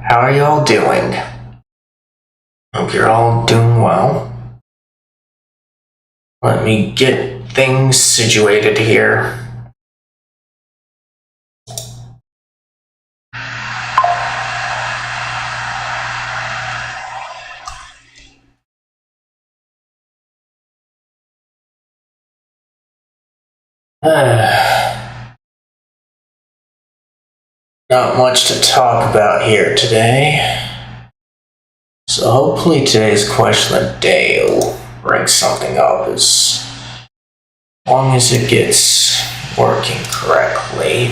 How are y'all doing? Hope you're all doing well. Let me get things situated here. Not much to talk about here today. So hopefully today's question of the day will bring something up as long as it gets working correctly.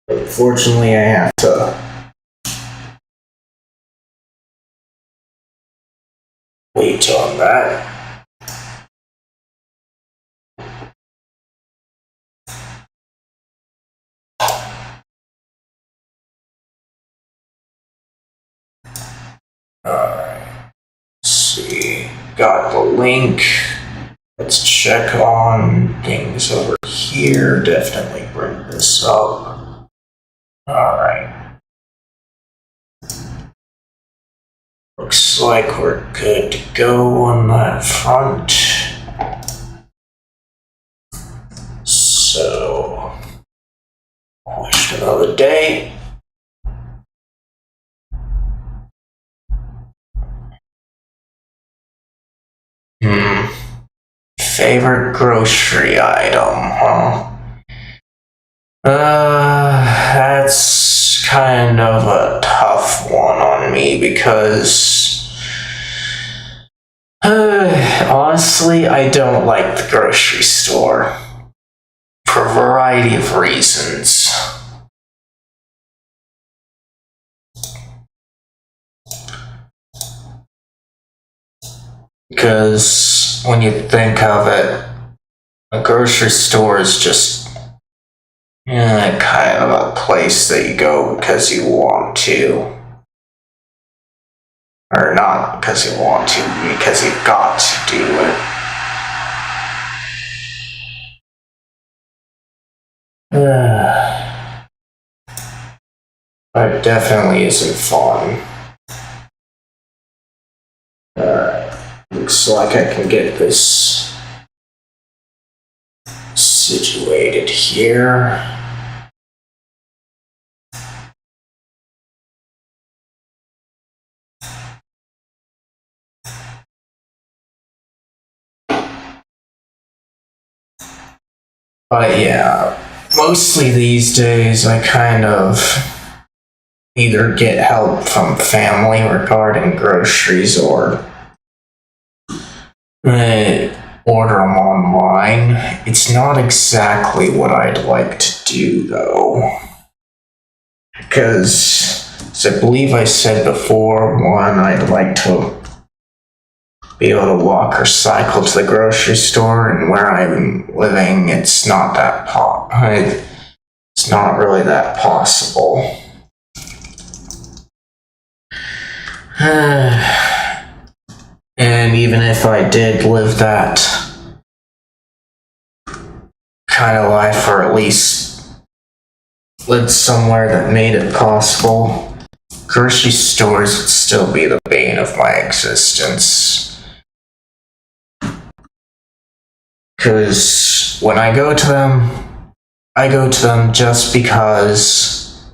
Unfortunately, I have to wait on that. Alright, let's see, got the link. Let's check on things over here. Definitely bring this up. Alright. Looks like we're good to go on that front. So, question of the day. Favorite grocery item, huh? That's kind of a tough one on me because honestly, I don't like the grocery store for a variety of reasons. Because when you think of it, a grocery store is just kind of a place that you go because you want to. Or not because you want to, because you've got to do it. But definitely isn't fun. Looks like I can get this situated here. But yeah, mostly these days I kind of either get help from family regarding groceries or order them online. It's not exactly what I'd like to do though. Because, as I believe I said before, one, I'd like to be able to walk or cycle to the grocery store, and where I'm living, it's not that it's not really that possible. And even if I did live that kind of life, or at least lived somewhere that made it possible, grocery stores would still be the bane of my existence. Because when I go to them just because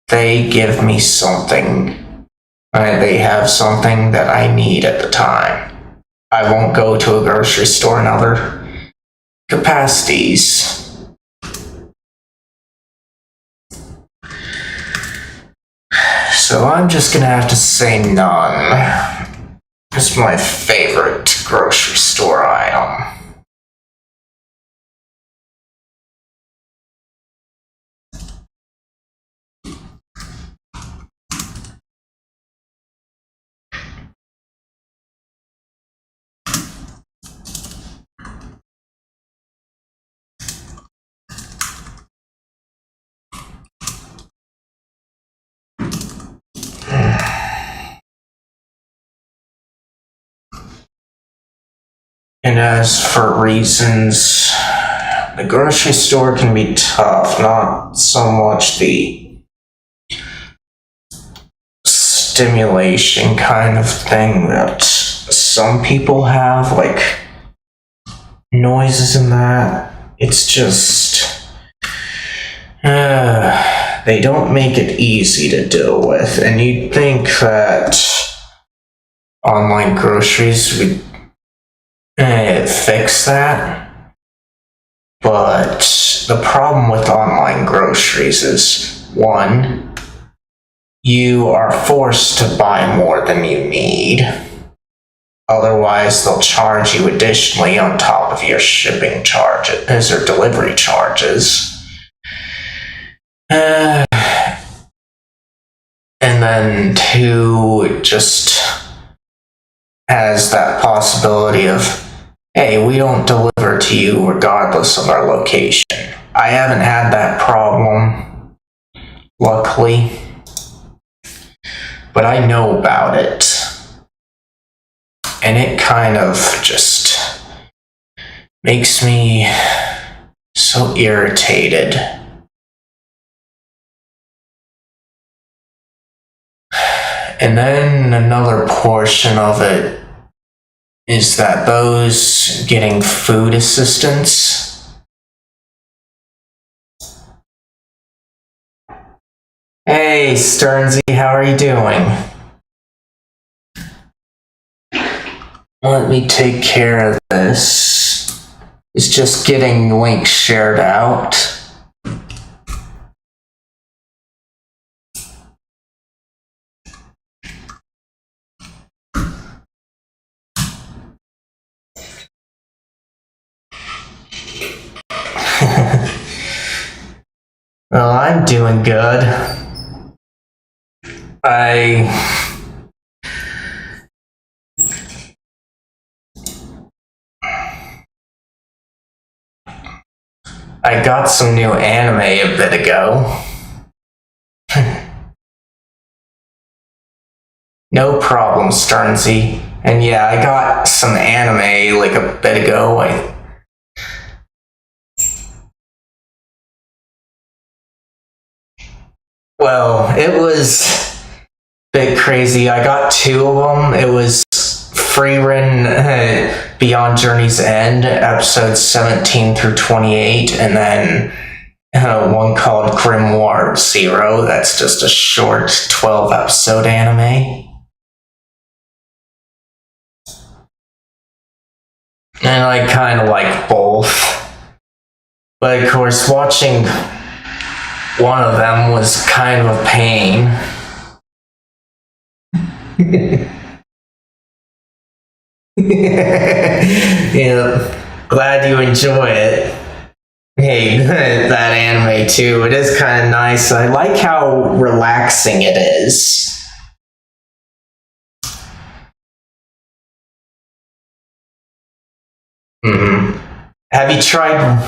they give me something. They have something that I need at the time. I won't go to a grocery store in other capacities. So I'm just gonna have to say none. It's my favorite grocery store item. And as for reasons, the grocery store can be tough, not so much the stimulation kind of thing that some people have, like noises and that. It's just they don't make it easy to deal with, and you'd think that online groceries would fix that. But the problem with online groceries is, one, you are forced to buy more than you need. Otherwise, they'll charge you additionally on top of your shipping charges or delivery charges. And then two, it just has that possibility of, hey, we don't deliver to you regardless of our location. I haven't had that problem, luckily, but I know about it. And it kind of just makes me so irritated. And then another portion of it is that those getting food assistance, hey Sternsy, how are you doing? Let me take care of this. It's just getting links shared out. Well, I'm doing good. I got some new anime a bit ago. No problem, Sternsy. And yeah, I got some anime like a bit ago. Well, it was a bit crazy. I got two of them. It was Freerun Beyond Journey's End, episodes 17 through 28, and then one called Grimoire Zero. That's just a short 12-episode anime. And I kind of like both. But of course, watching one of them was kind of a pain. Yeah, glad you enjoy it. Hey, that anime too. It is kind of nice. I like how relaxing it is. Have you tried?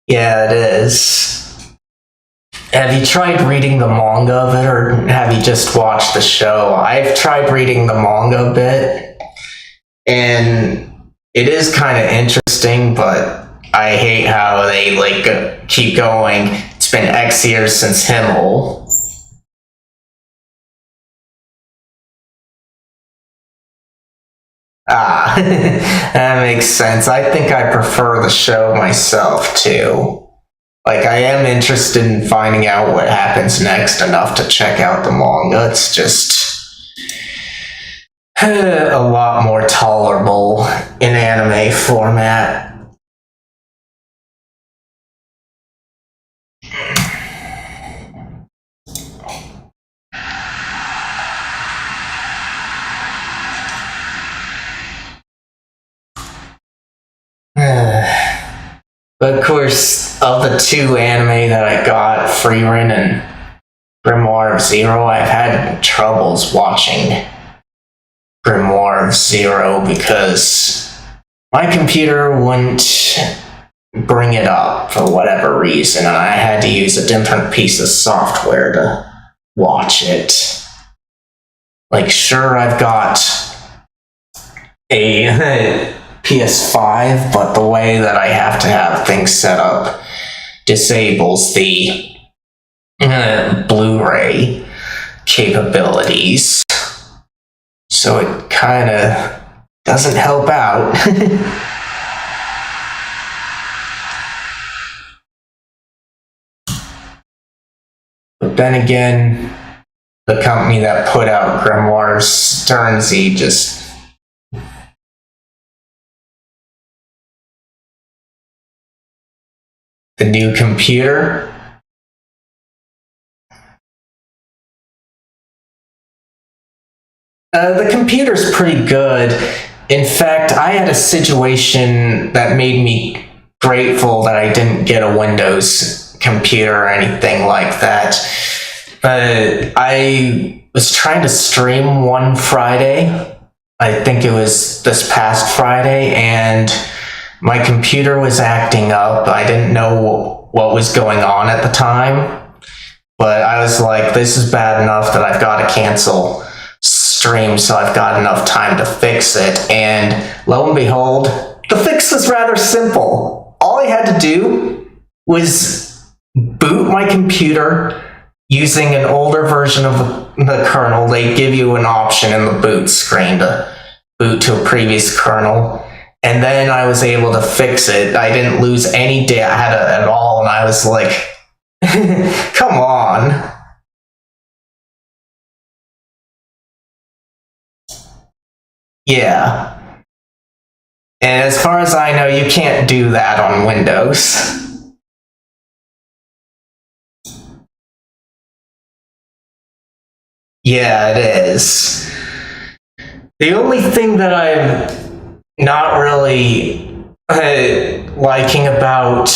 Yeah, it is. Have you tried reading the manga of it, or have you just watched the show? I've tried reading the manga a bit, and it is kind of interesting, but I hate how they keep going. It's been X years since Himmel. Ah, that makes sense. I think I prefer the show myself, too. Like, I am interested in finding out what happens next enough to check out the manga. It's just a lot more tolerable in anime format. But of course, of the two anime that I got, Freerun and Grimoire of Zero, I've had troubles watching Grimoire of Zero because my computer wouldn't bring it up for whatever reason, and I had to use a different piece of software to watch it. Like, sure, I've got a PS5, but the way that I have to have things set up disables the Blu-ray capabilities. So it kind of doesn't help out. But then again, the company that put out Grimoire Sternsey just... The new computer? The computer's pretty good. In fact, I had a situation that made me grateful that I didn't get a Windows computer or anything like that. I was trying to stream one Friday. I think it was this past Friday, and my computer was acting up. I didn't know what was going on at the time, but I was like, this is bad enough that I've got to cancel stream, so I've got enough time to fix it. And lo and behold, the fix was rather simple. All I had to do was boot my computer using an older version of the kernel. They give you an option in the boot screen to boot to a previous kernel, and then I was able to fix it. I didn't lose any data at all, and I was like, come on. Yeah. And as far as I know, you can't do that on Windows. Yeah, it is. The only thing that I'm not really liking about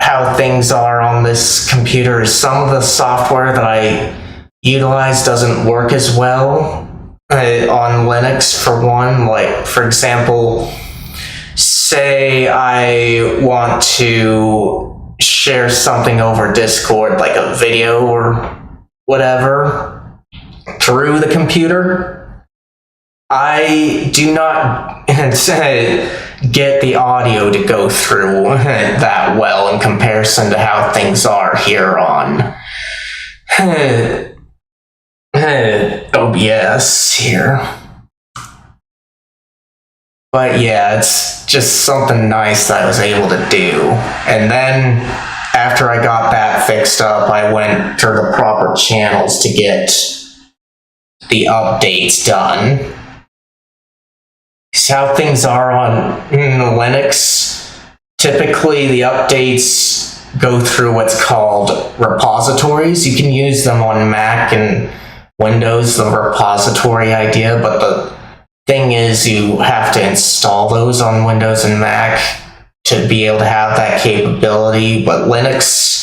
how things are on this computer is some of the software that I utilize doesn't work as well on Linux, for one. Like, for example, say I want to share something over Discord, like a video or whatever, through the computer, I do not get the audio to go through that well in comparison to how things are here on OBS here. But yeah, it's just something nice that I was able to do. And then after I got that fixed up, I went through the proper channels to get the updates done. Because how things are on Linux, typically the updates go through what's called repositories. You can use them on Mac and Windows, the repository idea, but the thing is you have to install those on Windows and Mac to be able to have that capability, but Linux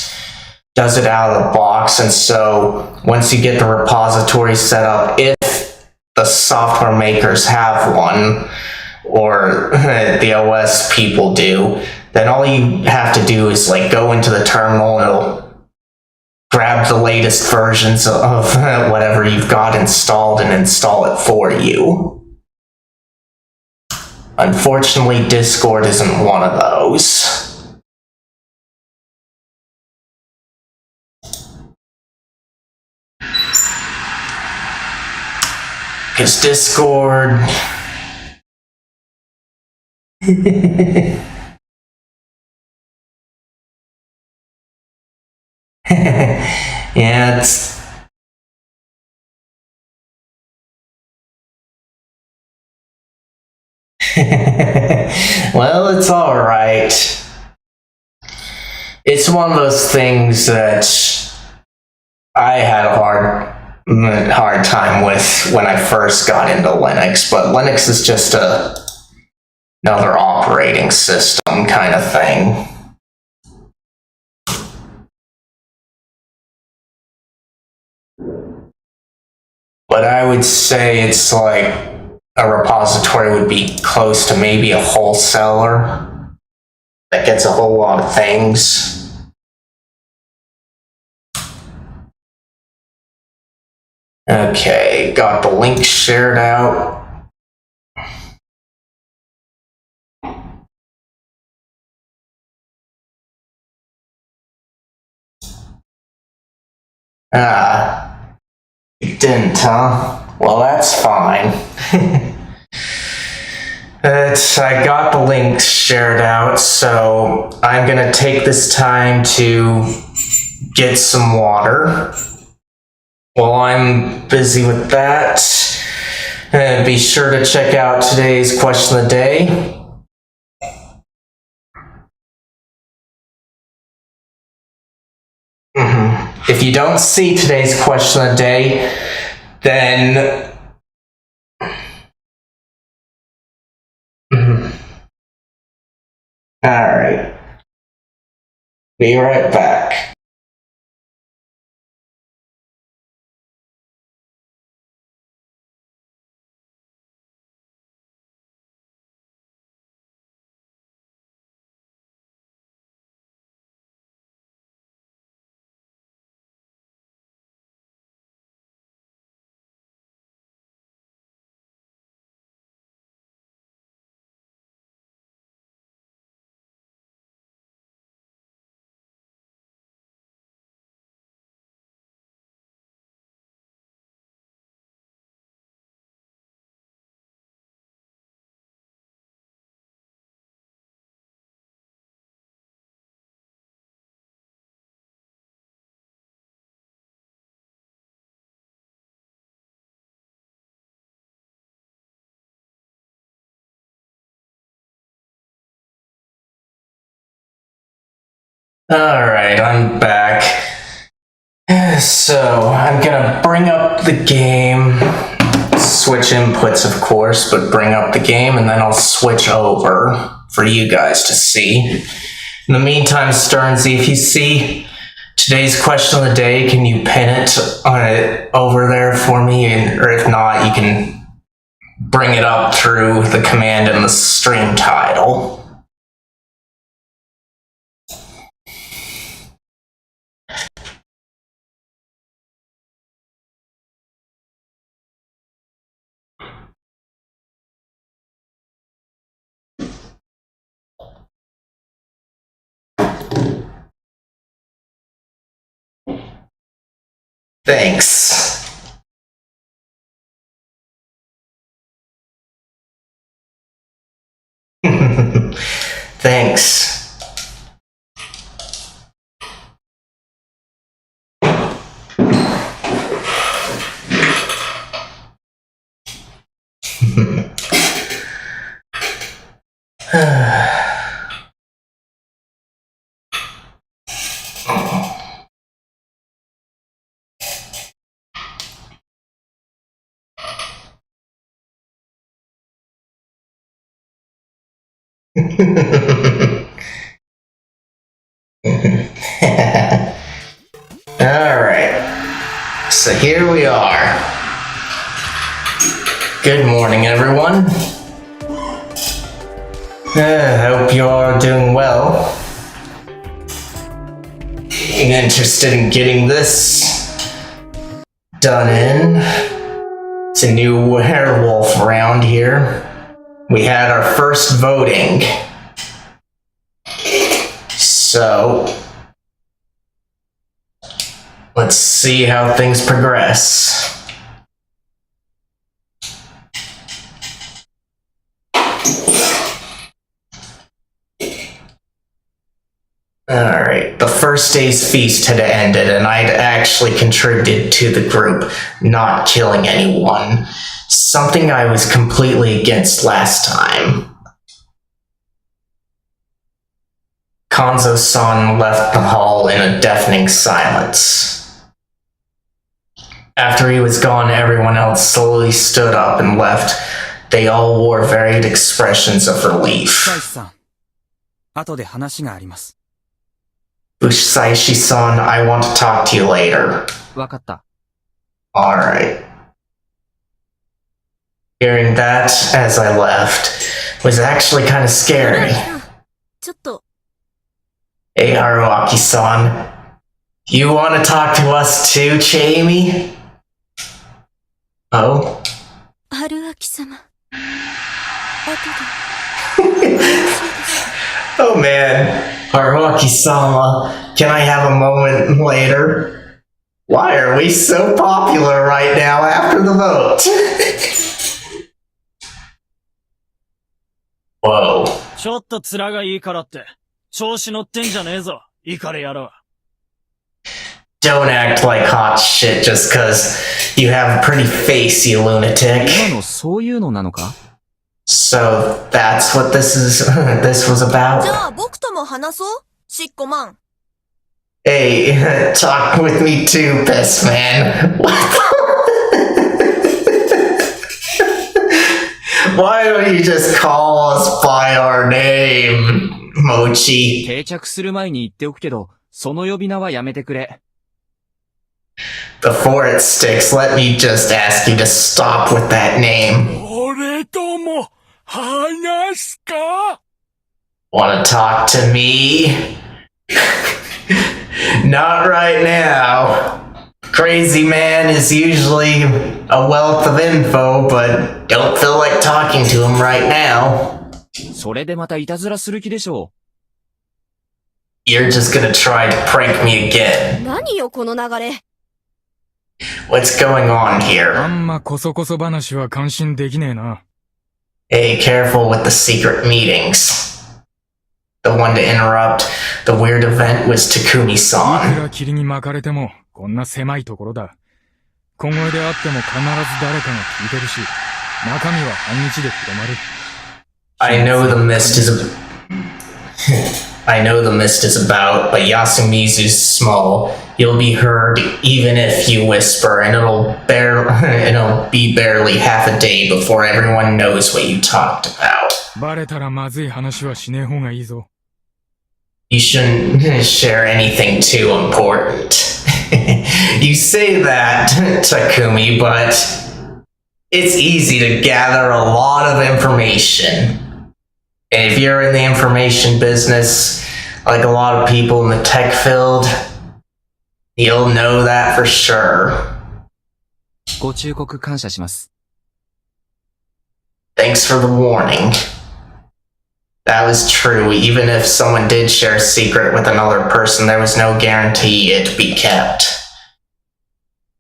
does it out of the box. And so once you get the repository set up, if the software makers have one, or the OS people do, then all you have to do is like go into the terminal and it'll grab the latest versions of whatever you've got installed and install it for you. Unfortunately, Discord isn't one of those. Because Discord... yeah, it's... well, it's alright. It's one of those things that I had a hard time with when I first got into Linux, but Linux is just another operating system kind of thing. But I would say it's like a repository would be close to maybe a wholesaler that gets a whole lot of things. Okay, got the link shared out. You didn't, huh? Well, that's fine. I got the link shared out, so I'm gonna take this time to get some water. While I'm busy with that, be sure to check out today's question of the day. If you don't see today's question of the day, then alright. Be right back. Alright, I'm back. So, I'm gonna bring up the game. Switch inputs, of course, but bring up the game and then I'll switch over for you guys to see. In the meantime, Sternsy, if you see today's question of the day, can you pin it over there for me? Or if not, you can bring it up through the command in the stream title. Thanks. Thanks. Alright, so here we are. Good morning, everyone. I hope you're all doing well. Interested in getting this done in. It's a new werewolf around here. We had our first voting. So, let's see how things progress. Alright, the first day's feast had ended, and I'd actually contributed to the group not killing anyone. Something I was completely against last time. Konzo-san left the hall in a deafening silence. After he was gone, everyone else slowly stood up and left. They all wore varied expressions of relief. Busaishi-san, I want to talk to you later. Alright. Hearing that as I left was actually kind of scary. Hey, Haruaki-san. You want to talk to us too, Jamie? Oh? Haruaki-sama. Oh man. Haruaki-sama, can I have a moment later? Why are we so popular right now after the vote? Whoa. ちょっと面がいいからって、調子乗ってんじゃねえぞ、イカレ野郎。Don't act like hot shit just cause you have a pretty face, you lunatic. 今のそういうのなのか? So that's what this was じ about? ゃあ僕とも話そう、しっこまん。Hey, talk with me too, best man. Why don't you just call us by our name, Mochi? 定着する前に言っておくけど、その呼び名はやめてくれ。Before it sticks, let me just ask you to stop with that name. 俺とも話すか? Wanna talk to me? Not right now. Crazy man is usually a wealth of info, but don't feel like talking to him right now. それでまたいたずらする気でしょう。You're just gonna try to prank me again. 何よこの流れ。What's going on あ here? んまこそこそ話は感心できねえな。Hey, careful with the secret meetings. The one to interrupt the weird event was いく Takumi-san. ら霧に巻かれても、こんな狭いところだ。小声であっても必ず誰かが聞いてるし、中身は半日で広まる。I know the mist is I know the mist is about, but Yasumizu's small. You'll be heard even if you whisper, and it'll be barely half a day before everyone knows what you talked about. バレたらまずい話はしねえ方がいいぞ。You shouldn't share anything too important. You say that, Takumi, but it's easy to gather a lot of information. And if you're in the information business, like a lot of people in the tech field, you'll know that for sure. ご忠告感謝します。Thanks for the warning. That was true. Even if someone did share a secret with another person, there was no guarantee it'd be kept.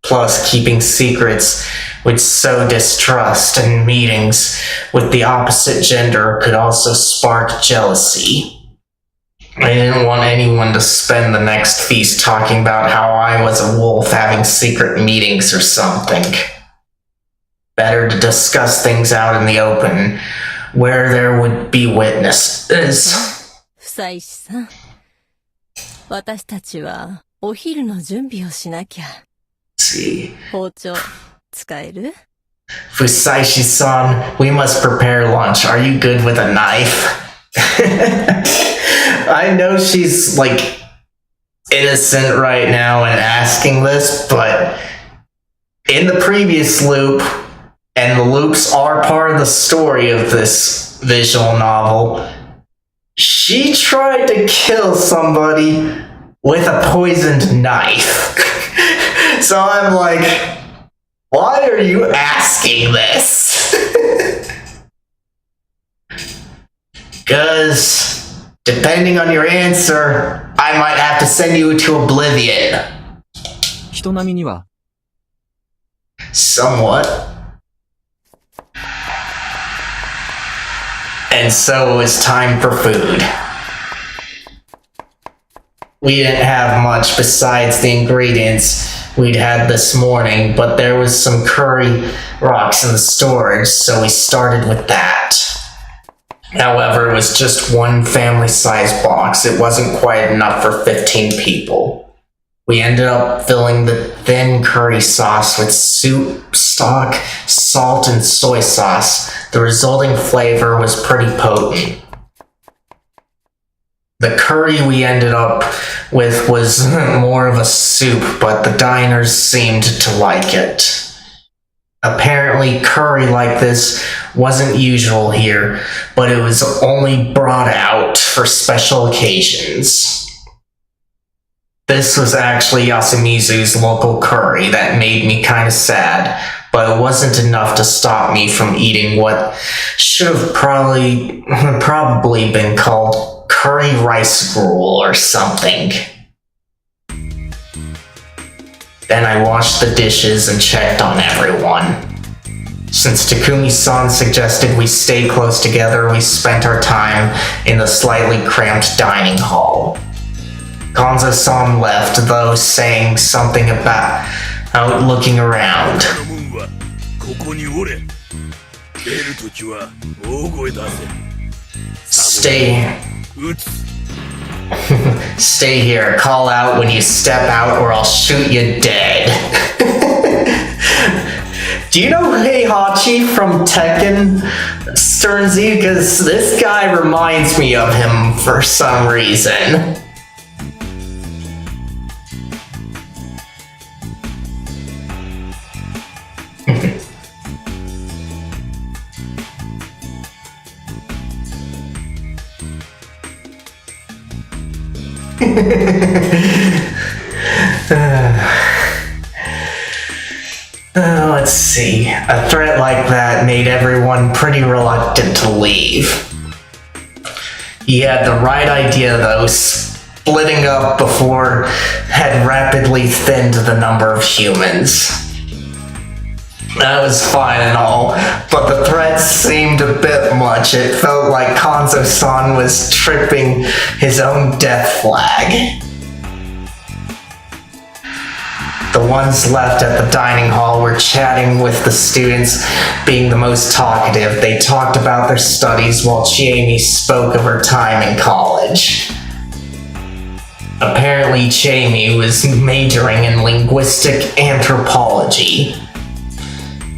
Plus, keeping secrets would sow distrust, and meetings with the opposite gender could also spark jealousy. I didn't want anyone to spend the next feast talking about how I was a wolf having secret meetings or something. Better to discuss things out in the open, where there would be witnesses. 夫妻さん。私たちはお昼の準備をしなきゃ。See. 包丁、使える？ Fusaishi-san, we must prepare lunch. Are you good with a knife? I know she's, like, innocent right now in asking this, but in the previous loop, and the loops are part of the story of this visual novel, she tried to kill somebody with a poisoned knife. So I'm like, why are you asking this? Because, depending on your answer, I might have to send you to oblivion. 人並みには、 Somewhat. And so it was time for food. We didn't have much besides the ingredients we'd had this morning, but there was some curry rocks in the storage, so we started with that. However, it was just one family-sized box. It wasn't quite enough for 15 people. We ended up filling the thin curry sauce with soup, stock, salt, and soy sauce. The resulting flavor was pretty potent. The curry we ended up with was more of a soup, but the diners seemed to like it. Apparently, curry like this wasn't usual here, but it was only brought out for special occasions. This was actually Yasumizu's local curry that made me kind of sad, but it wasn't enough to stop me from eating what should have probably been called curry rice gruel or something. Then I washed the dishes and checked on everyone. Since Takumi-san suggested we stay close together, we spent our time in the slightly cramped dining hall. Kanzo-san left, though, saying something about out looking around. ここにおれ。出るときは大声出せ。 Stay here. Call out when you step out or I'll shoot you dead. Do you know Heihachi from Tekken, Sternsy? Because this guy reminds me of him for some reason. Let's see. A threat like that made everyone pretty reluctant to leave. He had the right idea though. Splitting up before had rapidly thinned the number of humans. That was fine and all, but the threat seemed a bit much. It felt like Kanzo-san was tripping his own death flag. The ones left at the dining hall were chatting with the students, being the most talkative. They talked about their studies while Chiemi spoke of her time in college. Apparently, Chiemi was majoring in linguistic anthropology.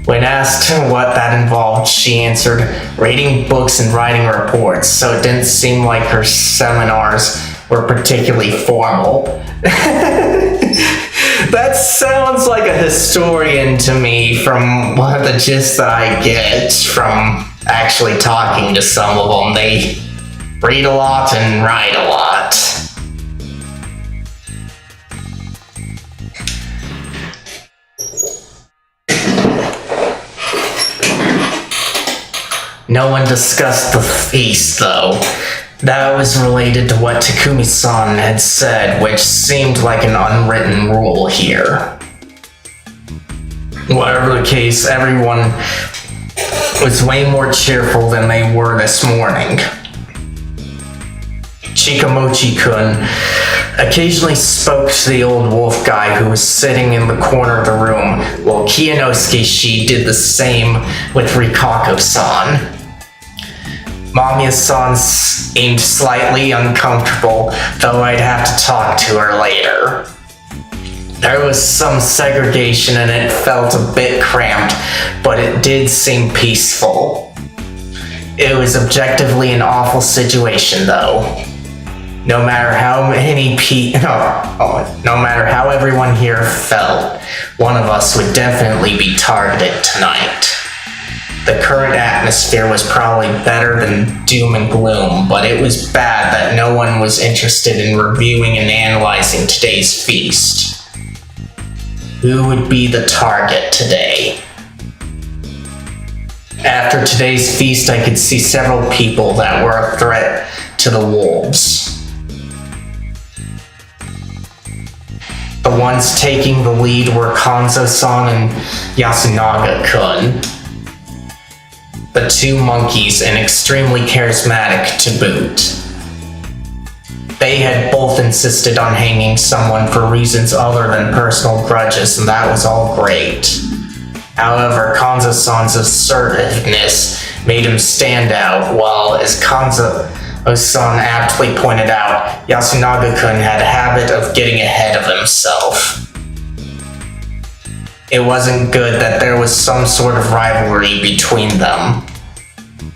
When asked what that involved, she answered, reading books and writing reports, so it didn't seem like her seminars were particularly formal. That sounds like a historian to me from what the gist that I get from actually talking to some of them. They read a lot and write a lot. No one discussed the feast, though. That was related to what Takumi-san had said, which seemed like an unwritten rule here. Whatever the case, everyone was way more cheerful than they were this morning. Chikamochi-kun occasionally spoke to the old wolf guy who was sitting in the corner of the room, while Kiyonosuke-shi did the same with Rikako-san. Mamiya-san seemed slightly uncomfortable, though I'd have to talk to her later. There was some segregation and it felt a bit cramped, but it did seem peaceful. It was objectively an awful situation, though. No matter how everyone here felt, one of us would definitely be targeted tonight. The current atmosphere was probably better than doom and gloom, but it was bad that no one was interested in reviewing and analyzing today's feast. Who would be the target today? After today's feast, I could see several people that were a threat to the wolves. The ones taking the lead were Kanzo-san and Yasunaga-kun. The two monkeys, and extremely charismatic to boot. They had both insisted on hanging someone for reasons other than personal grudges, and that was all great. However, Kanzo-san's assertiveness made him stand out, while, as Kanzo-san aptly pointed out, Yasunaga-kun had a habit of getting ahead of himself. It wasn't good that there was some sort of rivalry between them.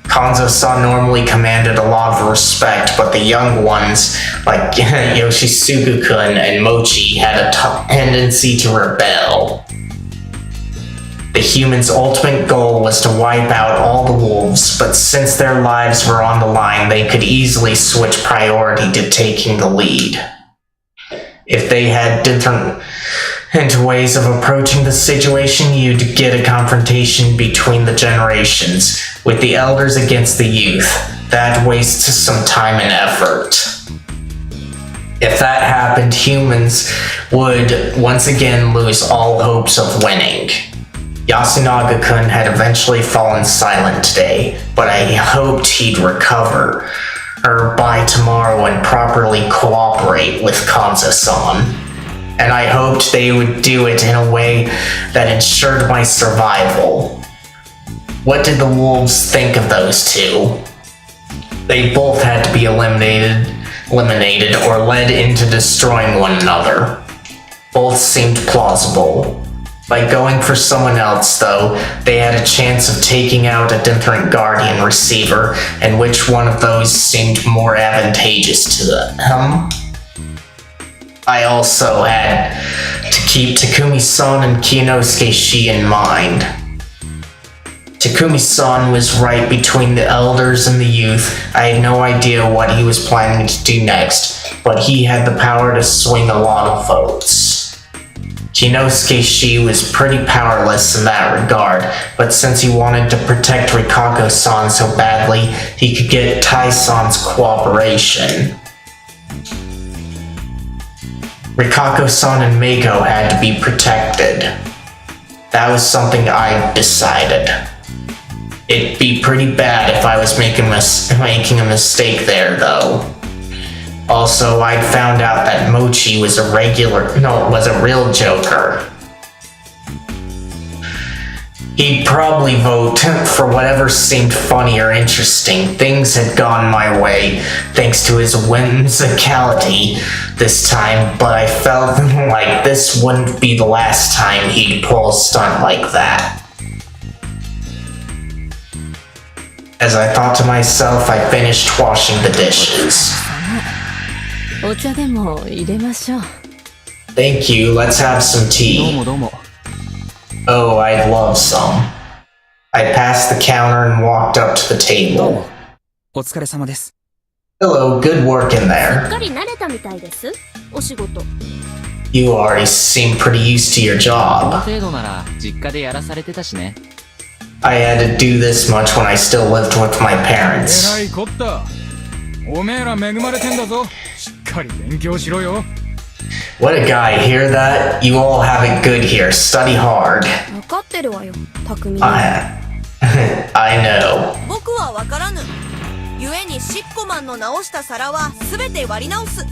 Kanzo-san normally commanded a lot of respect, but the young ones, like Yoshisugu-kun and Mochi, had a tendency to rebel. The humans' ultimate goal was to wipe out all the wolves, but since their lives were on the line, they could easily switch priority to taking the lead. If they had different ways of approaching the situation, you'd get a confrontation between the generations, with the elders against the youth. That wastes some time and effort. If that happened, and humans would once again lose all hopes of winning. Yasunaga-kun had eventually fallen silent today, but I hoped he'd recover by tomorrow and properly cooperate with Kanza-san. And I hoped they would do it in a way that ensured my survival. What did the wolves think of those two? They both had to be eliminated or led into destroying one another. Both seemed plausible. By going for someone else, though, they had a chance of taking out a different guardian receiver, and which one of those seemed more advantageous to them. I also had to keep Takumi-san and Kinosuke-shi in mind. Takumi-san was right between the elders and the youth. I had no idea what he was planning to do next, but he had the power to swing a lot of votes. Kinosuke-shi was pretty powerless in that regard, but since he wanted to protect Rikako-san so badly, he could get Tai-san's cooperation. Rikako-san and Mako had to be protected. That was something I decided. It'd be pretty bad if I was making a mistake there, though. Also, I'd found out that Mochi was a real Joker. He'd probably vote for whatever seemed funny or interesting. Things had gone my way, thanks to his whimsicality this time, but I felt like this wouldn't be the last time he'd pull a stunt like that. As I thought to myself, I finished washing the dishes. お茶でも入れましょう。 Thank you, let's have some どう tea. もどうも。 Oh, I'd love some. I passed the counter and walked up to the どう table. も。お疲れ様です。 Hello, good work in すっ there. かり慣れたみたいです。お仕事。You already seem pretty used to your この job. 程度なら実家でやらされてたしね。I had to do this much when I still lived with my えら parents. いこった。おめえら恵まれてんだぞ。しっかり勉強しろよ。 What a guy, hear that? You all have it good here, study hard. わかってるわよ、匠。I know. 僕はわからぬ。故にシッコマンの直した皿はすべて割り直す。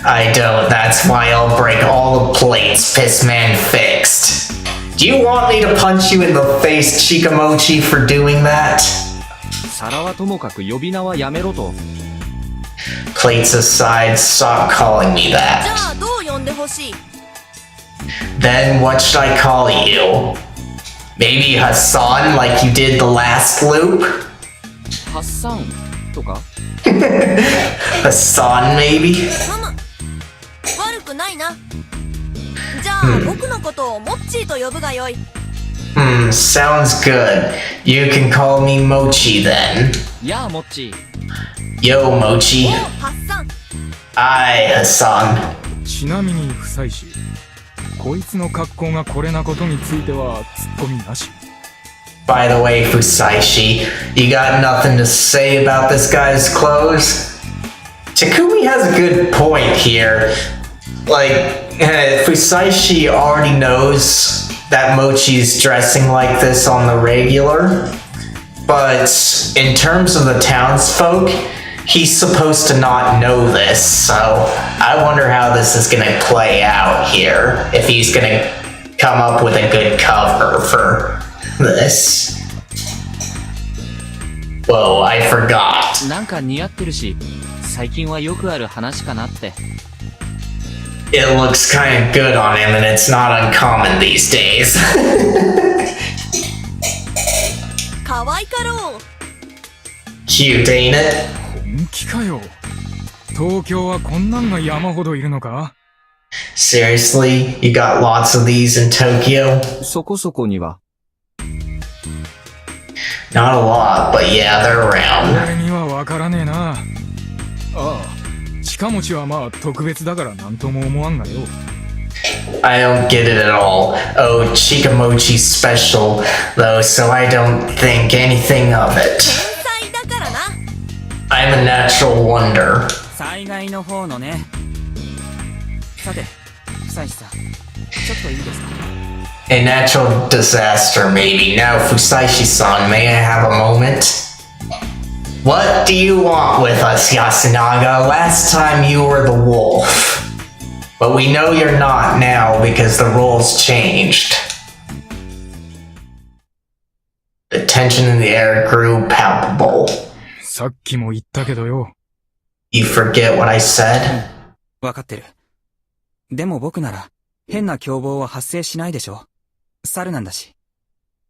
I don't, that's why I'll break all the plates Pissman fixed. Do you want me to punch you in the face, Chikamochi, for doing that? 皿はともかく呼び名はやめろと。 Plates aside, stop calling me じゃ that. あどう呼んでほしい？ Then what should I call you? Maybe Hassan, like you did the last loop? ハッサンとか Hassan, maybe? 悪くないな。じゃあ僕のことをモッチーと呼ぶがよい。Sounds good. You can call me Mochi then. やあ、もっち。 Yo, Mochi. おう、ハッサン。 Hi, Hassan. ちなみに不妻子。こいつの格好がこれなことについてはツッコミなし。 By the way, Fusaishi, you got nothing to say about this guy's clothes? Takumi has a good point here. Like, Fusaishi already knows that Mochi's dressing like this on the regular, but in terms of the townsfolk, he's supposed to not know this, so I wonder how this is gonna play out here, if he's gonna come up with a good cover for this. Whoa, I forgot. なんか似合ってるし、最近はよくある話かなって。It looks kind of good on him and it's not uncommon these days. 可愛かろう。 Cute, ain't it? 本気かよ。東京はこんなんが山ほどいるのか？ Seriously? You got lots of these in Tokyo? そこそこには。Not a lot, but yeah, they're around. 俺にはわからねえな。ああ、近持ちはまあ特別だからなんとも思わんがよ。I don't get it at all. Oh, Chikamochi's special, though, so I don't think anything of it. 天才だからな。 I'm a natural wonder. 災害の方のね。さて、夫妻さん、ちょっといいですか？ A natural disaster, maybe. Now, Fusaishi-san, may I have a moment? What do you want with us, Yasunaga? Last time you were the wolf. But we know you're not now because the roles changed. The tension in the air grew palpable. さっきも言ったけどよ。You forget what I said? わかってる。でも僕なら、変な凶暴は発生しないでしょ。猿なんだし。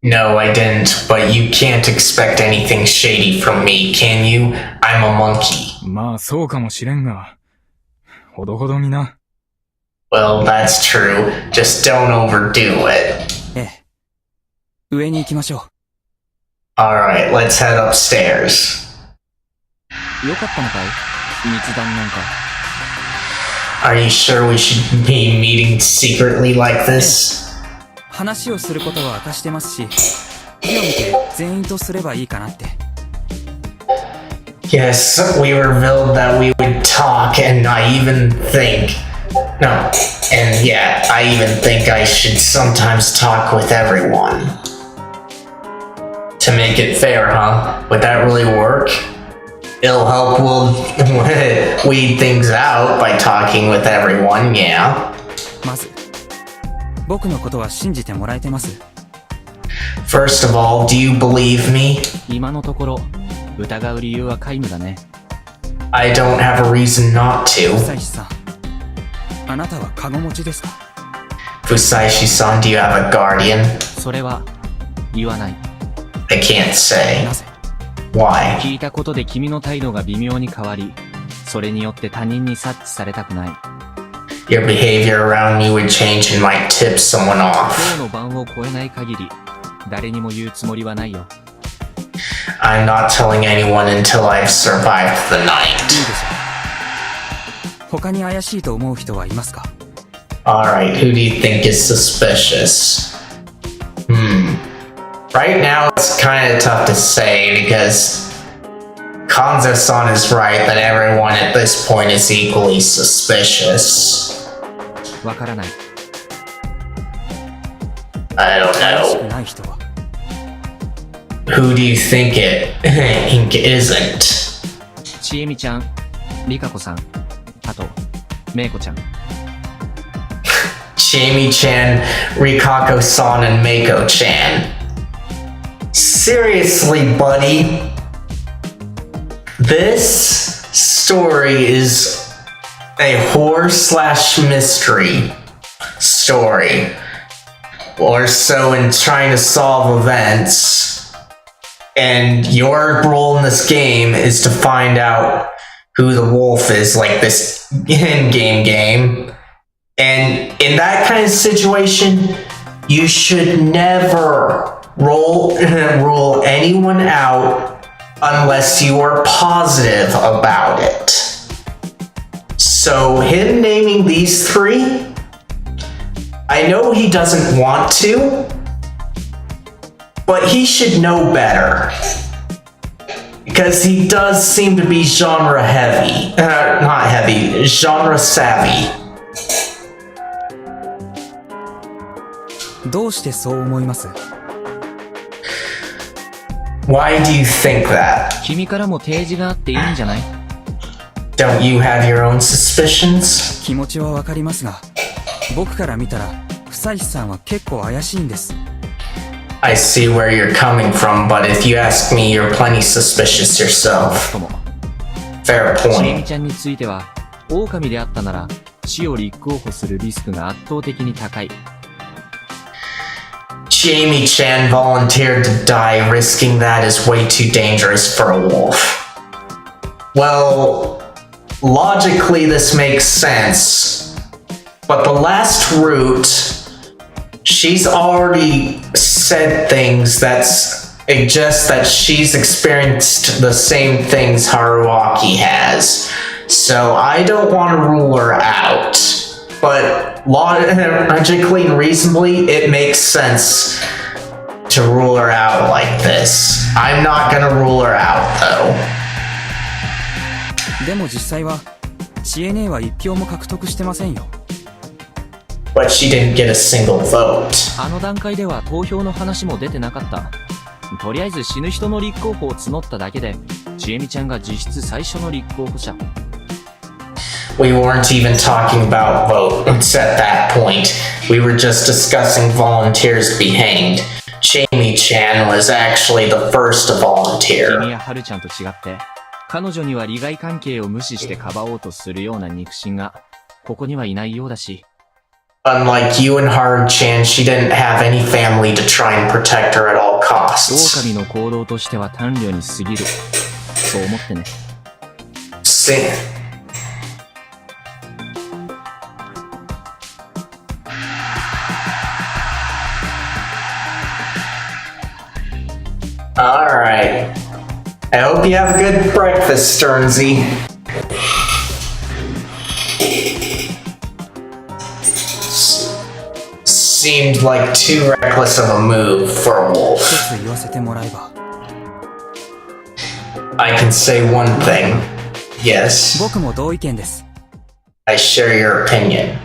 No, I didn't, but you can't expect anything shady from me, can you? I'm a monkey. まあそうかもしれんが、ほどほどにな。Well, that's true. Just don't overdo it. ええ。上に行きましょ Alright, let's head upstairs. う。よかったのかい？密談なんか。Are you sure we should be meeting secretly like this? 話をすることは明かしてますし、火を見て全員とすればいいかなって。Yes, we revealed that we would talk, and I even think... No, and yeah, I even think I should sometimes talk with everyone. To make it fair, huh? Would that really work? It'll help weed things out by talking with everyone, yeah. まず、僕のことは信じてもらえてます。First of all, do you believe me? 今のところ、疑う理由は皆無だね。I don't have a reason not 夫 to. 妻さん、あなたはカゴ持ちですか？ Fusaishi-san, do you have a guardian? それは、言わない。 I can't say. なぜ？ Why? 聞いたことで君の態度が微妙に変わり、それによって他人に察知されたくない。Your behavior around me would change and might tip someone 今 off. 日の晩を超えない限り、誰にも言うつもりはないよ。 I'm not telling anyone until I've survived the いい night. でしょう。他に怪しいと思う人はいますか？ Alright, who do you think is suspicious? Right now, it's kind of tough to say because Kanzo-san is right that everyone at this point is equally suspicious. わからない。 I don't 怪しく know. ない人は。 Who do you think isn't? ちえみちゃん、りかこさん、あと、めいこちゃん。 Jamie-chan, Rikako-san, and Mako-chan. Seriously, buddy. This story is a horror/mystery story. Or so in trying to solve events. And your role in this game is to find out who the wolf is, like this in-game game. And in that kind of situation, you should never rule anyone out unless you are positive about it. So him naming these three, I know he doesn't want to, but he should know better. Because he does seem to be genre heavy. Not heavy, genre savvy. どうしてそう思います？ Why do you think that? 君からも提示があっていいんじゃない？ Don't you have your own suspicions? 気持ちはわかりますが、僕から見たら、夫妻さんは結構怪しいんです。 I see where you're coming from, but if you ask me, you're plenty suspicious yourself. とも、 Fair ちえみ point. ちゃんについては、狼であったなら、死を立候補するリスクが圧倒的に高い。 Jamie-chan volunteered to die, risking that is way too dangerous for a wolf. Well, logically this makes sense, but the last route, she's already said things that suggest that she's experienced the same things Haruaki has. So I don't want to rule her out, but logically and reasonably, it makes sense to rule her out like this. I'm not gonna rule her out though. でも実際は、知恵姉は一票も獲得してませんよ。but she didn't get a single vote. あの段階では投票の話も出てなかった。とりあえず死ぬ人の立候補を募っただけで、ちえみちゃんが実質最初の立候補者。We weren't even talking about votes at that point. We were just discussing volunteers to be hanged. Jamie-chan was actually the first to 君 volunteer. やはるちゃんと違って、彼女には利害関係を無視してかばおうとするような肉親が、ここにはいないようだし。Unlike you and Haru-chan, she didn't have any family to try and protect her at all costs. 狼の行動としては短慮に過ぎる。そう思ってね。Sin. Alright. I hope you have a good breakfast, Sternsy. Seemed like too reckless of a move for a 一 wolf. つ言わせてもらえば、 I can say one thing. Yes, 僕も同意見です。 I share your opinion.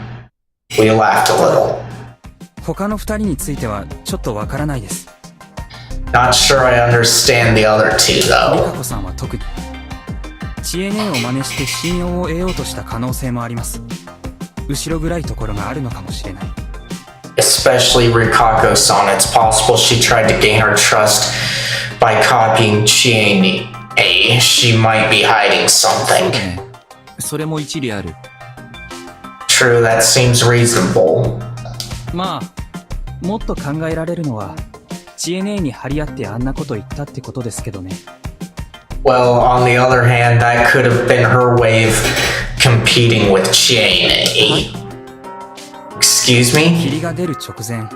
We laughed a little. 他の二人についてはちょっとわからないです。 Not sure I understand the other two リカ though. 子さんは特に。知恵姉を真似して信用を得ようとした可能性もあります。後ろ暗いところがあるのかもしれない。 Especially Rikako-san, it's possible she tried to gain our trust by copying Chiene. She might be hiding そうだ something. ね。それも一理ある。 True, that seems reasonable. まあ、もっと考えられるのは、知恵姉に張り合ってあんなこと言ったってことですけどね。Well, on the other hand, that could have been her way of competing with Chiene. Excuse me? 霧が出る直前、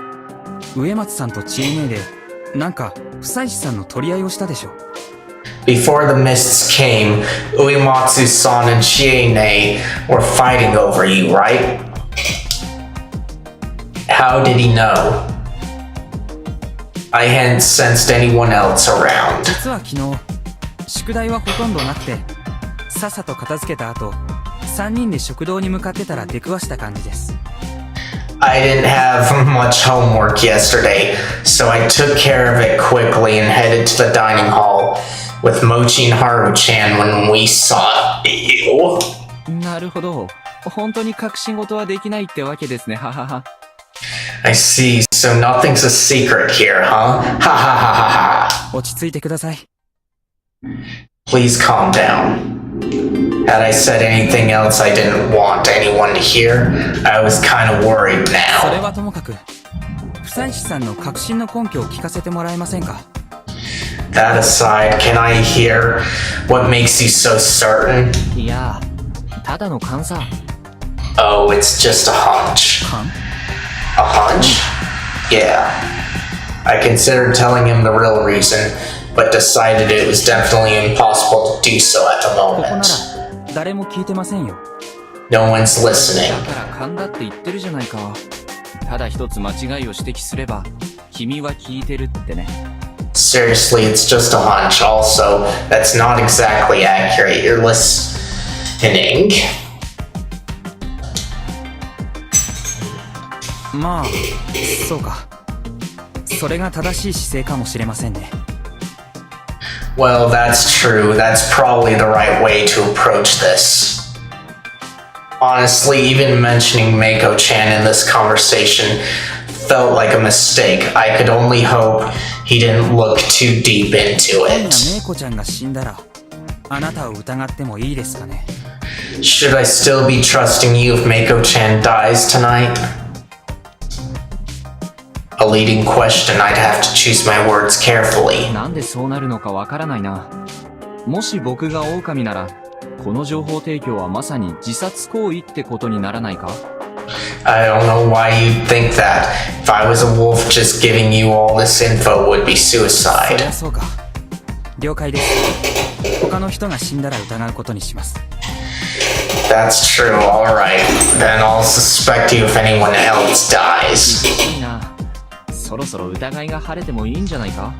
植松さんと知恵姉で、なんか、久石さんの取り合いをしたでしょ。Before the mists came, Uematsu-san and Chiene were fighting over you, right? How did he know? I hadn't sensed anyone else around. 実は昨日、宿題はほとんどなくて、さっさと片付けた後、3人で食堂に向かってたら出くわした感じです。I didn't have much homework yesterday, so I took care of it quickly and headed to the dining hall with Mochi and Haru-chan when we saw you. なるほど。本当に隠し事はできないってわけですね。ははは。I see, so nothing's a secret here, huh? Ha ha ha ha ha. 落ち着いてください。 Please calm down. Had I said anything else I didn't want anyone to hear, I was kind of worried それ now. はともかく、久石さんの確信の根拠を聞かせてもらえませんか？ That aside, can I hear what makes you so certain? いや、ただの勘さ。Oh, it's just a hunch. 勘？ A hunch? Yeah. I considered telling him the real reason, but decided it was definitely impossible to do so at the ここなら moment. 誰も聞いてませんよ。 No one's listening. だから勘だって言ってるじゃないか。ただ一つ間違いを指摘すれば、君は聞いてるってね。Seriously, it's just a hunch. Also, that's not exactly accurate. You're listening. まあ、そうか。それが正しい姿勢かもしれませんね。 Well, that's true. That's probably the right way to approach this. Honestly, even mentioning Mako-chan in this conversation felt like a mistake. I could only hope he didn't look too deep into 今夜 it. メイコちゃんが死んだら、あなたを疑ってもいいですかね。 Should I still be trusting you if Mako-chan dies tonight? A leading question. I'd have to choose my words carefully. なんでそうなるのかわからないな。もし僕が狼なら、この情報提供はまさに自殺行為ってことにならないか？ I don't know why you'd think that. If I was a wolf, just giving you all this info would be そり suicide. ゃそうか。了解です。他の人が死んだら疑うことにします。 That's true, alright. Then I'll suspect you if anyone else dies. いいな。そろそろ疑いが晴れてもいいんじゃないか？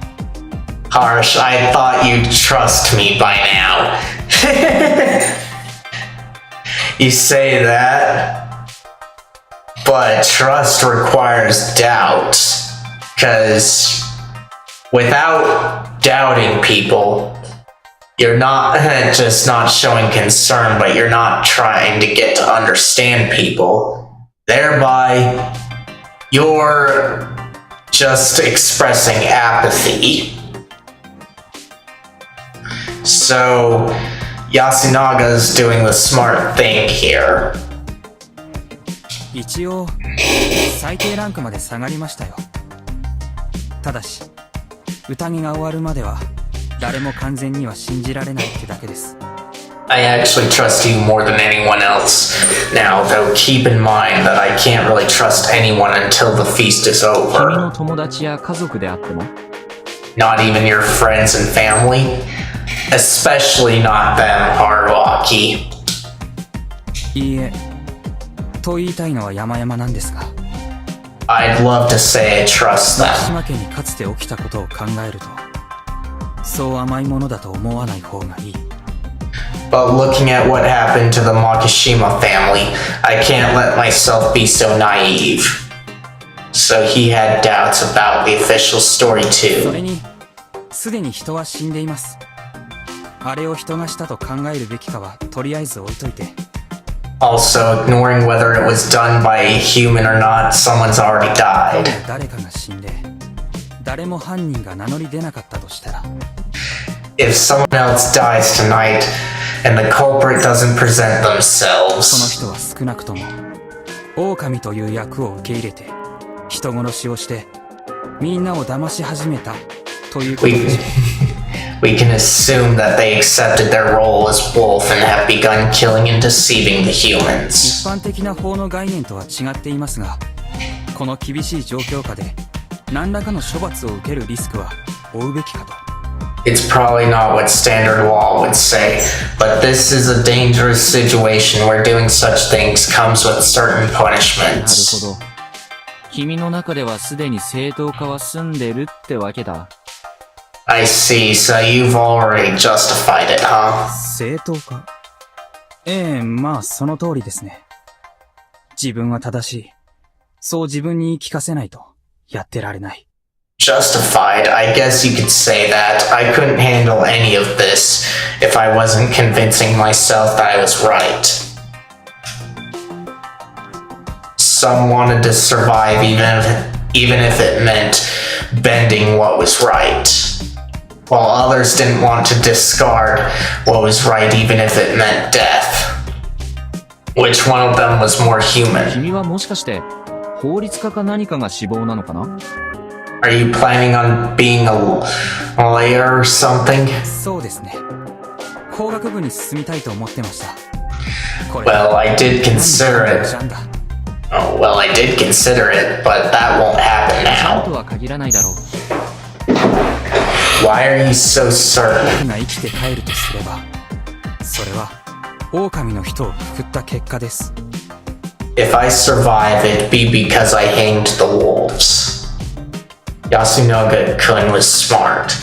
Harsh, I thought you'd trust me by now. You say that, but but trust requires doubt. Because without doubting people, you're not just not showing concern, but you're not trying to get to understand people. Thereby, you're just expressing apathy. So, Yasunaga's doing the smart thing here. 一応最低ランクまで下がりましたよ。ただし宴が終わるまでは誰も完全には信じられないってだけです。 I actually trust you more than anyone else. Now, though, keep in mind that I can't really trust anyone until the feast is 君の over. 友達や家族であっても Not even your friends and family. Especially not them, Haruaki. いいえ、と言いたいのは山々なんですが、 I'd love to say I trust 松 them. 島家にかつて起きたことを考えると、そう甘いものだと思わない方がいい。 But looking at what happened to the Makishima family, I can't let myself be so naive. So he had doubts about the official story そ too. れに、すでに人は死んでいます。あれを人がしたと考えるべきかはとりあえず置いといて。 Also, ignoring whether it was done by a human or not, someone's already died. 誰かが死んで、誰も犯人が名乗り出なかったとしたら、 If someone else dies tonight and the culprit doesn't present その themselves, 人は少なくとも狼という役を受け入れて人殺しをしてみんなを騙し始めたということでしょう。 we can assume that they accepted their role as wolf and have begun killing and deceiving the 一 humans. 般的な法の概念とは違っていますが、この厳しい状況下で何らかの処罰を受けるリスクは負うべきかと。 It's probably not what standard law would say, but this is a dangerous situation where doing such things comes with certain なる punishments. ほど。君の中ではすでに正当化は済んでるってわけだ。 I see, so you've already justified it, huh? 正当化？ええ、まあその通りですね。自分は正しい。そう自分に言い聞かせないとやってられない。 Justified, I guess you could say that. I couldn't handle any of this if I wasn't convincing myself that I was right. Some wanted to survive even if it meant bending what was right, while others didn't want to discard what was right even if it meant death. Which one of them was more human? 君はもしかして法律家か何かが死亡なのかな？ Are you planning on being a lawyer or something? そうですね。法学部に進みたいと思ってました。これ Well, I did consider 何 it. じゃんだ。 Oh, well, I did consider it, but that won't happen と now. は限らないだろう。 Why are you so certain? 僕が生きて帰るとすれば、それは狼の人をくくった結果です。 If I survive, it'd be because I hanged the wolves. Yasunaga-kun was smart,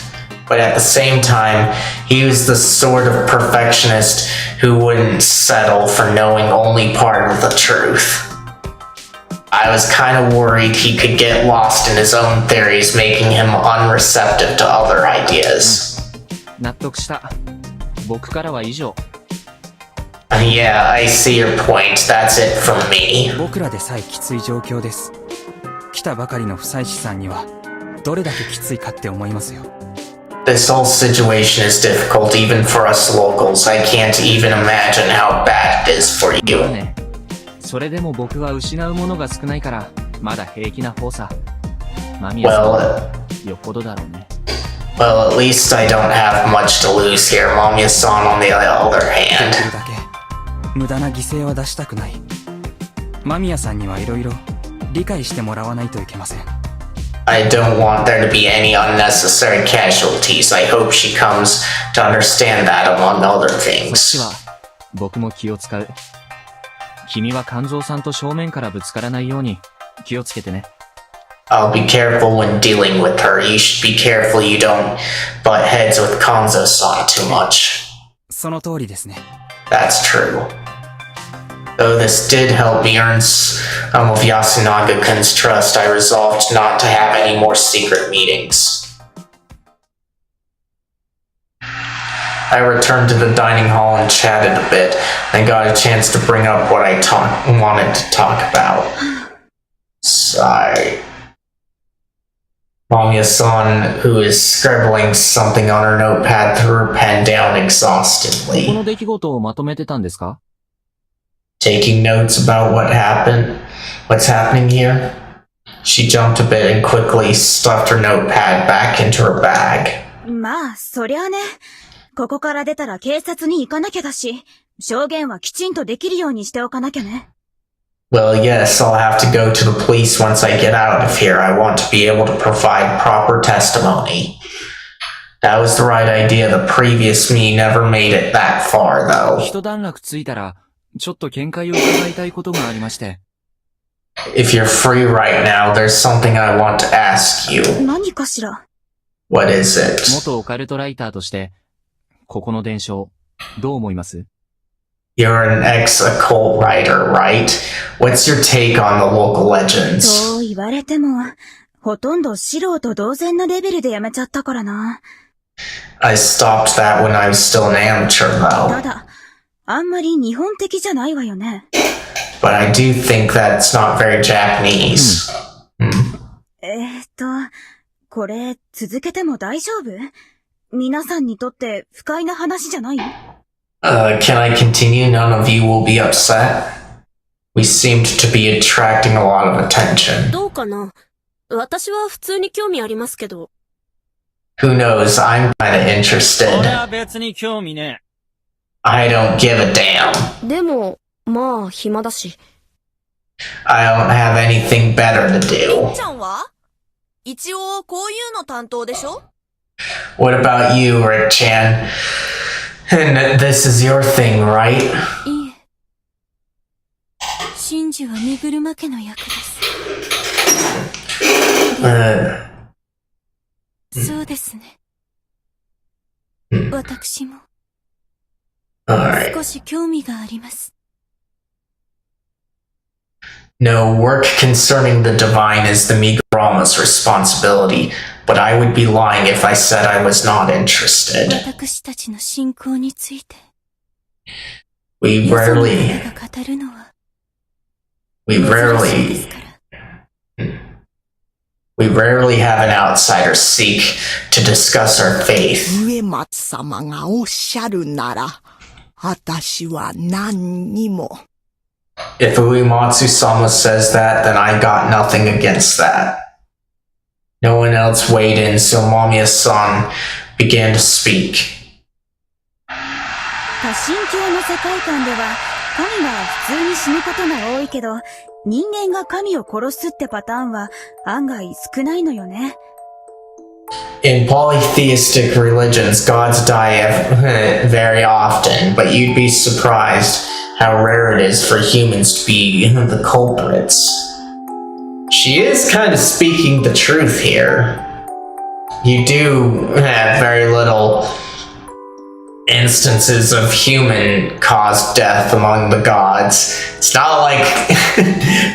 but at the same time, he was the sort of perfectionist who wouldn't settle for knowing only part of the truth. I was kind of worried he could get lost in his own theories, making him unreceptive to other ideas. 納得した。僕からは以上。 Yeah, I see your point. That's it from me. 僕らでさえきつい状況です。来たばかりの不妻子さんにはどれだけきついかって思いますよ。 This whole situation is difficult even for us locals. I can't even imagine how bad it is for だ you. ね。それでも僕は失うものが少ないからまだ平気な方さ。間宮さんはよっぽどだろうね。 Well, at least I don't have much to lose here. Mamiya-san, on the other で hand. きるだけ無駄な犠牲は出したくない。間宮さんにはいろいろ理解してもらわないといけません。 I don't want there to be any unnecessary casualties. I hope she comes to understand that, among other そっち things. は僕も気を使う。君は肝臓さんと正面からぶつからないように気をつけてね。 I'll be careful when dealing with her. You should be careful you don't butt heads with Kanzo-san too much. その通りですね。 That's true. Though this did help me earn some of Yasunaga-kun's trust, I resolved not to have any more secret meetings. I returned to the dining hall and chatted a bit, and got a chance to bring up what I wanted to talk about. Sigh. Mamiya-san, who is scribbling something on her notepad, threw her pen down この exhaustedly. 出来事をまとめてたんですか？ Taking notes about what's happening here? She jumped a bit and quickly stuffed her notepad back into her bag. まあ、そりゃあね。ここから出たら警察に行かなきゃだし、証言はきちんとできるようにしておかなきゃね。Well, yes, I'll have to go to the police once I get out of here. I want to be able to provide proper testimony. That was the right idea. The previous me never made it that far, though. 一段落ついたら、ちょっと見解を伺いたいことがありまして。If you're free right now, there's something I want to ask you. 何かしら。What is it? 元オカルトライターとして、ここの伝承、どう思います？ You're an ex-occult writer, right? What's your take on the local legends? そう言われても、ほとんど素人同然のレベルでやめちゃったからな。I stopped that when I was still an amateur, た though. だ、あんまり日本的じゃないわよね。But I do think that's not very Japanese. これ続けても大丈夫？皆さんにとって不快な話じゃない？ Can I continue? None of you will be upset? We seemed to be attracting a lot of attention. どうかな？私は普通に興味ありますけど。Who knows? I'm kinda 俺 interested. は別に興味ね I don't give a damn. でも、まあ、暇だし。I don't have anything better to do. ちゃんは一応こういうの担当でしょ？ What about you, Rick-chan? And this is your thing, right? いえ。真珠は身車家の役です。そうですね。私も Alright. 少し興味があります。No, work concerning the divine is the Migurama's responsibility, but I would be lying if I said I was not interested. 私たちの信仰について。 We よその rarely, 方が語るのは we 珍しいで rarely, すから。 we rarely have an outsider seek to discuss our faith. 植松様がおっしゃるなら、私は何にも。If Uematsu-sama says that, then I got nothing against that. No one else weighed in, so Mamiya-san began to speak. 多神教の世界観では、神は普通に死ぬことが多いけど、人間が神を殺すってパターンは案外少ないのよね。In polytheistic religions, gods die very often, but you'd be surprised how rare it is for humans to be the culprits. She is kind of speaking the truth here. You do have very little instances of human-caused death among the gods. It's not like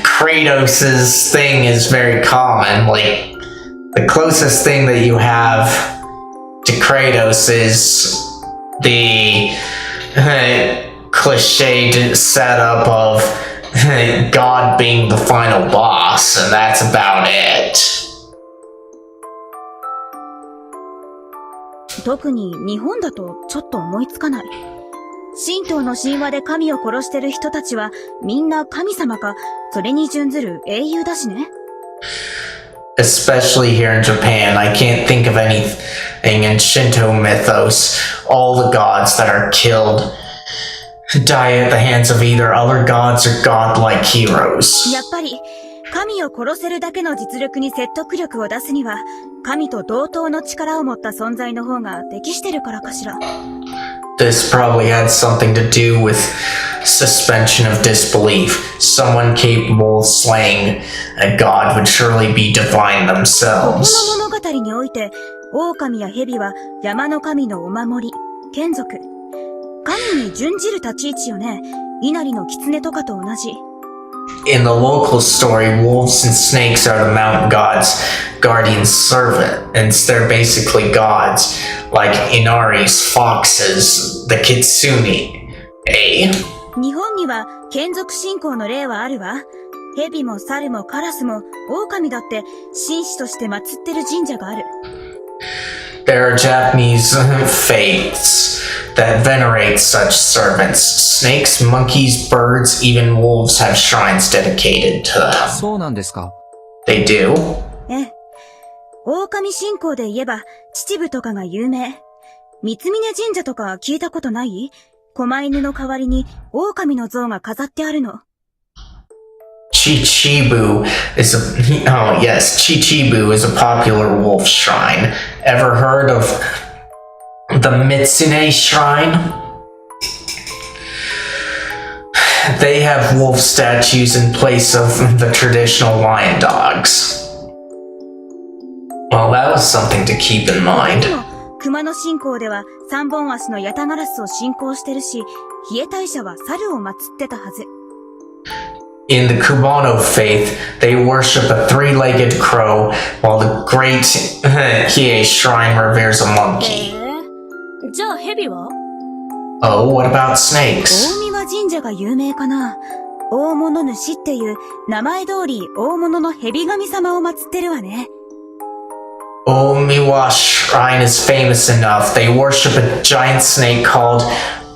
Kratos' thing is very common. Like, the closest thing that you have to Kratos is the cliched setup of God being the final boss, and that's about it. 特に日本だとちょっと思いつかない。神道の神話で神を殺してる人たちはみんな神様か、それに準ずる英雄だしね。Especially here in Japan, I can't think of anything in Shinto mythos. All the gods that are killed die at the hands of either other gods or godlike heroes. やっぱり神を殺せるだけの実力に説得力を出すには、神と同等の力を持った存在の方が適してるからかしら。This probably had something to do with suspension of disbelief. Someone capable of slaying a god would surely be divine こ themselves. の物語において、狼や蛇は山の神のお守り、眷属。神に準じる立ち位置よね。稲荷の狐とかと同じ。In the local story, wolves and snakes are the mountain gods' guardian servant, and they're basically gods, like Inari's foxes, the kitsune. Eh? 日本には眷属信仰の例はあるわ。蛇も猿もカラスも狼だって神使として祀ってる神社がある。There are Japanese faiths that venerate such servants. Snakes, monkeys, birds, even wolves have shrines dedicated to them. そうなんですか。They do? ええ。狼信仰で言えば秩父とかが有名。三峯神社とか聞いたことない？狛犬の代わりに狼の像が飾ってあるの。Chichibu is Chichibu is a popular wolf shrine. Ever heard of the Mitsune Shrine? They have wolf statues in place of the traditional lion dogs. Well, that was something to keep in mind. でも熊野信仰では三本足のヤタガラスを信仰してるし、ヒエ大社は猿を祀ってたはず。In the Kumano faith, they worship a three-legged crow, while the great Hiei shrine reveres a monkey. じゃあ蛇は？ Oh, what about snakes? 大神神社が有名かな。大物主っていう名前通り大物の蛇神様を祀ってるわね。Omiwa Shrine is famous enough. They worship a giant snake called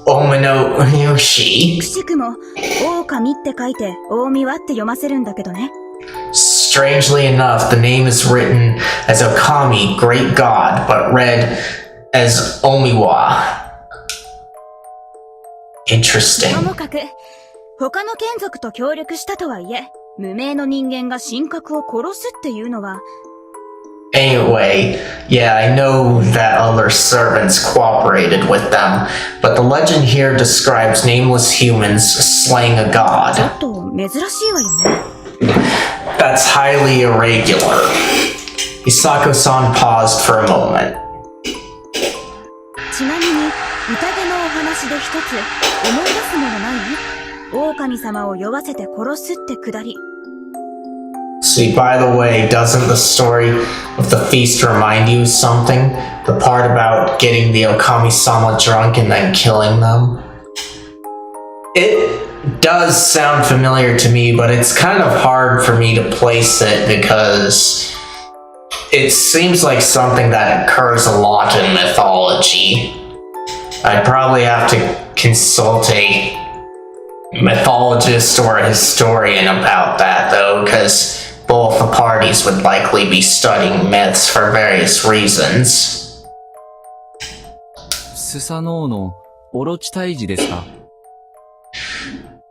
Ominoyoshi. くしくも、狼って書いて、大神はって読ませるんだけどね。Strangely enough, the name is written as Okami, great god, but read as Omiwa. Interesting. ともかく、他の眷属と協力したとはいえ、無名の人間が神格を殺すっていうのは、Anyway, yeah, I know that other servants cooperated with them, but the legend here describes nameless humans slaying a ちょ god. っと珍しいわよね。That's highly irregular. Isako-san paused for a moment. ちなみに、宴のお話で一つ思い出すものない？狼様を酔わせて殺すってくだり。See, by the way, doesn't the story of the feast remind you of something? The part about getting the Okami-sama drunk and then killing them? It does sound familiar to me, but it's kind of hard for me to place it because it seems like something that occurs a lot in mythology. I'd probably have to consult a mythologist or a historian about that, though, because both the parties would likely be studying myths for various reasons. スサノオのオロチ退治ですか？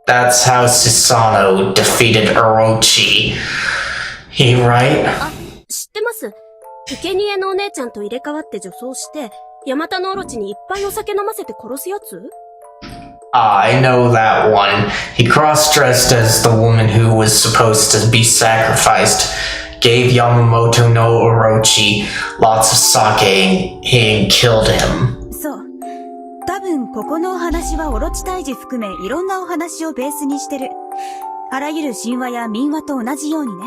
That's how Susanoo defeated Orochi. He right? 知ってます。生贄のお姉ちゃんと入れ替わって女装して、ヤマタノオロチにいっぱいお酒飲ませて殺すやつ？ I know that one. He cross-dressed as the woman who was supposed to be sacrificed, gave Yamamoto no Orochi lots of sake, and killed him. そう。多分ここのお話はオロチ退治含めいろんなお話をベースにしてる。あらゆる神話や民話と同じようにね。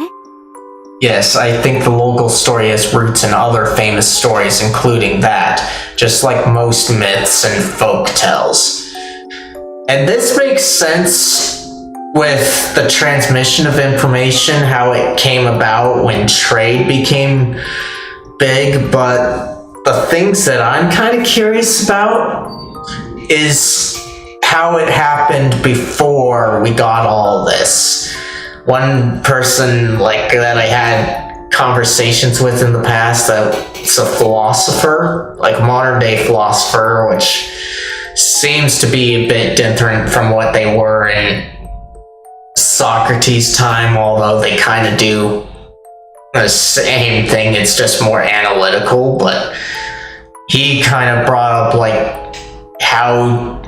Yes, I think the local story has roots in other famous stories, including that, just like most myths and folk tales. And this makes sense with the transmission of information, how it came about when trade became big, but the things that I'm kind of curious about is how it happened before we got all this. One person that I had conversations with in the past that's a philosopher, like modern day philosopher, which seems to be a bit different from what they were in Socrates' time, although they kind of do the same thing, it's just more analytical. But he kind of brought up how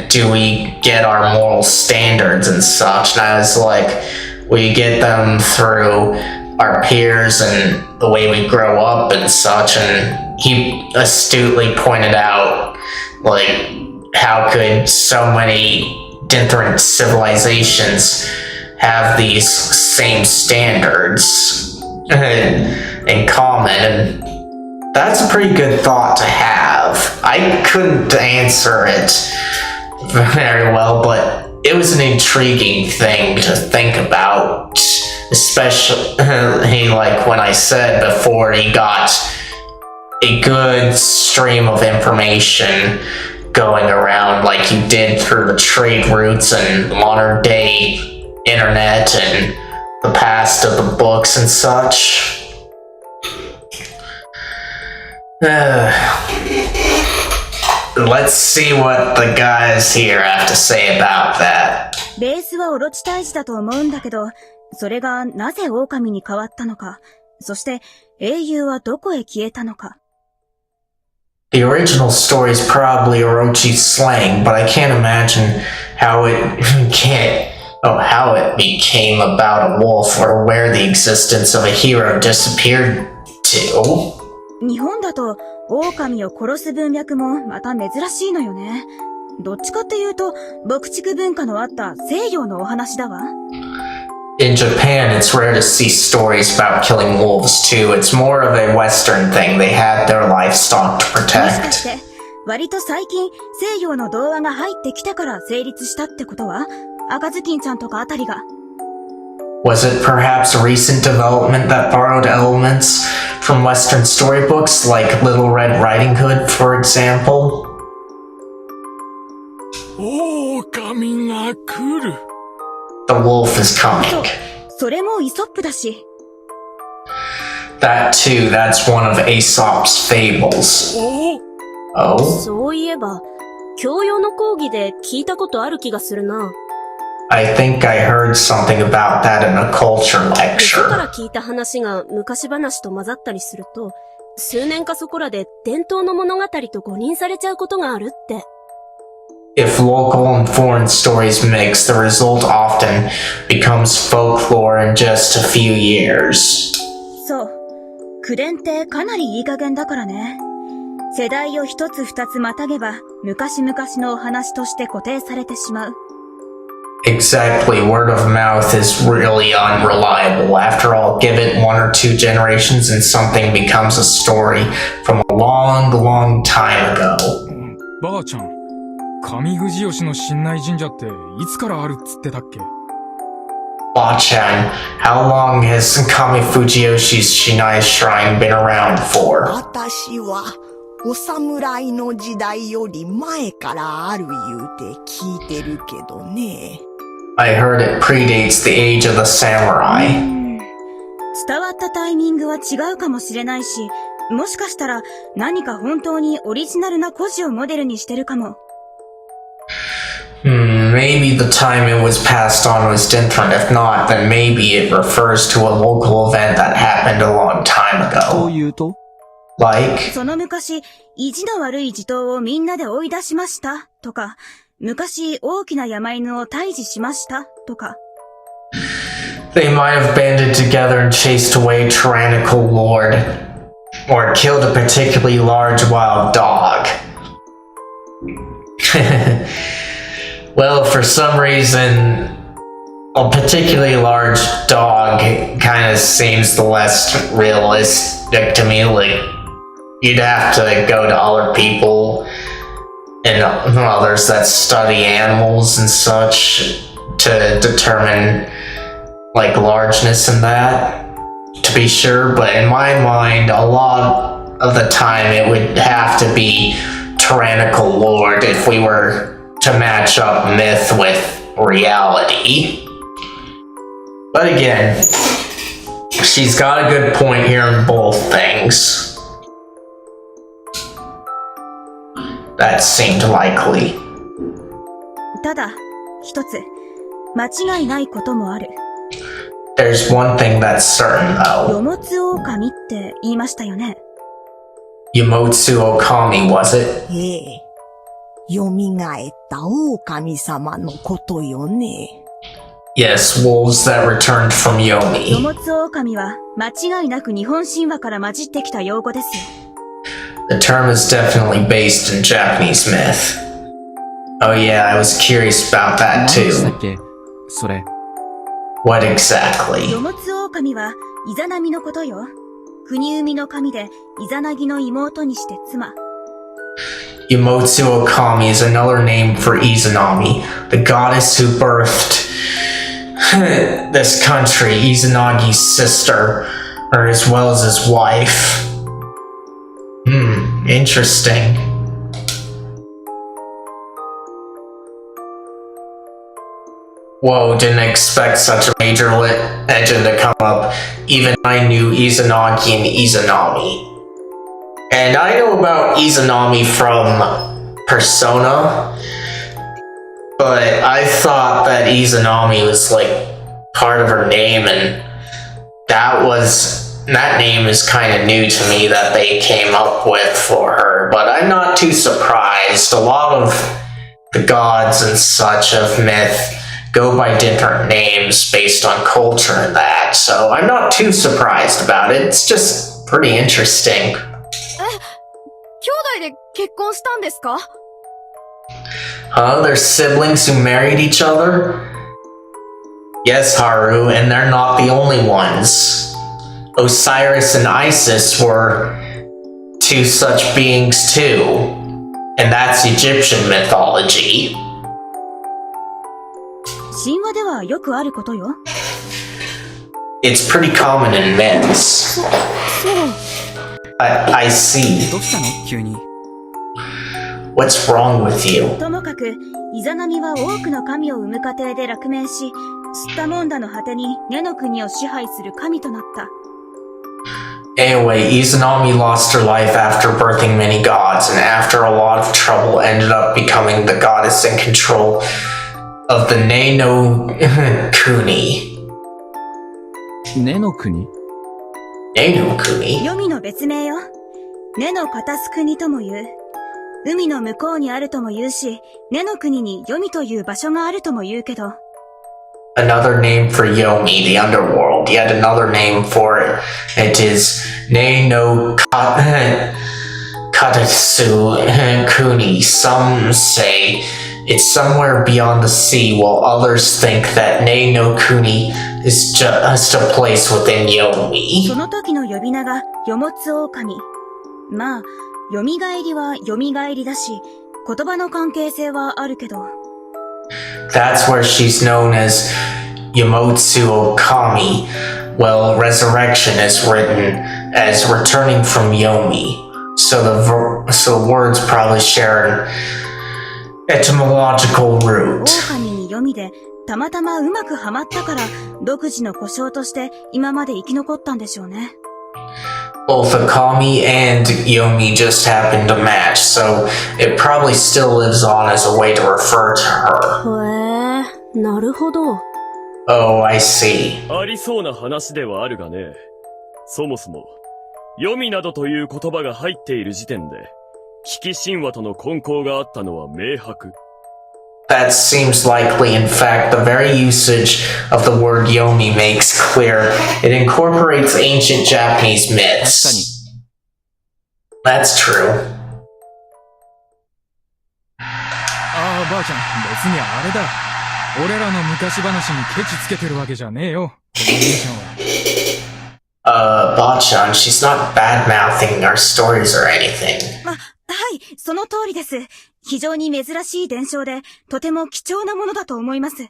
do we get our moral standards and such, and I was like, we get them through our peers and the way we grow up and such. And he astutely pointed out how could so many different civilizations have these same standards in common, and that's a pretty good thought to have. I couldn't answer it very well, but it was an intriguing thing to think about, especially like when I said before he got a good stream of information going around like you did through the trade routes and modern day internet and the past of the books and such. Let's see what the guys here have to say about that. ベースはオロチ退治だと思うんだけど、それがなぜ狼に変わったのか、そして英雄はどこへ消えたのか。The original story is probably Orochi's slang, but I can't imagine how it became about a wolf or where the existence of a hero disappeared to. 日本だと狼を殺す文脈もまた珍しいのよね。どっちかっていうと牧畜文化のあった西洋のお話だわ。In Japan, it's rare to see stories about killing wolves too. It's more of a Western thing. They had their livestock to もしか protect. して割と最近西洋の童話が入ってきたから成立したってことは、赤ずきんちゃんとかあたりが。Was it perhaps a recent development that borrowed elements from Western storybooks, like Little Red Riding Hood, for example? 狼が来る。The wolf is そう coming. それもイソップだし。That too, that's one of Aesop's fables. お Oh? そういえば、教養の講義で聞いたことある気がするな。I think I heard something about that in a culture よそから lecture. 聞いた話が昔話と混ざったりすると、数年かそこらで伝統の物語と誤認されちゃうことがあるって。If local and foreign stories mix, the result often becomes folklore in just a few years. そう。口伝ってかなりいい加減だからね。世代を一つ二つまたげば、昔々のお話として固定されてしまう。Exactly, word of mouth is really unreliable. After all, give it 1 or 2 generations and something becomes a story from a long, long time ago. ばあちゃん、上富士吉の神内神社っていつからあるっつってたっけ？ Ba-chan, how long has Kami Fujiyoshi's Shinai Shrine been around for? 私はお侍の時代より前からある言うて聞いてるけどね。I heard it predates the age of the samurai. 伝わったタイミングは違うかもしれないし、もしかしたら何か本当にオリジナルな故事をモデルにしてるかも。Maybe the time it was passed on was different. If not, then maybe it refers to a local event that happened a long time と ago. いうと Like, その昔、意地の悪い地頭をみんなで追い出しましたとか、昔大きな山犬を退治しましたとか。they might have banded together and chased away a tyrannical lord, or killed a particularly large wild dog. Well, for some reason, a particularly large dog kind of seems the less realistic to me. Like, you'd have to go to other people and others that study animals and such to determine, like, largeness and that, to be sure. But in my mind, a lot of the time it would have to be tyrannical lord if we were to match up myth with reality. But again, she's got a good point here in both things. That seemed likely. ただ、一つ、間違いないこともある。There's one thing that's certain よ though. もつ狼って言いましたよね。Yomotsu Okami, was it? ええ。蘇った狼様のことよね。Yes, wolves that returned from よ Yomi. もつ狼は間違いなく日本神話から混じってきた用語ですよ。The term is definitely based in Japanese myth. Oh yeah, I was curious about that 何でした too. っけそれ。What exactly? よもつ狼は、イザナミのことよ。国生みの神で、イザナギの妹にして妻。Yomotsu Okami is another name for Izanami, the goddess who birthed this country, Izanagi's sister, or as well as his wife. Interesting. Whoa, didn't expect such a major legend to come up. Even I knew Izanagi and Izanami. And I know about Izanami from Persona, but I thought that Izanami was like part of her name, and that name is kind of new to me that they came up with for her, but I'm not too surprised. A lot of the gods and such of myth go by different names based on culture and that, so I'm not too surprised about it. It's just pretty interesting. 兄弟で結婚したんですか？ Huh? They're siblings who married each other? Yes, Haru, and they're not the only ones. Osiris and Isis were two such beings too, and that's Egyptian mythology. 神話ではよくあることよ。It's pretty common in myths. I see. どうしたの急に。What's wrong with you? ともかく、イザナミは多くの神を生む過程で落命し、吸ったもんだの果てに根の国を支配する神となった。Anyway, Izanami lost her life after birthing many gods, and after a lot of trouble ended up becoming the goddess in control of the Ne no Kuni. 根の国 Ne no Kuni? 黄泉の別名よ。根の片す国とも言う。海の向こうにあるとも言うし、根の国に黄泉という場所があるとも言うけど。Another name for Yomi, the underworld. Yet another name for it. It is Ne no Katatsu Kuni. Some say it's somewhere beyond the sea, while others think that Ne no Kuni is just a place within そ Yomi. の時の呼び名が、よもつ狼。まあ、蘇りは蘇りだし、言葉の関係性はあるけど。That's where she's known as Yomotsu Okami. Well, resurrection is written as returning from Yomi. So the words probably share an etymological root. 狼に黄泉で、たまたまうまくはまったから、独自の故障として今まで生き残ったんでしょうね。Both Okami and Yomi just happened to match, so it probably still lives on as a way to refer to her. へえ、なるほど。Oh, I see. ありそうな話ではあるがね。そもそも、読みなどという言葉が入っている時点で、危機神話との根交があったのは明白。That seems likely. In fact, the very usage of the word Yomi makes clear it incorporates ancient Japanese 確かに。 myths. That's true. ああ、ばあちゃん、別にあれだ。俺らの昔話にケチつけてるわけじゃねえよ。この兄ちゃんは。Bachan, she's not bad-mouthing our stories or anything. はい、その通りです。非常に珍しい伝承で、とても貴重なものだと思います。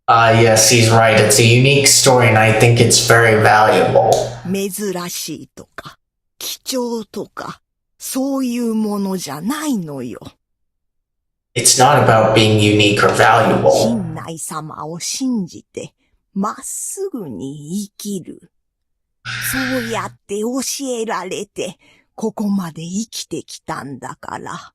Yes, he's right. It's a unique story and I think it's very valuable. 珍しいとか、貴重とか、そういうものじゃないのよ。It's not about being unique or valuable. 神内様を信じて、まっすぐに生きる。そうやって教えられて、ここまで生きてきたんだから。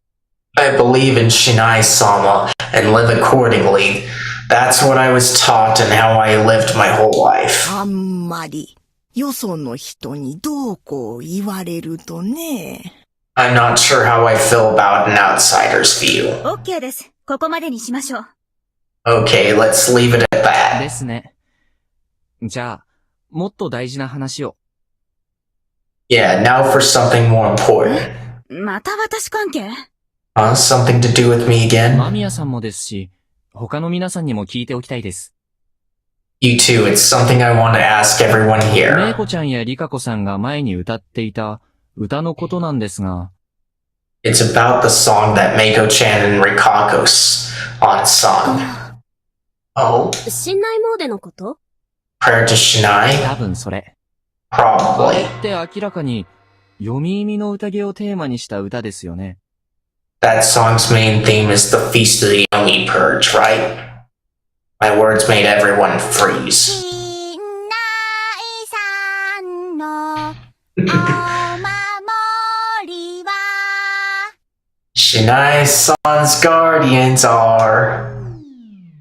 I believe in Shinai-sama and live accordingly. That's what I was taught and how I lived my whole life. あんまり、よその人にどうこう言われるとね。I'm not sure how I feel about an outsider's view. OK です。ここまでにしましょう。Okay, let's leave it at で that. すね。じゃあ、もっと大事な話を。Yeah, now for something more important. また私関係？ Something to do with me 間 again? 宮さんもですし、他の皆さんにも聞いておきたいです。You too, it's something I want to ask everyone めい here. こちゃんやりかこさんが前に歌っていた歌のことなんですが、It's about the song that Mako-chan and Rikako on sung. Oh, 信頼モーデのこと？ Prayer to Shinai? 多分それ。 Probably. って明らかに、読み意味の宴をテーマにした歌ですよね。That song's main theme is the Feast of the Yomi Purge, right? My words made everyone freeze. 信頼さんのお守りは Shinai-san's guardians are,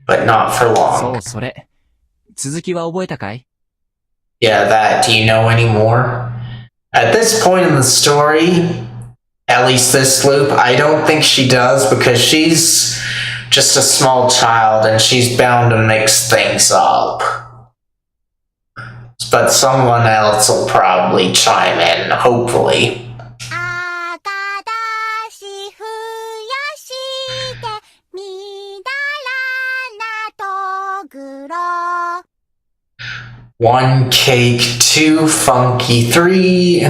but not for そ long. う、それ。続きは覚えたかい？ Yeah, that. Do you know any more? At this point in the story, at least this loop, I don't think she does because she's just a small child and she's bound to mix things up. But someone else will probably chime in, hopefully. 赤だし増やしてみだらなとぐろ 1 cake, 2 funky, 3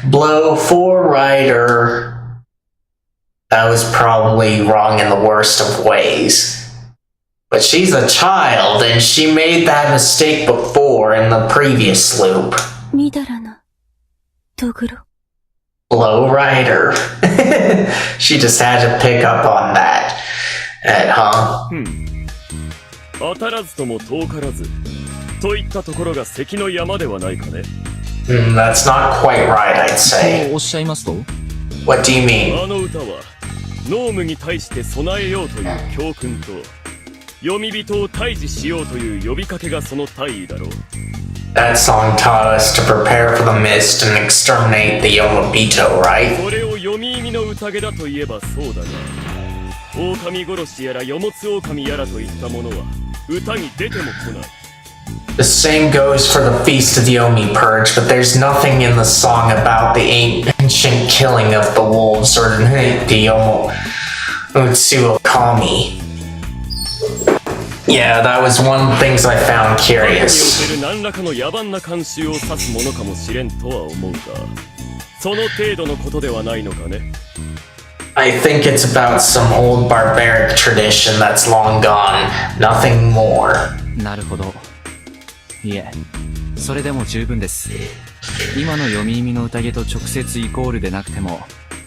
blow, 4 rider. That was probably wrong in the worst of ways. But she's a child, and she made that mistake before in the previous loop. みだらな、とぐろ。 Blow rider. She just had to pick up on that. Huh? 当たらずとも遠からずといったところが関の山ではないかね。That's not quite right, I'd と say. おっしゃいますと？ What do you mean? あの歌はノームに対して備えようという教訓と読み人を退治しようという呼びかけがその大意だろう。 That song taught us to prepare for the mist and exterminate the Yomobito, right? これを読み意味の宴だといえばそうだが、狼殺しやら四物狼やらといったものは歌に出ても来ない。 The same goes for the Feast of the Yomi Purge, but there's nothing in the song about the ancient killing of the wolves or the Yomo Utsuokami. Yeah, that was one of the things I found にお curious. ける何らかの野蛮な慣習を指すものかもしれんとは思うが、その程度のことではないのかね。 I think it's about some old barbaric tradition that's long gone. Nothing more. なるほど。いえ、それでも十分です。今の読み意味の宴と直接イコールでなくても、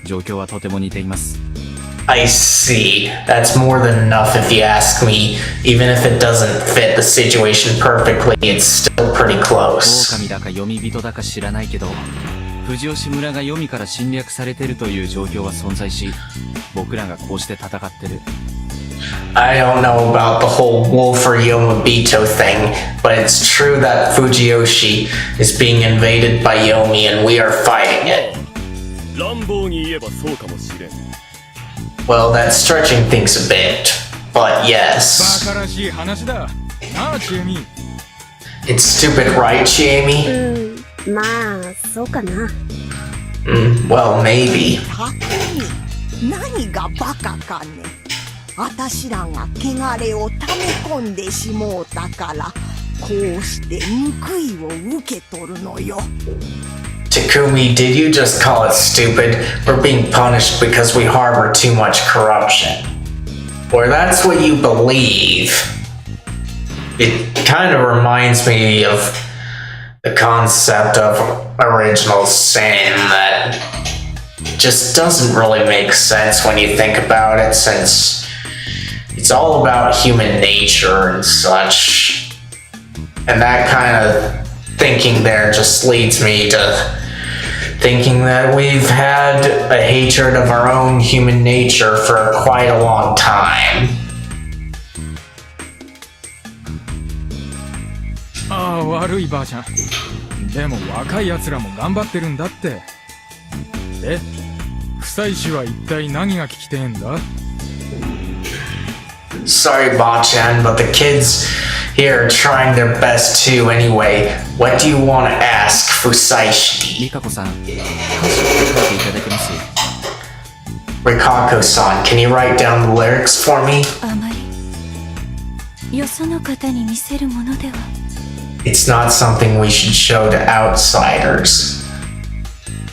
状況はとても似ています。I see. That's more than enough if you ask me. Even if it doesn't fit the situation perfectly, it's still pretty close. 狼だか読み人だか知らないけど、藤吉村が読みから侵略されてるという状況は存在し、僕らがこうして戦ってる。I don't know about the whole wolf or Yomobito thing, but it's true that Fujiyoshi is being invaded by Yomi and we are fighting it. 乱暴に言えばそうかもしれん。 Well, that's stretching things a bit, but yes. バカらしい話だ。なあ、チエミ。 It's stupid, right, Chiemi? まあ、そうかな。Well, maybe. たくみ、何がバカかね。あたしらが汚れを溜め込んでしもうたから、こうして報いを受け取るのよ。 Takumi, did you just call it stupid? We're being punished because we harbor too much corruption. Or that's what you believe. It kind of reminds me of the concept of original sin that just doesn't really make sense when you think about it, since it's all about human nature and such. And that kind of thinking there just leads me to thinking that we've had a hatred of our own human nature for quite a long time. ああ、悪いばあちゃん。でも若い奴らも頑張ってるんだって。で、夫妻子は一体何が聞きてえんだ？ Sorry, Bachan, but the kids here are trying their best too anyway. What do you want to ask, Fusaishi? リカコさん、歌詞を書いていただけます？ Rikako-san, can you write down the lyrics for me? あまり、よその方に見せるものでは。It's not something we should show to outsiders.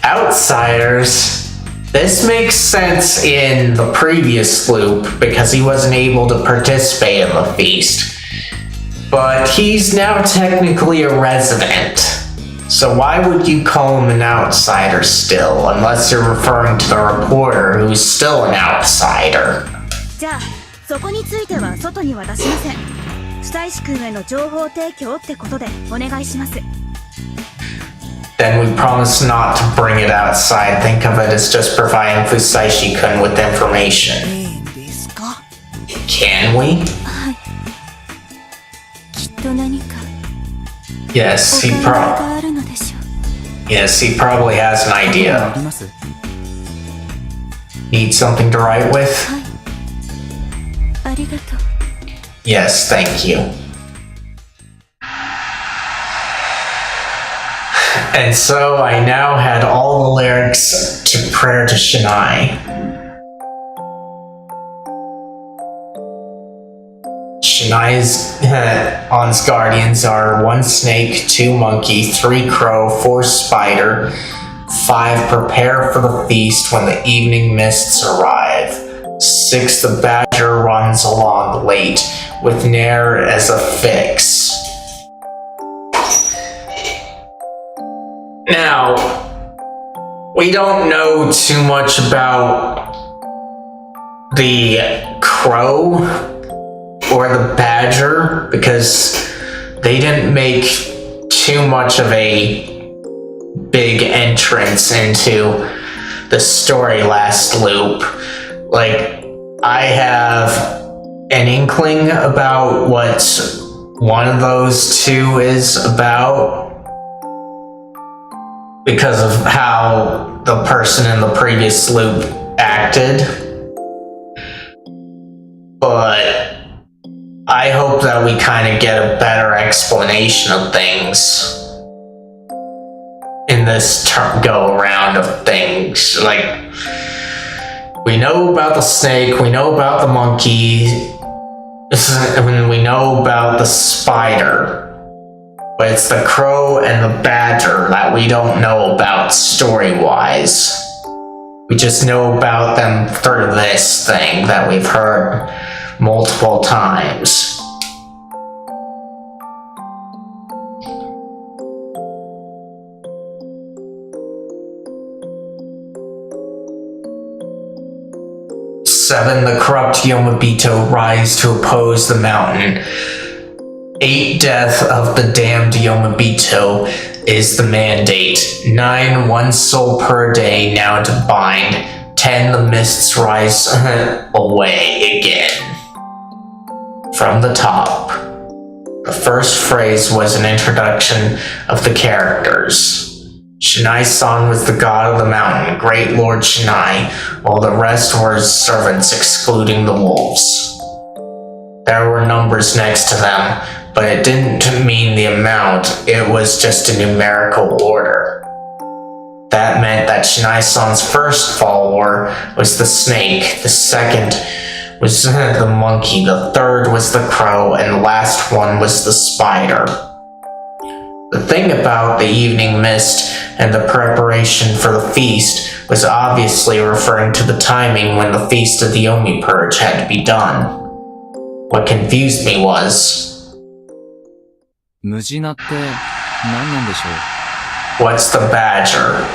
Outsiders? This makes sense in the previous loop because he wasn't able to participate in the feast. But he's now technically a resident. So why would you call him an outsider still, unless you're referring to the reporter who's still an outsider? じゃあ、そこについては外には出しません。二石君への情報提供ってことでお願いします。Then we promise not to bring it outside. Think of it as just providing Fusaishi-kun with information. いいですか？ Can we? はい。きっと何か Yes, お he 考え pro- があるのでしょう。 Yes, he probably has an あ idea. ります。 Need something to write with? はい。ありがとう。 Yes, thank you. And so I now had all the lyrics to Prayer to Shinai. Shinai's On's guardians are 1 snake, 2 monkey, 3 crow, 4 spider, 5 prepare for the feast when the evening mists arrive. 6 the badger runs along late, with Nair as a fix. Now, we don't know too much about the crow or the badger because they didn't make too much of a big entrance into the story last loop. Like, I have an inkling about what one of those two is about because of how the person in the previous loop acted. But I hope that we kind of get a better explanation of things in this go around of things. Like, we know about the snake, we know about the monkey, we know about the spider. But it's the crow and the badger that we don't know about story-wise. We just know about them through this thing that we've heard multiple times. Seven, the corrupt Yomabito rise to oppose the mountain. 8, death of the damned Yomabito is the mandate. 9, 1 soul per day now to bind. 10, the mists rise away again. From the top. The first phrase was an introduction of the characters. Shinai-san was the god of the mountain, great lord Shinai, while the rest were his servants excluding the wolves. There were numbers next to them, but it didn't mean the amount, it was just a numerical order. That meant that Shinai-san's first follower was the snake, the second was the monkey, the third was the crow, and the last one was the spider. The thing about the evening mist and the preparation for the feast was obviously referring to the timing when the feast of the Omi Purge had to be done. What confused me was, ムジナって何なんでしょう？ what's the badger?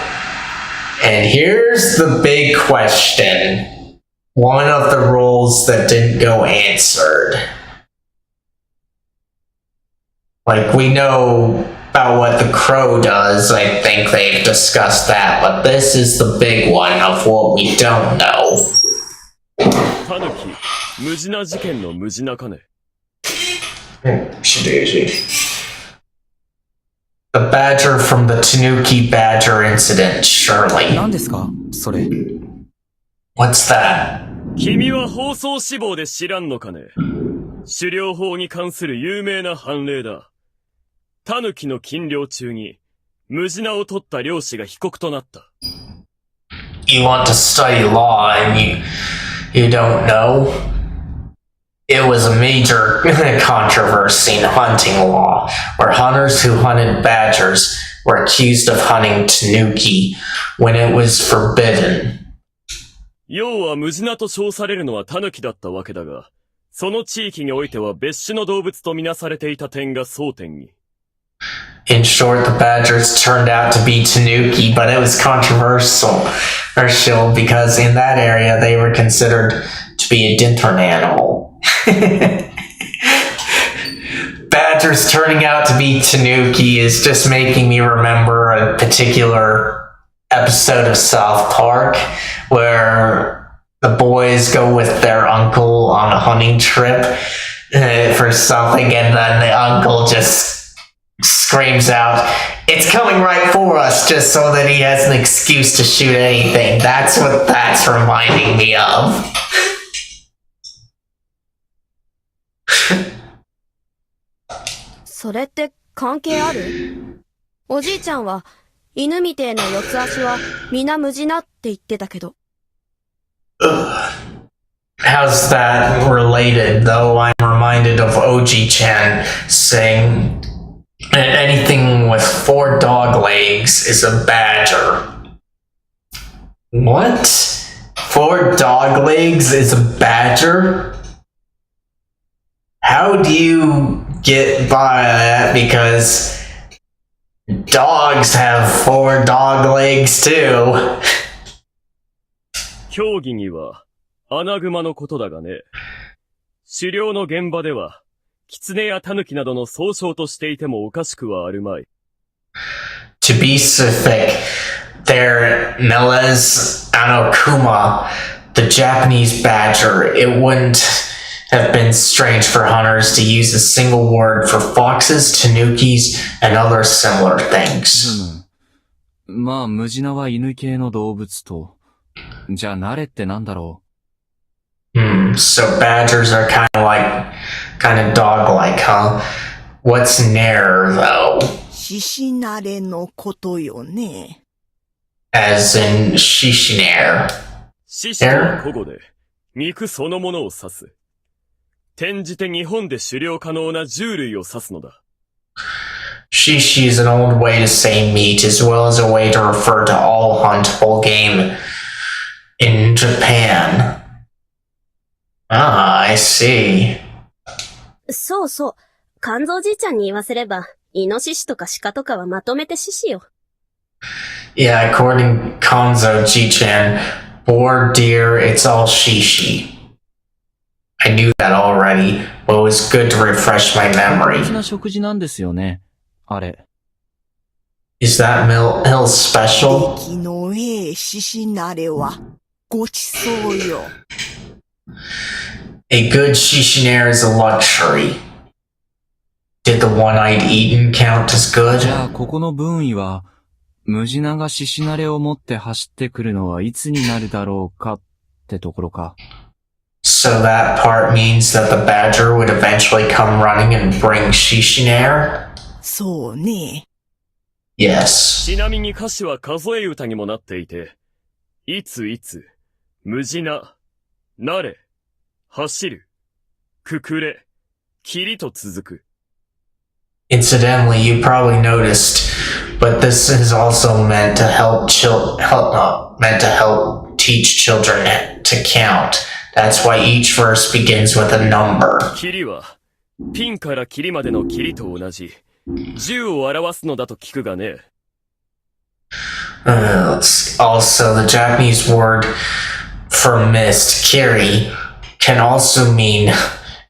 And here's the big question. One of the rules that didn't go answered. Like, we know about what the crow does, I think they've discussed that, but this is the big one of what we don't know. タヌキ、ムジナ事件のムジナかね。The badger from the Tanuki badger incident, surely. 何ですかそれ。 What's that? 君は放送志望で知らんのかね。狩猟法に関する有名な判例だ。タヌキの禁猟中に、ムジナを取った猟師が被告となった。you want to study law and you don't know. It was a major controversy in hunting law, where hunters who hunted badgers were accused of hunting tanuki when it was forbidden. 要はムジナと称されるのはタヌキだったわけだが、その地域においては別種の動物とみなされていた点が争点に。In short, the badgers turned out to be tanuki, but it was controversial because in that area they were considered to be a different animal. Badgers turning out to be tanuki is just making me remember a particular episode of South Park where the boys go with their uncle on a hunting trip for something, and then the uncle just screams out, "It's coming right for us," just so that he has an excuse to shoot anything. That's what that's reminding me of. それって関係ある？おじいちゃんは犬みてえな四つ足は皆無事なって言ってたけど。How's that related, though? I'm reminded of Oji-chan saying anything with 4 dog legs is a badger. What? 4 dog legs is a badger? How do you get by that? Because dogs have 4 dog legs too. 競技には、アナグマのことだがね。狩猟の現場では、キツネやタヌキなどの総称としていてもおかしくはあるまい。To be specific, they're Meles Anokuma, the Japanese badger. It wouldn't have been strange for hunters to use a single word for foxes, tanukis, and other similar things. まあ、ムジナは犬系の動物と。じゃあ、慣れってなんだろう？So badgers are kind of dog-like, huh? What's nare, though? 獅子慣れのことよね。As in shishinare. 獅子とは古語で、肉そのものを指す。転じて日本で狩猟可能な獣類を指すのだ。Shishi is an old way to say meat, as well as a way to refer to all huntable game in Japan. Ah, I see. そうそう。肝臓じいちゃんに言わせれば、イノシシとかシカとかはまとめて獅子よ。Yeah, according to Kanzo Ji-chan, boar, deer, it's all shishi. I knew that already, but it was good to refresh my う。 memory. 大事な食事なんですよね。あれ。Is that hill special? 出来のええ獅子慣れは、ごちそうよ。A good shishinare is a luxury. Did the one-eyed Eden count as good? じゃあ、ここの分位は、ムジナが獅子慣れを持って走ってくるのはいつになるだろうかってところか。So that part means that the badger would eventually come running and bring shishinare? そうね。Yes. ちなみに歌詞は数え歌にもなっていて、いついつ、無事な、なれ、走る、くくれ、霧と続く。Incidentally, you probably noticed, but this is also meant to help teach children to count. That's why each verse begins with a number. 霧は、ピンから霧までの霧と同じ、10を表すのだと聞くがね。Also, the Japanese word for mist, kiri, can also mean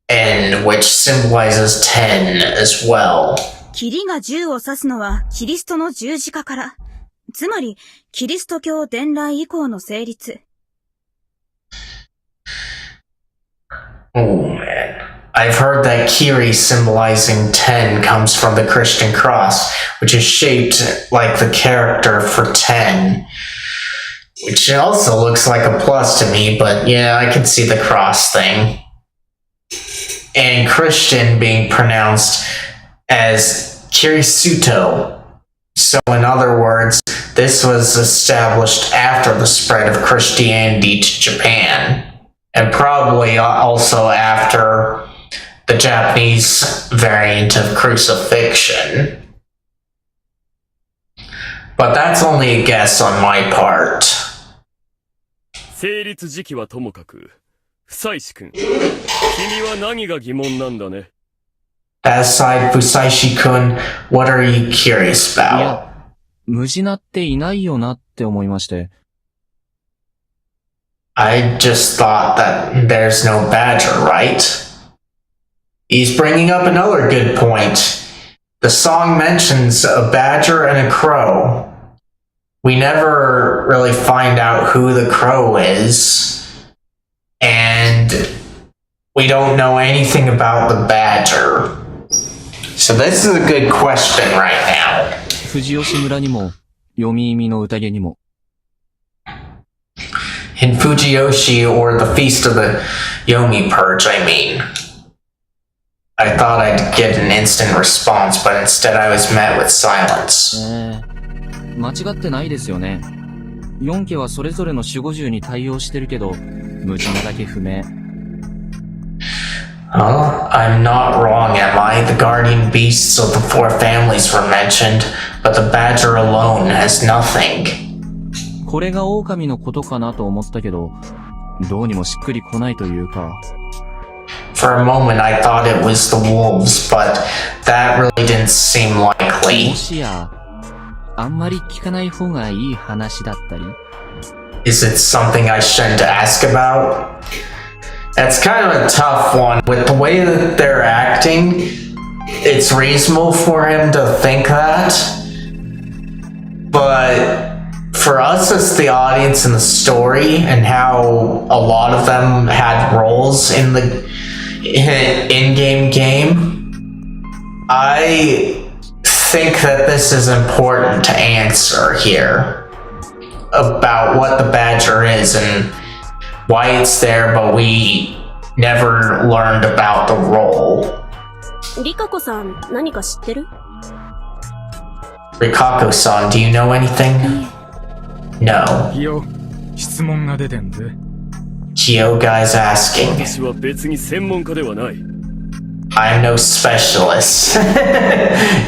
N, which symbolizes 10 as well. 霧が10を指すのはキリストの十字架から。つまり、キリスト教伝来以降の成立。Oh man. I've heard that Kiri symbolizing 10 comes from the Christian cross, which is shaped like the character for 10. Which also looks like a plus to me, but yeah, I can see the cross thing. And Christian being pronounced as Kirisuto. So in other words, this was established after the spread of Christianity to Japan, and probably also after the Japanese variant of crucifixion. But that's only a guess on my part. 成立時期はともかく、夫妻子くん、君は何が疑問なんだね。 Aside Fusaishi-kun, what are you curious い about? や、ムジナっていないよなって思いまして。I just thought that there's no badger, right? He's bringing up another good point. The song mentions a badger and a crow. We never really find out who the crow is, and we don't know anything about the badger. So this is a good question right now. 藤吉村にも、読み意味の宴にも。In Fujiyoshi or the Feast of the Yomi Purge, I mean. I thought I'd get an instant response, but instead I was met with silence. 間違ってないですよね。4家はそれぞれの守護獣に対応してるけど、ムジナだけ不明。I'm not wrong, am I? The guardian beasts of the four families were mentioned, but the badger alone has nothing. これが狼のことかなと思ったけど、どうにもしっくりこないというか。For a moment I thought it was the wolves, but that really didn't seem likely. もしや、あんまり聞かない方がいい話だったり Is it something I shouldn't ask about? That's kind of a tough one. With the way that they're acting, it's reasonable for him to think that. But for us as the audience in the story and how a lot of them had roles in the in-game game, I think that this is important to answer here about what the badger is and why it's there, but we never learned about the role. リカコさん、何か知ってる？ Rikako-san, do you know anything? No. いいよ、質問が出てんぜ。Kyo guy's asking. 私は別に専門家ではない。 I'm no specialist.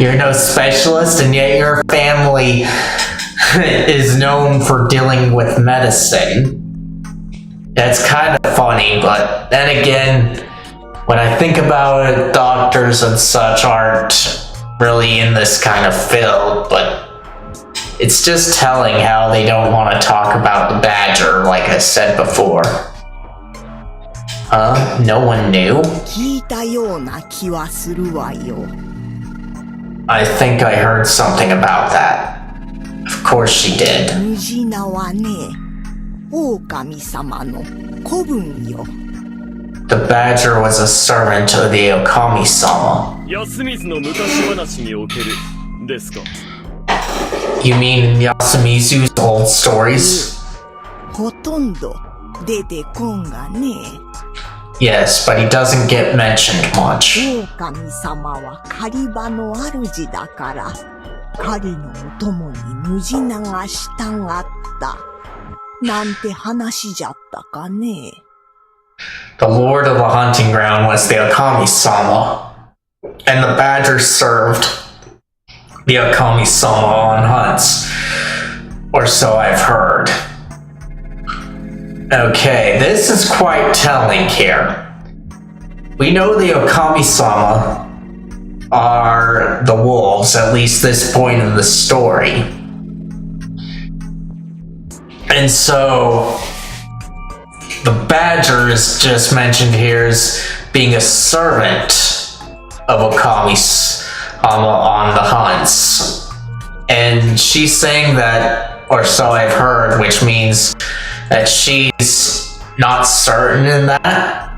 You're no specialist, and yet your family is known for dealing with medicine. That's kind of funny, but then again, when I think about it, doctors and such aren't really in this kind of field, but it's just telling how they don't want to talk about the badger, like I said before. No one knew? 聞いたような気はするわよ。I think I heard something about that. Of course she did. ムジナはね、狼様の子分よ。The badger was a servant of the Okami-sama. 安水の昔話におけるですか。 You mean in Yasumizu's old stories? ほとんど出てこんがね。Yes, but he doesn't get mentioned much. 狼様は狩り場の主だから、狩りのお供にムジナが従った。なんて話じゃったかね。The lord of the hunting ground was the Okami-sama, and the badger served the Okami-sama on hunts, or so I've heard. Okay, this is quite telling here. We know the Okami-sama are the wolves, at least this point in the story. And so, the badger is just mentioned here as being a servant of Okami-sama on the hunts. And she's saying that, or so I've heard, which means that she's not certain in that.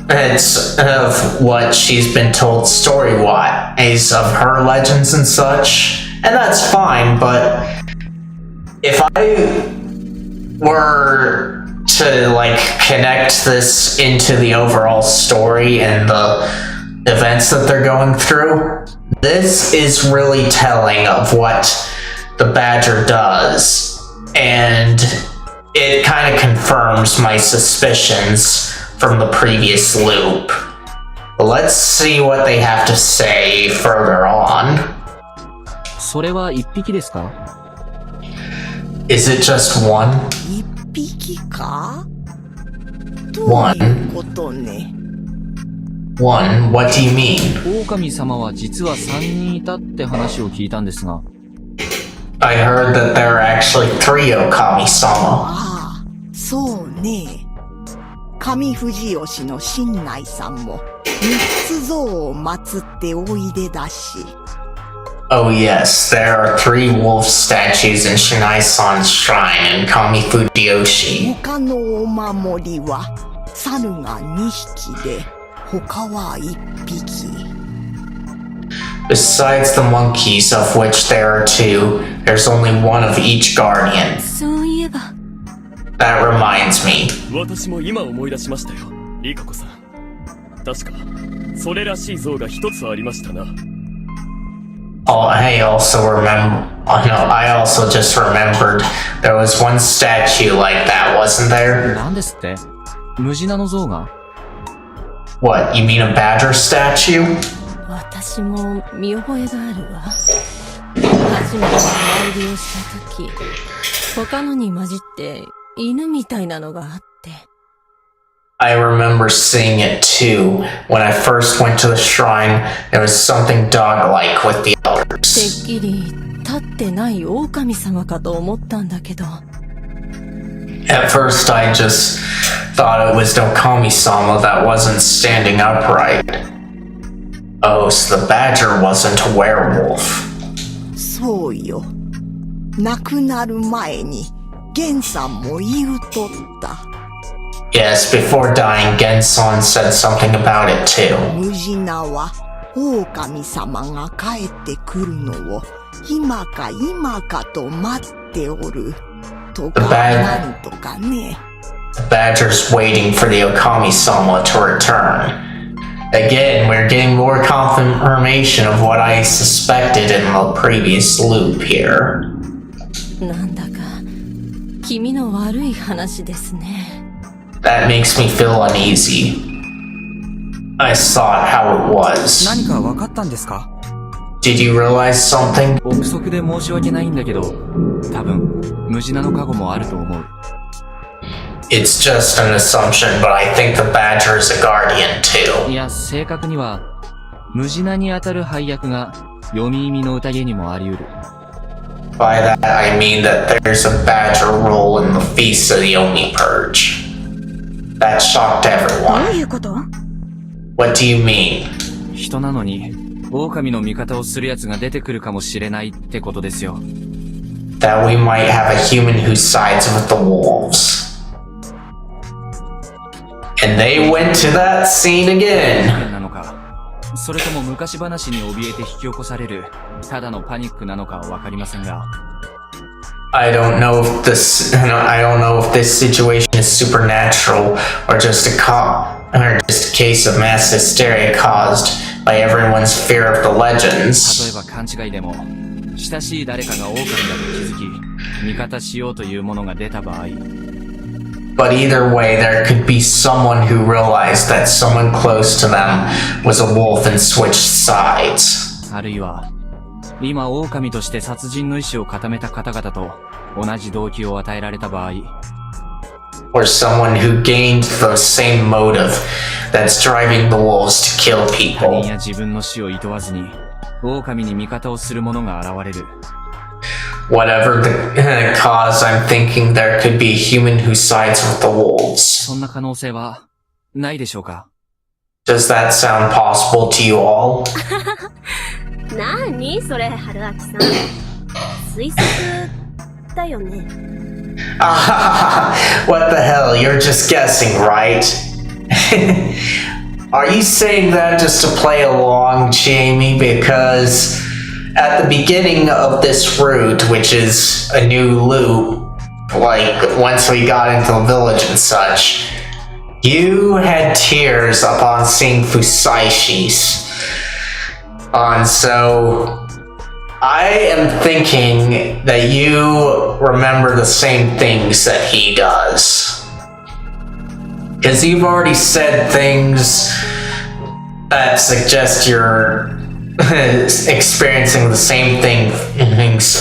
It's of what she's been told story-wise of her legends and such. And that's fine, but if I were to like connect this into the overall story and the events that they're going through, this is really telling of what the badger does. And it kind of confirms my suspicions from the previous loop. But let's see what they have to say further on. それは一匹ですか？ Is it just one? 一匹か？どう One. いうことね。One? What do you mean? 狼様は実は3人いたって話を聞いたんですが。I heard that there are actually 3 Okami-sama. ああ、そうね。上富士吉の新内さんも三つ像を祀っておいでだし。Oh yes, there are 3 wolf statues in Shinai-san's shrine in Kami-Fujiyoshi. 他のお守りは猿が2匹で、他は1匹。Besides the monkeys, of which there are 2, there's only one of each guardian. そういえば。That reminds me. 私も今思い出しましたよ、リカコさん。確か、それらしい像が一つありましたな。Oh, I also just remembered there was one statue like that, wasn't there? なんですって？ムジナの像が？ What, you mean a badger statue? 私も見覚えがあるわ。初めてお参りをした時、他のに混じって犬みたいなのがあって。I remember seeing it too. When I first went to the shrine, there was something dog-like with the て elders. っきり立ってない狼様かと思ったんだけど。At first, I just thought it was Okami-sama that wasn't standing upright. Oh, so the badger wasn't a werewolf. そうよ。亡くなる前に、ゲンさんも言うとった。Yes, before dying, Genson said something about it too. ムジナは狼様が帰ってくるのを今か今かと待っておるとかなんとかね。The badger's waiting for the Okami-sama to return. Again, we're getting more confirmation of what I suspected in the previous loop here. なんだか気味の悪い話ですね。That makes me feel uneasy. I saw how it was. 何か分かったんですか？ Did you realize something? 憶測で申し訳ないんだけど、多分、ムジナの過去もあると思う。It's just an assumption, but I think the badger is a guardian too. いや、正確には、ムジナに当たる配役が、読み意味の宴にもあり得る。By that, I mean that there's a badger role in the Feast of the Omi Purge. That shocked どう everyone. いうこと？ What do you mean? 人なのに、狼の味方をする奴が出てくるかもしれないってことですよ。That we might have a human who sides with the wolves. And they went to that scene again. なのか、それとも昔話に怯えて引き起こされる、ただのパニックなのかはわかりませんが。I don't know if this situation is supernatural or just a case of mass hysteria caused by everyone's fear of the 例え legends. ば勘違いでも、親しい誰かが狼だと気づき、味方しようというものが出た場合、 But either way, there could be someone who realized that someone close to them was a wolf and switched sides. あるいは、今狼として殺人の意志を固めた方々と同じ動機を与えられた場合、 Or someone who gained the same motive that's driving the wolves to kill 他 people. 人や自分の死を厭わずに、狼に味方をする者が現れる。 Whatever the cause, I'm thinking there could be a human who sides with the wolves. そんな可能性は、ないでしょうか？ Does that sound possible to you all? なにそれ、春明さん。推測だよね。What the hell? You're just guessing, right? Are you saying that just to play along, Jamie? Because at the beginning of this route, which is a new loop, like once we got into the village and such, you had tears upon seeing Fusaishi's. And so I am thinking that you remember the same things that he does. Because you've already said things that suggest you're experiencing the same things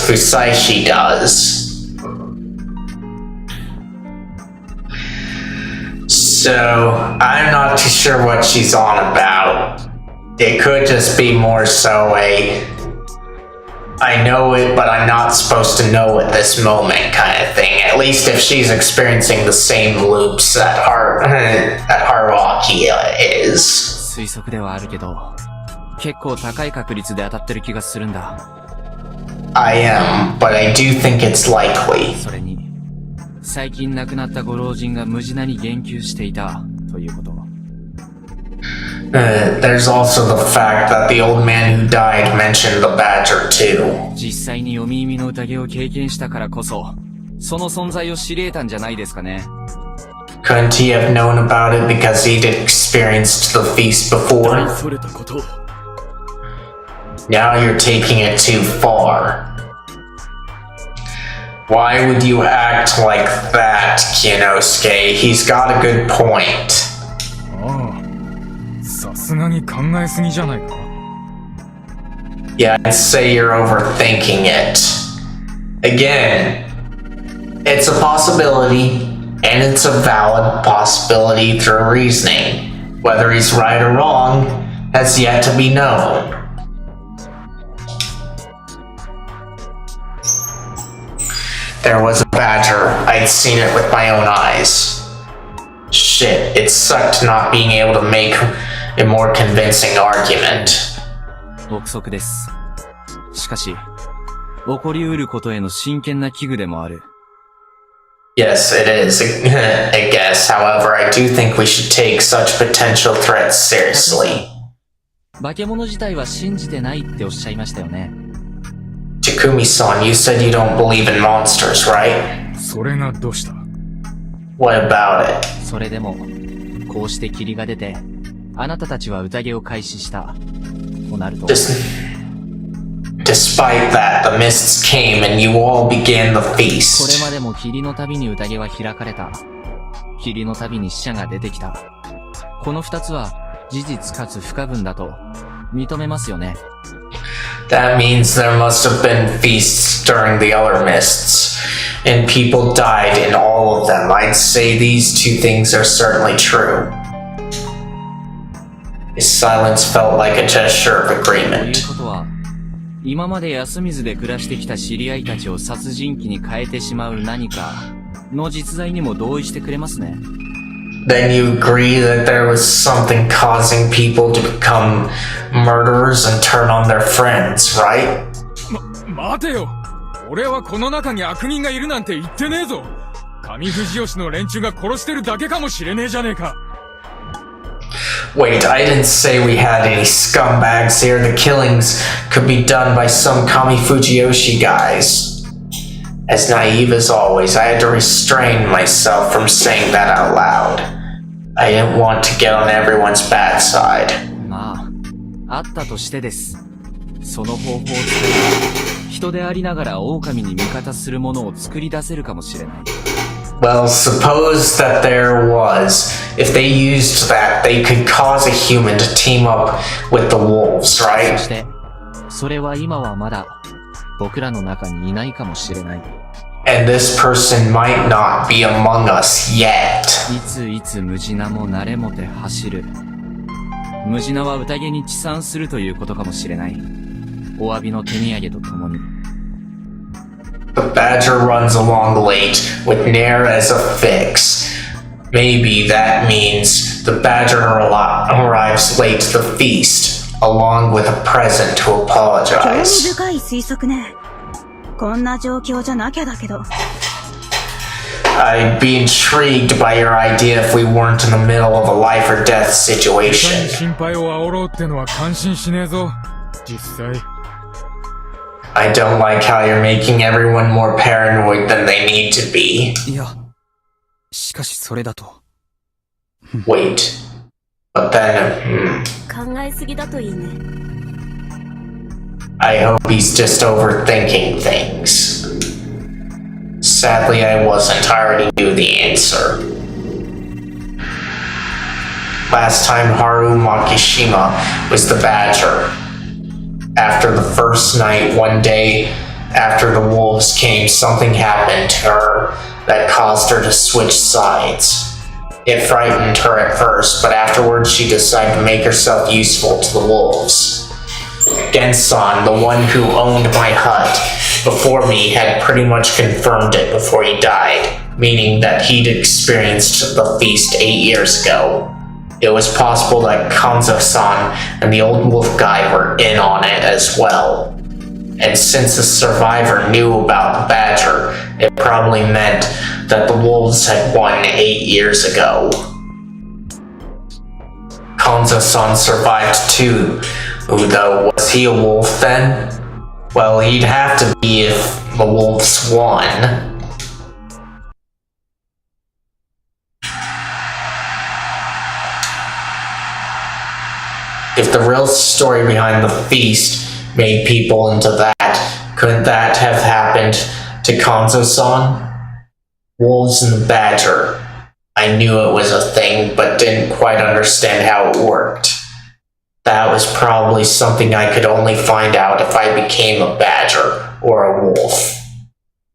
Fusaishi does. So, I'm not too sure what she's on about. It could just be more so I know it, but I'm not supposed to know at this moment kind of thing. At least if she's experiencing the same loops that Haruaki is. 推測ではあるけど、結構高い確率で当たってる気がするんだ。I am, but I do think it's likely. それに、最近亡くなったご老人がムジナに言及していたということ。There's also the fact that the old man who died mentioned the badger too. 実際に読み意味の宴を経験したからこそ、その存在を知り得たんじゃないですかね。Couldn't he have known about it because he'd experienced the feast before? それたこと。Now you're taking it too far. Why would you act like that, Kinosuke? He's got a good point. ああ。さすがに考えすぎじゃないか。Yeah, I'd say you're overthinking it. Again, it's a possibility, and it's a valid possibility through reasoning. Whether he's right or wrong has yet to be known. There was a badger. I'd seen it with my own eyes. Shit, it sucked not being able to make a more convincing argument. 憶測です。しかし、起こりうることへの真剣な危惧でもある。Yes, it is, I guess. However, I do think we should take such potential threats seriously. 化け物自体は信じてないっておっしゃいましたよね。Takumi-san, you said you don't believe in monsters, right? それがどうした？ What about it? それでも、こうして霧が出て、あなたたちは宴を開始した。となると。Despite that, the mists came and you all began the これ feast. までも霧のたびに宴は開かれた。霧のたびに死者が出てきた。この二つは事実かつ不可分だと認めますよね。That means there must have been feasts during the other mists, and people died in all of them. I'd say these two things are certainly true. His silence felt like a gesture of という agreement. ことは、今まで休みずで暮らしてきた知り合いたちを殺人鬼に変えてしまう何かの実在にも同意してくれますね。Then you agree that there was something causing people to become murderers and turn on their friends, right? 待てよ！俺はこの中に悪人がいるなんて言ってねえぞ！上藤吉の連中が殺してるだけかもしれねえじゃねえか！ Wait, I didn't say we had any scumbags here. The killings could be done by some Kami Fujiyoshi guys. As naive as always, I had to restrain myself from saying that out loud. I didn't want to get on everyone's bad side. まあ、あったとしてです。その方法を使えば、人でありながら狼に味方するものを作り出せるかもしれない。Well, suppose that there was. If they used that, they could cause a human to team up with the wolves, そ right? して、それは今はまだ、僕らの中にいないかもしれない。And this person might not be among us yet. いついつムジナも慣れもて走る。ムジナは宴に帰参するということかもしれない。お詫びの手土産とともに。The badger runs along late, with Nair as a fix. Maybe that means the badger arrives late to the feast, along with a present to 興味 apologize. 深い推測ね。こんな状況じゃなきゃだけど。I'd be intrigued by your idea if we weren't in the middle of a life or death 他に situation. 心配を煽ろうってのは感心しねえぞ。実際。I don't like how you're making everyone more paranoid than they need to be. いや、しかしそれだと。Wait. But then, 考えすぎだといいね。I hope he's just overthinking things. Sadly, I wasn't. I already knew the answer. Last time Haru Makishima was the Badger. After the first night, one day after the wolves came, something happened to her that caused her to switch sides. It frightened her at first, but afterwards she decided to make herself useful to the wolves. Gensan, the one who owned my hut before me, had pretty much confirmed it before he died, meaning that he'd experienced the feast 8 years ago. It was possible that Kanzo-san and the old wolf guy were in on it as well. And since the survivor knew about the badger, it probably meant that the wolves had won 8 years ago. Kanzo-san survived too, though. Was he a wolf then? Well, he'd have to be if the wolves won. If the real story behind the feast made people into that, couldn't that have happened to Kanzo-san? Wolves and the badger. I knew it was a thing, but didn't quite understand how it worked. That was probably something I could only find out if I became a badger or a wolf.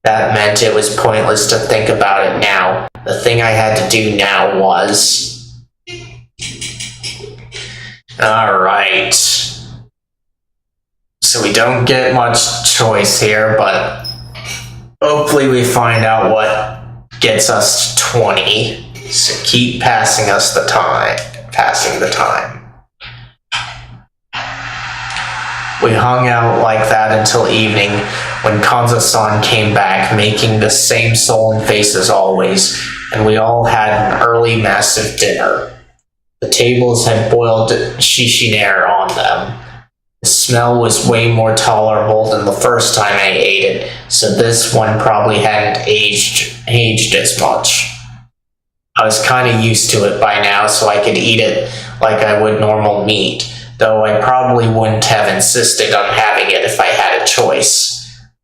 That meant it was pointless to think about it now. The thing I had to do now was... Alright. So we don't get much choice here, but hopefully we find out what gets us to 20. So keep passing the time. We hung out like that until evening, when Kanzo-san came back, making the same sullen face as always, and we all had an early massive dinner. The tables had boiled shishinare on them. The smell was way more tolerable than the first time I ate it, so this one probably hadn't aged as much. I was kinda used to it by now, so I could eat it like I would normal meat, though I probably wouldn't have insisted on having it if I had a choice.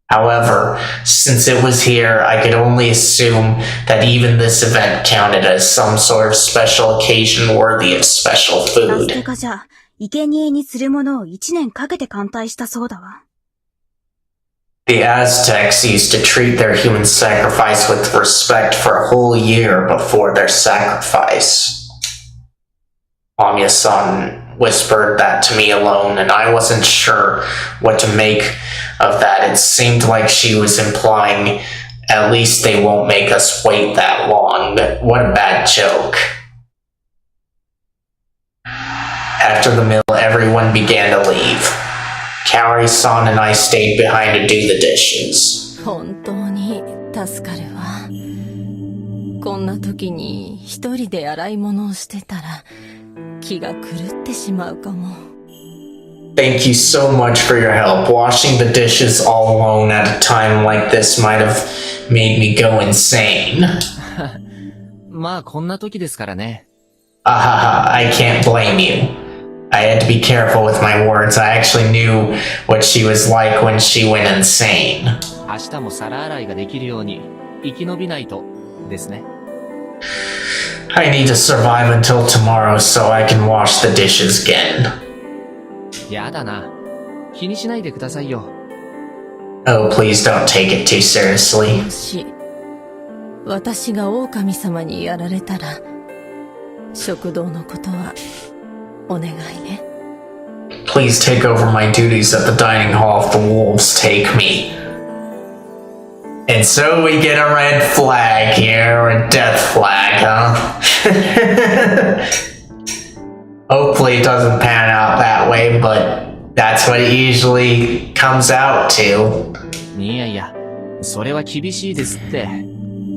However, since it was here, I could only assume that even this event counted as some sort of special occasion worthy of special ラステ food. カじゃ、生贄にするものを1年かけて艦隊したそうだわ。The Aztecs used to treat their human sacrifice with respect for a whole year before their sacrifice. Anya-san whispered that to me alone, and I wasn't sure what to make of that. It seemed like she was implying, at least they won't make us wait that long. What a bad joke. After the meal, everyone began to leave. Kaori-san and I stayed behind to do the dishes. 本当に助かるわ。こんな時に一人で洗い物をしてたら気が狂ってしまうかも。Thank you so much for your help. Washing the dishes all alone at a time like this might have made me go insane. まあこんな時ですからね。Ahaha, I can't blame you. I had to be careful with my words. I actually knew what she was like when she went insane. 明日も皿洗いができるように生き延びないとですね。I need to survive until tomorrow so I can wash the dishes again. やだな。気にしないでくださいよ。Oh, please don't take it too seriously. もし私が狼様にやられたら食堂のことはお願いね。 Please take over my duties at the dining hall if the wolves take me. And so we get a red flag here, or a death flag, huh? Hopefully it doesn't pan out that way, but that's what it usually comes out to. いやいや、それは厳しいですって。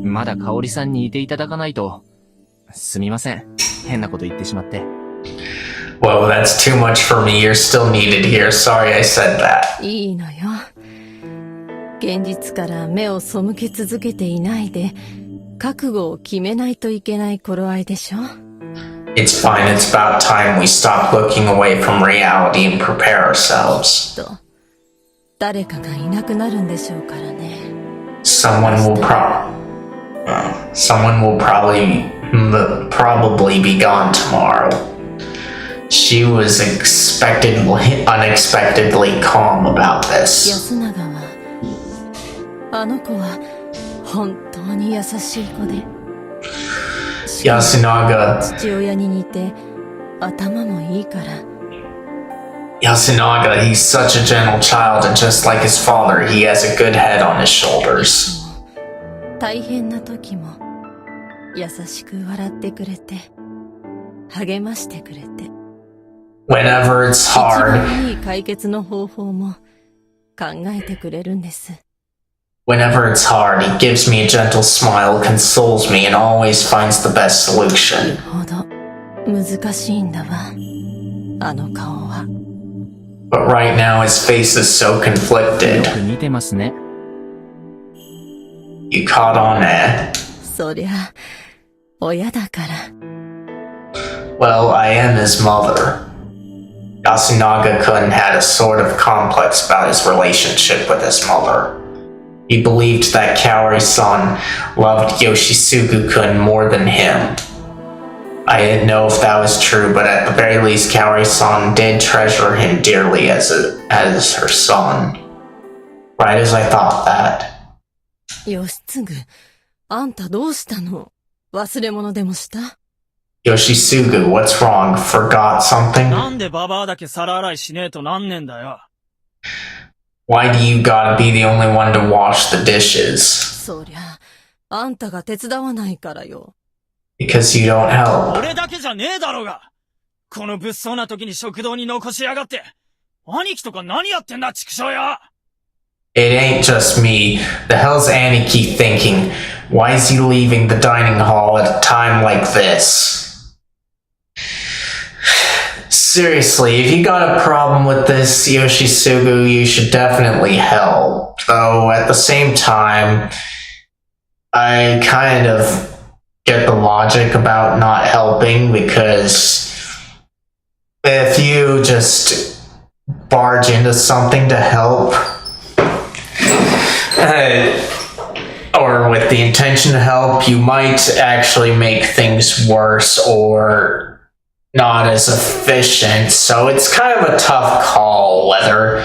まだ香織さんにいていただかないと。すみません。変なこと言ってしまって。Whoa, that's too much for me. You're still needed here. Sorry I said that. いいのよ。現実から目を背け続けていないで、覚悟を決めないといけない頃合いでしょ。It's fine. It's about time we stop looking away from reality and prepare ourselves. と、誰かがいなくなるんでしょうからね。Someone will probably be gone tomorrow. She was unexpectedly calm about this. 安永は、あの子は本当に優しい子で。Yasunaga 父親に似て頭もいいから。Yasunaga, he's such a gentle child, and just like his father, he has a good head on his shoulders. 大変な時も優しく笑ってくれて、励ましてくれて。Whenever it's 一 hard, 番いい解決の方法も考えてくれるんです。Whenever it's hard, he gives me a gentle smile, consoles me, and always finds the best solution. よほど難しいんだわ、あの顔は。But right now his face is so よ conflicted. く見てますね。You caught on that. そりゃ、親だから。Well, I am his mother. Yasunaga-kun had a sort of complex about his relationship with his mother. He believed that Kaori-san loved Yoshisugu-kun more than him. I didn't know if that was true, but at the very least, Kaori-san did treasure him dearly as her son. Right as I thought that. 義継、あんたどうしたの？忘れ物でもした？ Yoshisugu, what's wrong? Forgot something? なんでババアだけ皿洗いしねえとなんねえんだよ。Why do you gotta be the only one to wash the dishes? そりゃ、あんたが手伝わないからよ。Because you don't help. 俺だけじゃねえだろうが。この物騒な時に食堂に残しやがって。兄貴とか何やってんだ、畜生よ。It ain't just me. The hell's Aniki thinking? Why is he leaving the dining hall at a time like this? Seriously, if you got a problem with this, Yoshisugu, you should definitely help. Though, at the same time, I kind of get the logic about not helping, because if you just barge into something to help, or with the intention to help, you might actually make things worse or not as efficient. So it's kind of a tough call whether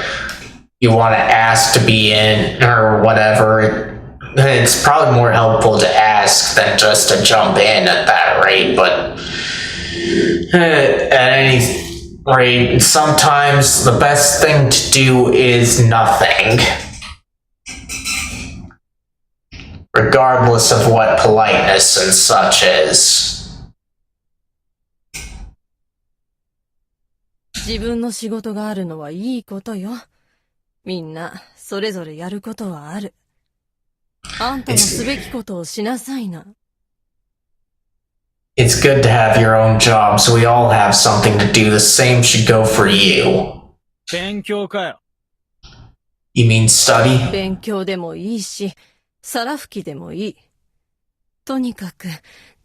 you want to ask to be in or whatever. It's probably more helpful to ask than just to jump in at that rate, but at any rate, sometimes the best thing to do is nothing. Regardless of what politeness and such is. 自分の仕事があるのはいいことよ。みんな、それぞれやることはある。あんたもすべきことをしなさいな。It's good to have your own jobs. We all have something to do. The same should go for you. 勉強かよ。You mean study? 勉強でもいいし、皿拭きでもいい。とにかく、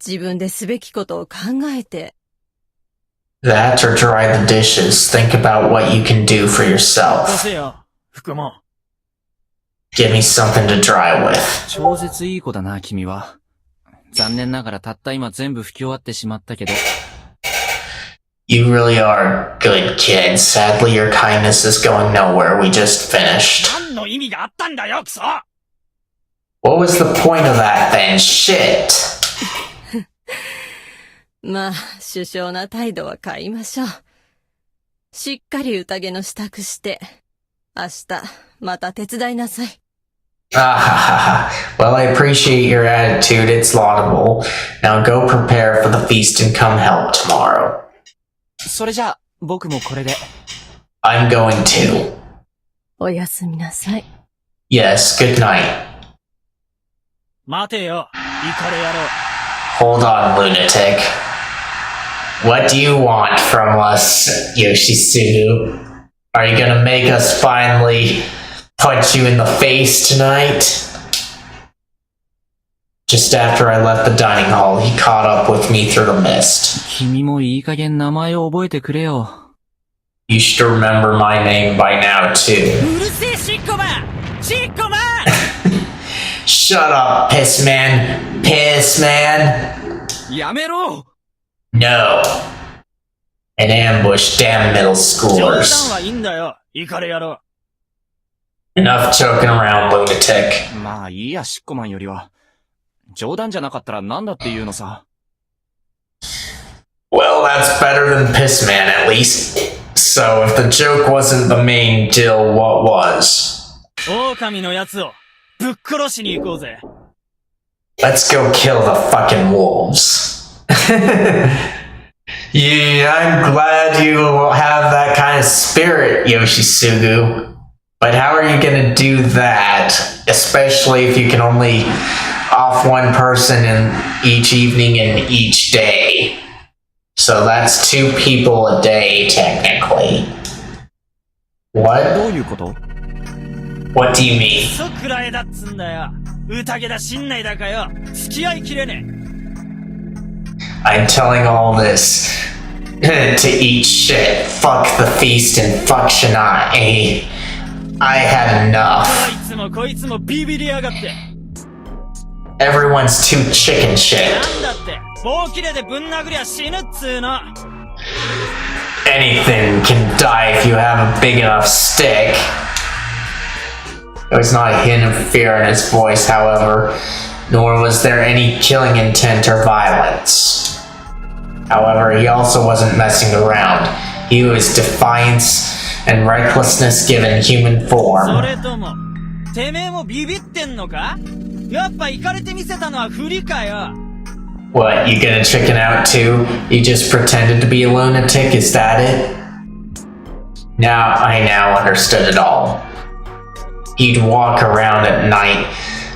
自分ですべきことを考えて。That or dry the dishes. Think about what you can do for よ yourself. せよ、福も。Give me something to dry with. 超絶いい子だな、君は。残念ながらたった今全部拭き終わってしまったけど。You really are a good kid. Sadly, your kindness is going nowhere. We just finished. 何の意味があったんだよ、クソ。 What was the point of that then? Shit. まあ、首相な態度は変えましょう。しっかり宴の支度して、明日、また手伝いなさい。Ah, well, I appreciate your attitude. It's laudable. Now go prepare for the feast and come help tomorrow. それじゃあ、僕もこれで。I'm going to. おやすみなさい。Yes, good night. 待てよ、イカレ野郎。 Hold on, lunatic. What do you want from us, Yoshisugu? Are you gonna make us finally punch you in the face tonight? Just after I left the dining hall, he caught up with me through the mist. 君もいい加減名前を覚えてくれよ。You should remember my name by now, too. うるせえシッコマンシッコマン Shut up, piss man. Piss man. やめろ No. An ambush, damn middle 冗談 schoolers. はいいんだよ。イカレ野郎。 Enough joking around, lunatic. まあいいや、シッコマンよりは。冗談じゃなかったらなんだって言うのさ。Well, that's better than piss man, at least. So, if the joke wasn't the main deal, what was? 狼のやつをぶっ殺しに行こうぜ。 Let's go kill the fucking wolves. Yeah, I'm glad you have that kind of spirit, Yoshisugu. But how are you gonna do that? Especially if you can only off one person in each evening and each day. So that's 2 people a day, technically. ど What? ういうこと What do you mean? そくらえだっつんだよ。宴だ新内だかよ。付き合いきれねえ。 I'm telling all this to eat shit. Fuck the feast and fuck Shanae. I had こ enough. いつもこいつもビビりやがって。 Everyone's too chicken shit. なんだって、棒切れでぶん殴りゃ死ぬっつーの。 Anything can die if you have a big enough stick. There was not a hint of fear in his voice, however, nor was there any killing intent or violence. However, he also wasn't messing around. He was defiance and recklessness given human そ form. れとも、てめえもビビってんのか？やっぱイカれてみせたのはフリかよ。 What, you gonna chicken out too? You just pretended to be a lunatic, is that it? I now understood it all. He'd walk around at night,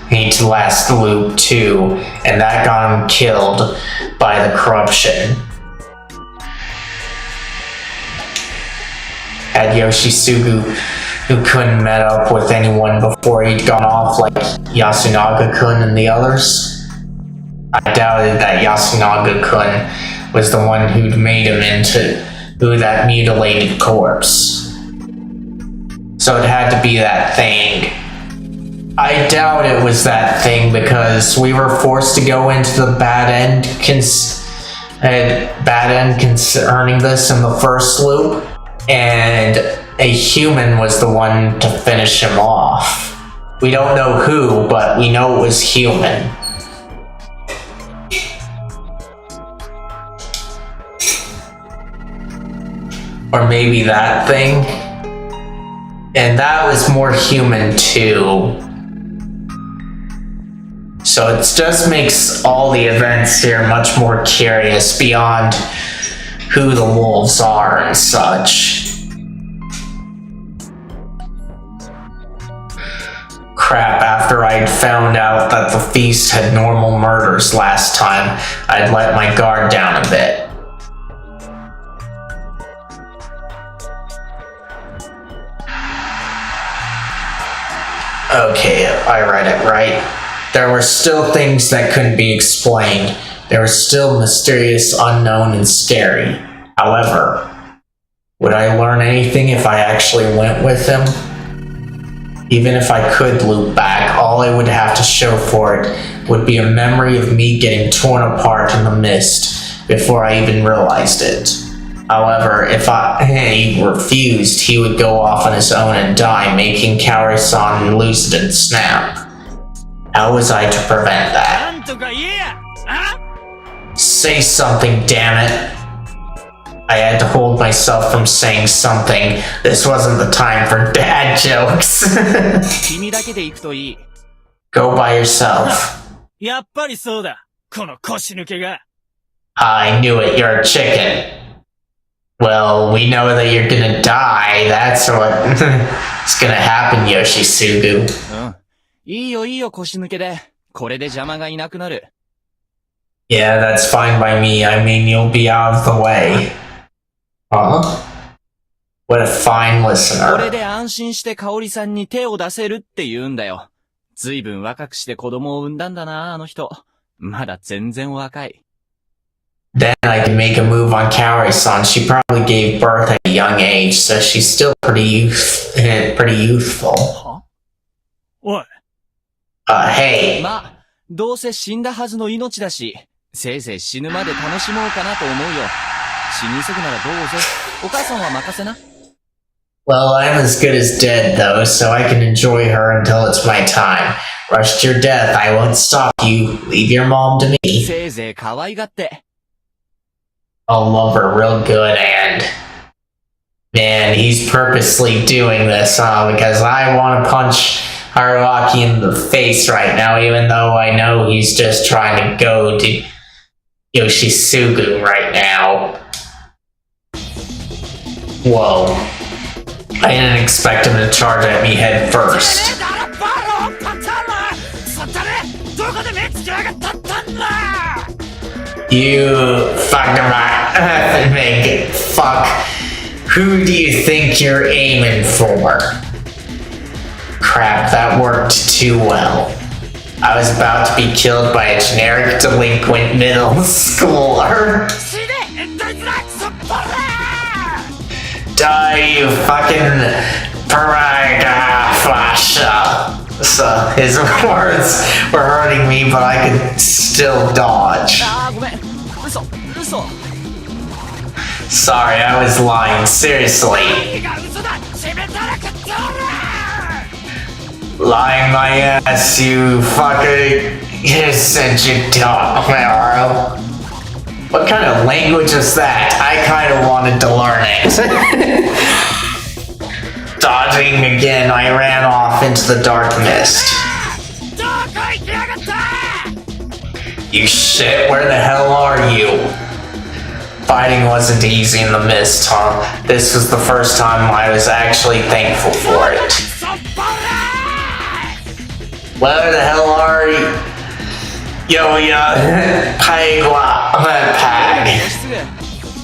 hate to last loop too, and that got him killed by the corruption. Had Yoshisugu, who couldn't met up with anyone before he'd gone off like Yasunaga-kun and the others? I doubted that Yasunaga-kun was the one who'd made him into that mutilated corpse. So it had to be that thing. I doubt it was that thing because we were forced to go into the bad end concerning this in the first loop, and a human was the one to finish him off. We don't know who, but we know it was human. Or maybe that thing. And that was more human too. So it just makes all the events here much more curious beyond who the wolves are and such. Crap, after I'd found out that the feast had normal murders last time, I'd let my guard down a bit. Okay, I read it right. There were still things that couldn't be explained. They were still mysterious, unknown, and scary. However, would I learn anything if I actually went with him? Even if I could loop back, all I would have to show for it would be a memory of me getting torn apart in the mist before I even realized it. However, if he refused, he would go off on his own and die, making Kaori-san lose it and snap. How was I to prevent that? なんとか言えや。あ？ Say something, damn it. I had to hold myself from saying something. This wasn't the time for dad jokes. 君だけで行くといい。Go by yourself. やっぱりそうだ。この腰抜けが。I knew it, you're a chicken. Well, we know that you're gonna die. That's what's gonna happen, Yoshisugu. うん。いいよいいよ腰抜けで。これで邪魔がいなくなる。Yeah, that's fine by me. I mean, you'll be out of the way. Huh? What a fine これ listener. で安心して香織さんに手を出せるって言うんだよ。ずいぶん若くして子供を産んだんだな、あの人。まだ全然若い。then I can make a move on Kaori-san. She probably gave birth at a young age, so she's still pretty youthful. はおい。Hey. まあ、どうせ死んだはずの命だし、せいぜい死ぬまで楽しもうかなと思うよ。死に急ぐならどうぞ。お母さんは任せな。Well, I'm as good as dead, though, so I can enjoy her until it's my time. Rush to your death, I won't stop you. Leave your mom to me. せいぜい可愛がって。 I'll love her real good, and... Man, he's purposely doing this, because I want to punch Haruaki in the face right now, even though I know he's just trying to go to Yoshisugu right now. Whoa. I didn't expect him to charge at me head first. You fuck. Who do you think you're aiming for? Crap, that worked too well. I was about to be killed by a generic delinquent middle schooler. Die, you fucking pariah flasher. So his words were hurting me, but I could still dodge. Sorry, I was lying. Seriously. Lying my ass, you fucking... You said you don't, Maro. What kind of language is that? I kind of wanted to learn it. Dodging again, I ran off into the dark mist. You shit, where the hell are you? Fighting wasn't easy in the mist, huh? This was the first time I was actually thankful for it. Where the hell are you? Yo, Pagwa, Pag.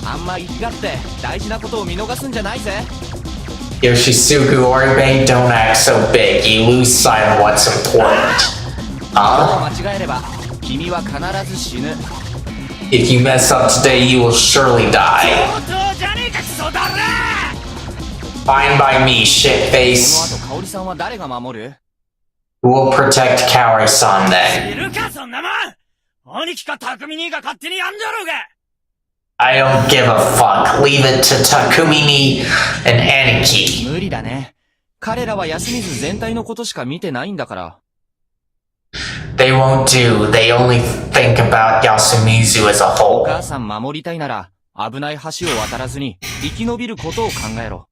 あんま行きがって大事なことを見逃すんじゃないぜ。 Yoshisugu Oribe, don't act so big. You lose sight of what's important. Huh? 間違えれば君は必ず死ぬ。 If you mess up today, you will surely die. Fine by me, この shitface. 後香織さんは誰が守る？ Who will protect Kaori-san then? いるか、そんなもん。兄貴か匠兄が勝手にやんじゃろうが。 I don't give a fuck. Leave it to Takumi and Aniki. 無理だね。彼らは休みず全体のことしか見てないんだから。 They won't do. They only think about Yasumizu as a お whole. 母さん守りたいなら危ない橋を渡らずに生き延びることを考えろ。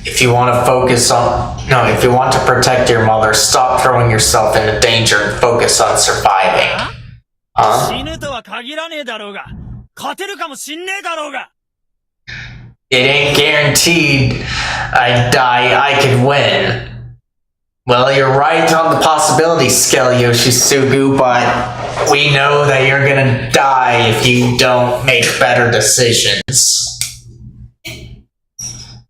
If you want to focus on... No, if you want to protect your mother, stop throwing yourself into danger and focus on surviving. Huh? 死ぬとは限らねえだろうが。勝てるかもしんねえだろうが。 It ain't guaranteed I die, I could win. Well, you're right on the possibility scale, Yoshisugu, but we know that you're gonna die if you don't make better decisions.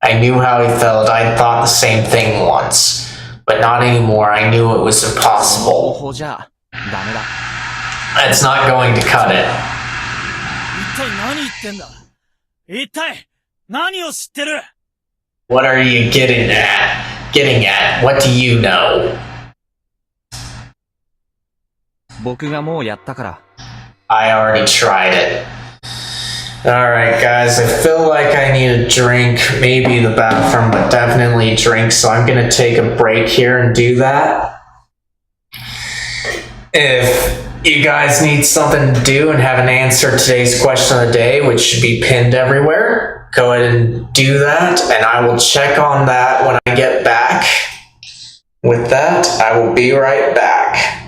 I knew how he felt. I thought the same thing once. But not anymore. I knew it was 方 impossible. 法じゃダメだ。 It's not going to cut it. 一体何言ってんだ。一体何を知ってる？ What are you getting at? What do you know? 僕がもうやったから。 I already tried it. Alright guys, I feel like I need a drink, maybe the bathroom, but definitely a drink, so I'm gonna take a break here and do that. If you guys need something to do and haven't answered today's question of the day, which should be pinned everywhere, go ahead and do that, and I will check on that when I get back. With that, I will be right back.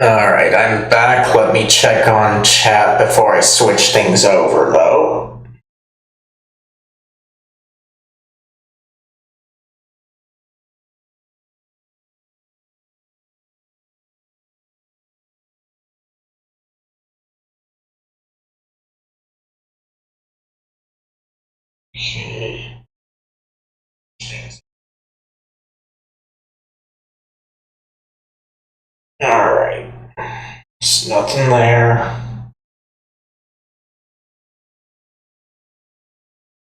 Alright, I'm back. Let me check on chat before I switch things over, though. Alright. There's nothing there.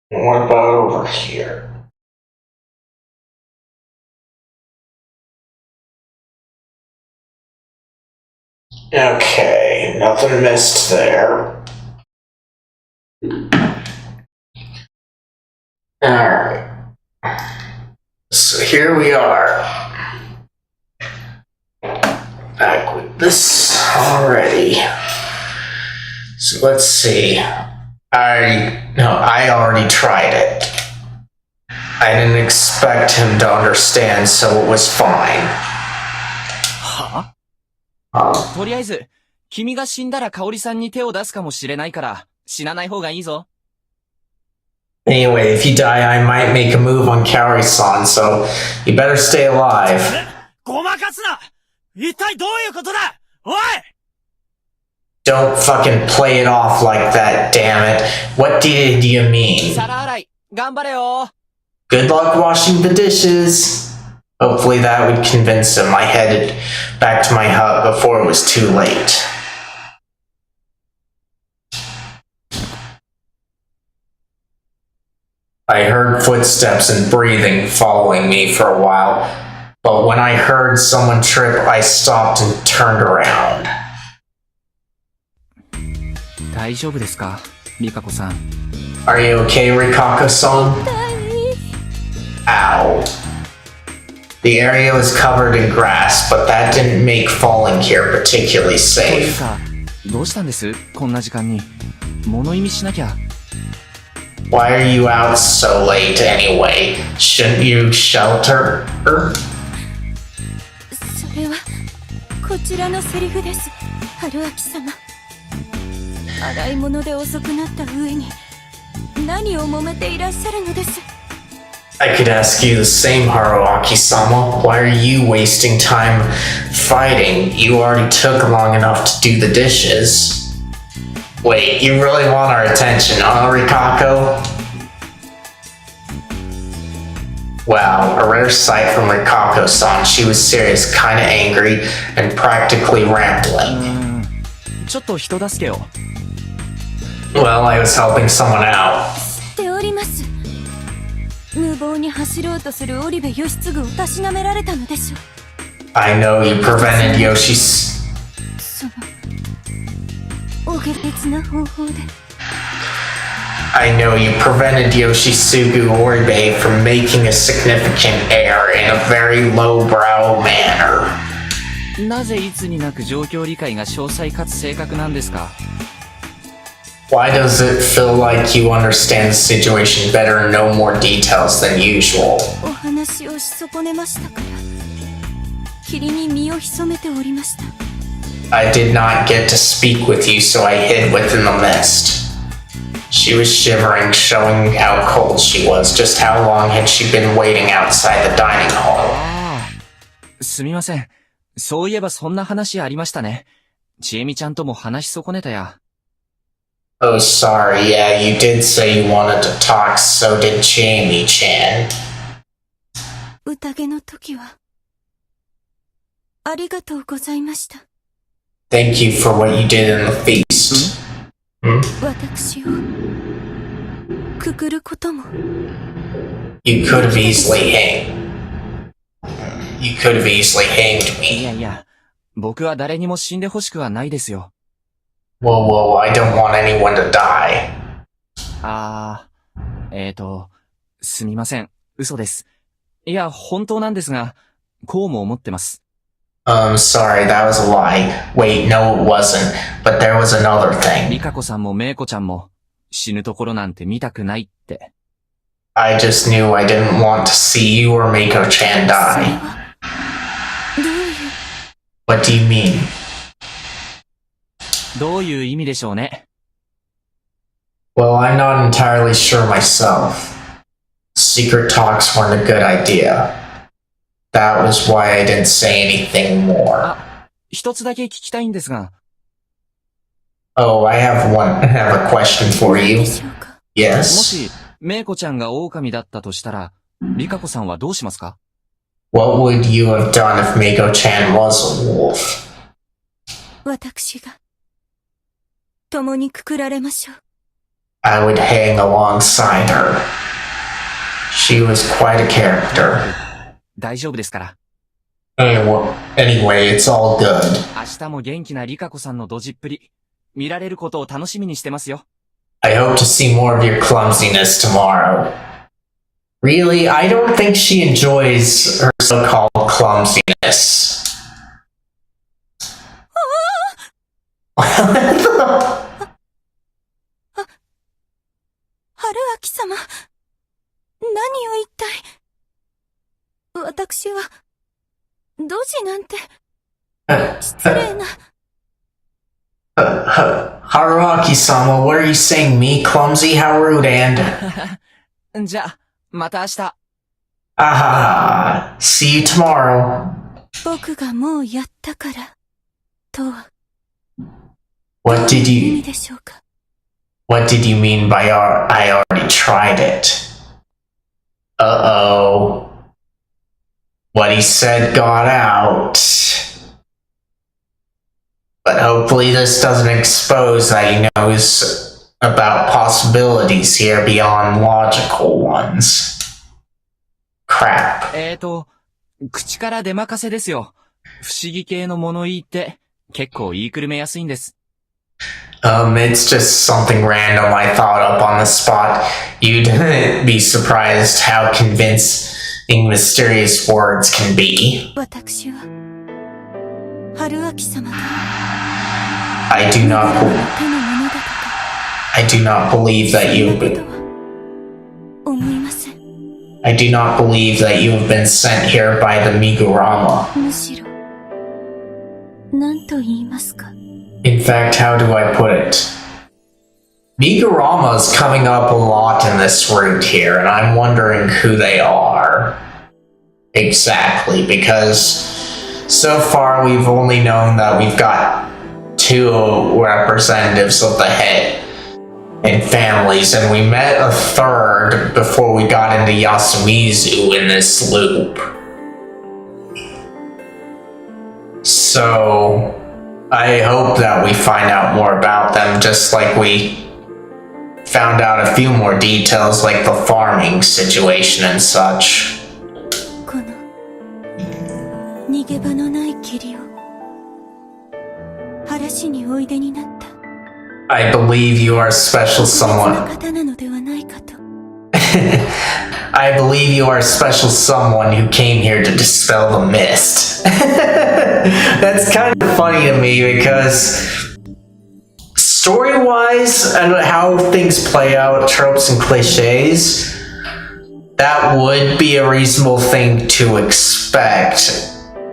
What about over here? Okay, nothing missed there. Alright. So here we are. Back with this already. So let's see. I already tried it. I didn't expect him to understand, so it was fine. はとりあえず、君が死んだら香織さんに手を出すかもしれないから、死なない方がいいぞ。Anyway, if you die, I might make a move on Kaori-san, so you better stay alive. ごまかすな！一体どういうことだ！おい！ Don't fucking play it off like that, damn it. What did you mean? 皿洗い、頑張れよ！ Good luck washing the dishes. Hopefully that would convince him. I headed back to my hut before it was too late. I heard footsteps and breathing following me for a while, but when I heard someone trip, I stopped and turned around. 大丈夫ですか、リカコさん。Are you okay, Rikako-san? Ow. The area was covered in grass, but that didn't make falling here particularly という safe. か、どうしたんですこんな時間に。物意味しなきゃ。Why are you out so late anyway? Shouldn't you shelter her? それは、こちらのセリフです、春秋様。洗い物で遅くなった上に、何を揉めていらっしゃるのです。I could ask you the same, Haruaki-sama. Why are you wasting time fighting? You already took long enough to do the dishes. Wait, you really want our attention, huh, Rikako? Wow, a rare sight from Rikako-san. She was serious, kinda angry, and practically rambling. ちょっと人助けを。Well, I was helping someone out. 知っております。無謀に走ろうとする織部義継をたしなめられたのでしょう。I know you prevented Yoshi's... その、お下劣な方法で。I know you prevented Yoshisugu Oribe from making a significant error in a very lowbrow manner. なぜいつになく状況理解が詳細かつ正確なんですか？ Why does it feel like you understand the situation better and know more details than usual? お話をし損ねましたから、霧に身を潜めておりました。I did not get to speak with you, so I hid within the mist. She was shivering, showing how cold she was. Just how long had she been waiting outside the dining hall? ああ、すみません。そういえばそんな話ありましたね。ちえみちゃんとも話し損ねたや。Oh, sorry. Yeah, you did say you wanted to talk, so did Jamie-chan. 宴の時は、ありがとうございました。Thank you for what you did in the feast. Hmm? 私を、くくることも。You could have easily You could have easily hanged い me. やいや、僕は誰にも死んでほしくはないですよ。Whoa, whoa, I don't want anyone to die. すみません。嘘です。いや、本当なんですが、こうも思ってます。Sorry, that was a lie. Wait, no it wasn't. But there was another リ thing. カコさんもメイコちゃんも、死ぬところなんて見たくないって。I just knew I didn't want to see you or Mako-chan それ die. は、どういう、What do you mean? どういう意味でしょうね。Well, I'm not entirely sure myself. Secret talks weren't a good idea. That was why I didn't say anything more. 一つだけ聞きたいんですが。Oh, I have a question for you. も Yes. し、メイコちゃんが狼だったとしたら、リカコさんはどうしますか？ What would you have done if Mako-chan was a wolf? 私が、共にくくられましょう。I would hang alongside her. She was quite a character. 大丈夫ですから。Anyway, it's all good. 明日も元気なリカコさんのドジっぷり、見られることを楽しみにしてますよ。I hope to see more of your clumsiness tomorrow. Really, I don't think she enjoys her so-called clumsiness. What the? 春秋様、何を一体。私は、ドジなんて、失礼な。Haruaki-sama, what are you saying? Me clumsy? How rude and... じゃあ、また明日。See you tomorrow. 僕がもうやったから、とは。What did 意 you... 味でしょうか。What did you mean by I already tried it? Uh-oh. What he said got out. But hopefully this doesn't expose that he knows about possibilities here beyond logical ones. Crap. 口から出まかせですよ。不思議系の物言いって、結構言いくるめやすいんです。It's just something random I thought up on the spot. You'd be surprised how convincing mysterious words can be. 私は、春秋様が、I do not 手のものだとか、I do not believe that you've そんな been ことは、思いません。I do not believe that you have been sent here by the Migurama. むしろ、何と言いますか。In fact, how do I put it? Migurama is coming up a lot in this route here, and I'm wondering who they are. Exactly, because so far we've only known that we've got 2 representatives of the head and families, and we met a 3rd before we got into Yasumizu in this loop. So, I hope that we find out more about them, just like we found out a few more details, like the farming situation and such. この、逃げ場のない霧を、晴らしにおいでになった。I believe you are a special 特別な someone. 方なのではないかと。I believe you are a special someone who came here to dispel the mist. That's kind of funny to me because story-wise and how things play out, tropes and cliches, that would be a reasonable thing to expect.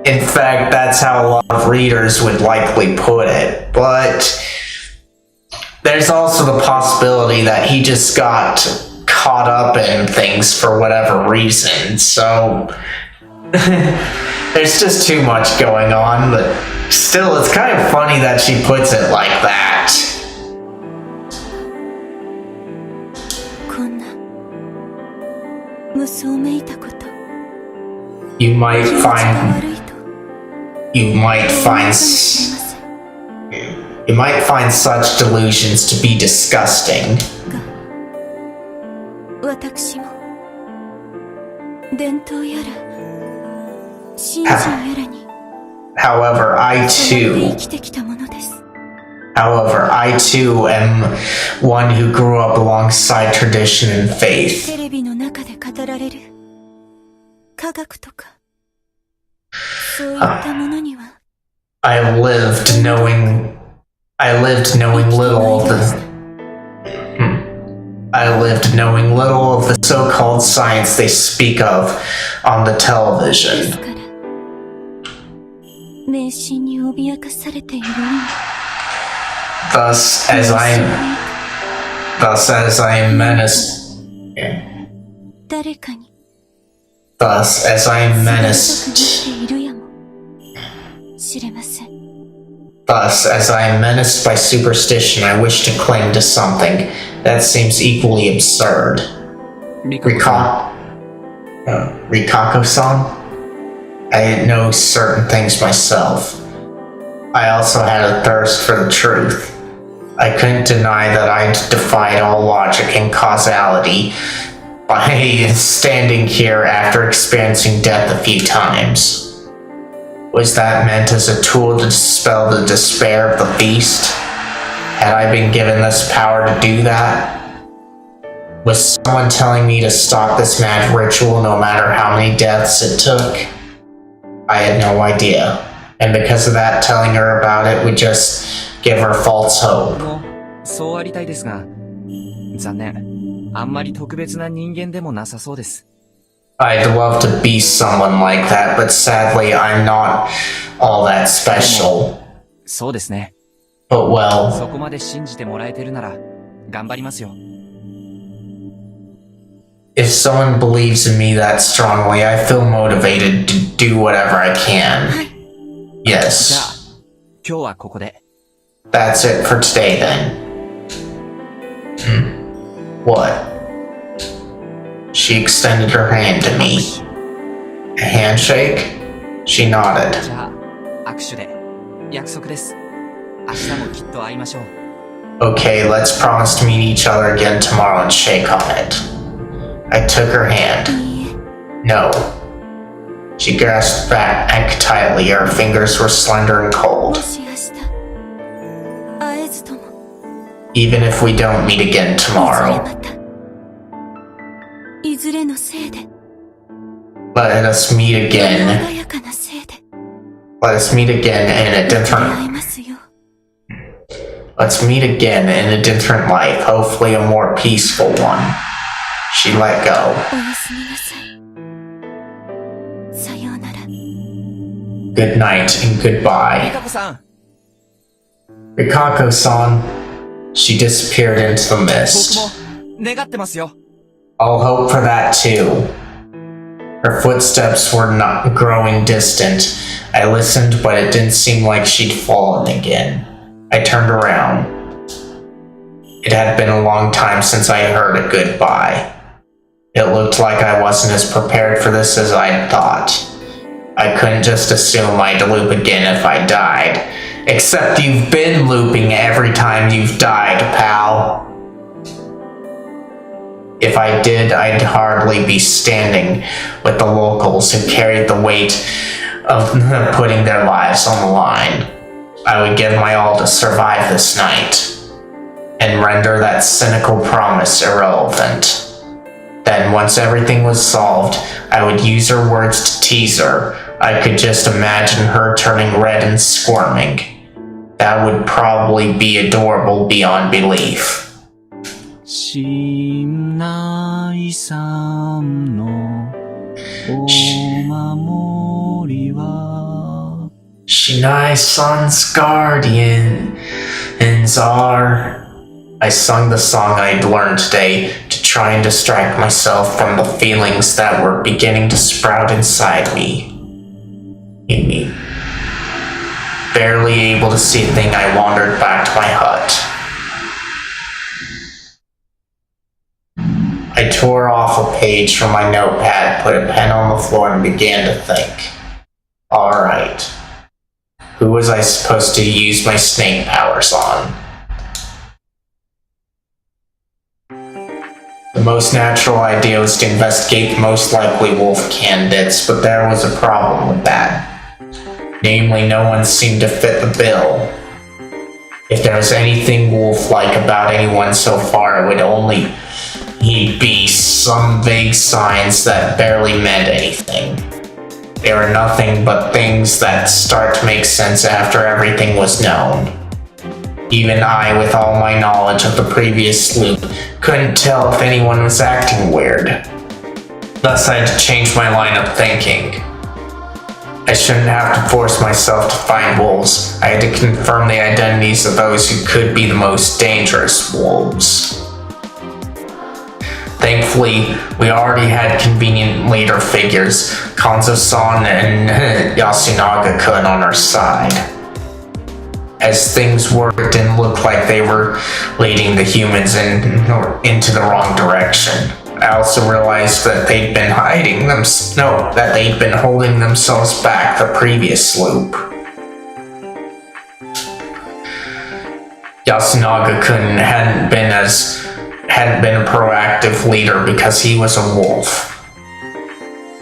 In fact, that's how a lot of readers would likely put it. But there's also the possibility that he just got caught up in things for whatever reason. So there's just too much going on, but still, it's kind of funny that she puts it like that. こんな、無双めいたこと。You might 気持ちが find 悪いと。you might 思う find かもしれません。 you might find such delusions to be disgusting. 私も、伝統やら、信心やらに、 However, I 従って too 生きてきたものです。 However, I too am one who grew up alongside tradition and faith. テレビの中で語られる、科学とか、そういったものには、I lived knowing little of the I lived knowing little of the so-called science they speak of on the です television. から、迷信に脅かされている Thus, as I am menaced. Thus, as I am menaced. Thus, as I am menaced by superstition, I wish to cling to something that seems equally absurd. Rikako-san? I know certain things myself. I also had a thirst for the truth. I couldn't deny that I'd defied all logic and causality by standing here after experiencing death a few times. Was that meant as a tool to dispel the despair of the beast? Had I been given this power to do that? Was someone telling me to stop this mad ritual no matter how many deaths it took? I had no idea. And because of that, telling her about it would just give her false hope. そうありたいですが、残念。あんまり特別な人間でもなさそうです。I'd love to be someone like that, but sadly I'm not all that special. そうですね。But well, そこまで信じてもらえてるなら、頑張りますよ。if someone believes in me that strongly, I feel motivated to do whatever I can. じゃあ、 Yes. 今日はここで。That's it for today then. What? She extended her hand to me. A handshake? She nodded. じゃあ、握手で。約束です。明日もきっと会いましょう。Okay, let's promise to meet each other again tomorrow and shake on it. I took her hand. No. She grasped back tightly. Her fingers were slender and cold. Even if we don't meet again tomorrow, let us meet again. Let us meet again in a different... Let's meet again in a different life, hopefully a more peaceful one. She let go. Good night and goodbye. リカコさん、 Rikako-san. She disappeared into the 僕 mist. も願ってますよ。 I'll hope for that too. Her footsteps were not growing distant. I listened, but it didn't seem like she'd fallen again. I turned around. It had been a long time since I heard a goodbye. It looked like I wasn't as prepared for this as I'd thought. I couldn't just assume I'd loop again if I died. Except you've been looping every time you've died, pal. If I did, I'd hardly be standing with the locals who carried the weight of putting their lives on the line. I would give my all to survive this night and render that cynical promise irrelevant. Then, once everything was solved, I would use her words to tease her. I could just imagine her turning red and squirming. That would probably be adorable beyond belief. 信頼さんのお守りは Shinai-san's guardians are... I sung the song I'd learned today to try and distract myself from the feelings that were beginning to sprout inside me. Barely able to see a thing, I wandered back to my hut. I tore off a page from my notepad, put a pen on the floor, and began to think. Alright. Who was I supposed to use my snake powers on? The most natural idea was to investigate the most likely wolf candidates, but there was a problem with that. Namely, no one seemed to fit the bill. If there was anything wolf-like about anyone so far, it would only be some vague signs that barely meant anything. They were nothing but things that start to make sense after everything was known. Even I, with all my knowledge of the previous loop, couldn't tell if anyone was acting weird. Thus, I had to change my line of thinking. I shouldn't have to force myself to find wolves. I had to confirm the identities of those who could be the most dangerous wolves. Thankfully, we already had convenient leader figures, Kanzo-san and Yasunaga-kun on our side. As things were, it didn't look like they were leading the humans into the wrong direction. I also realized that they'd been holding themselves back the previous loop. Yasunaga-kun hadn't been a proactive leader because he was a wolf.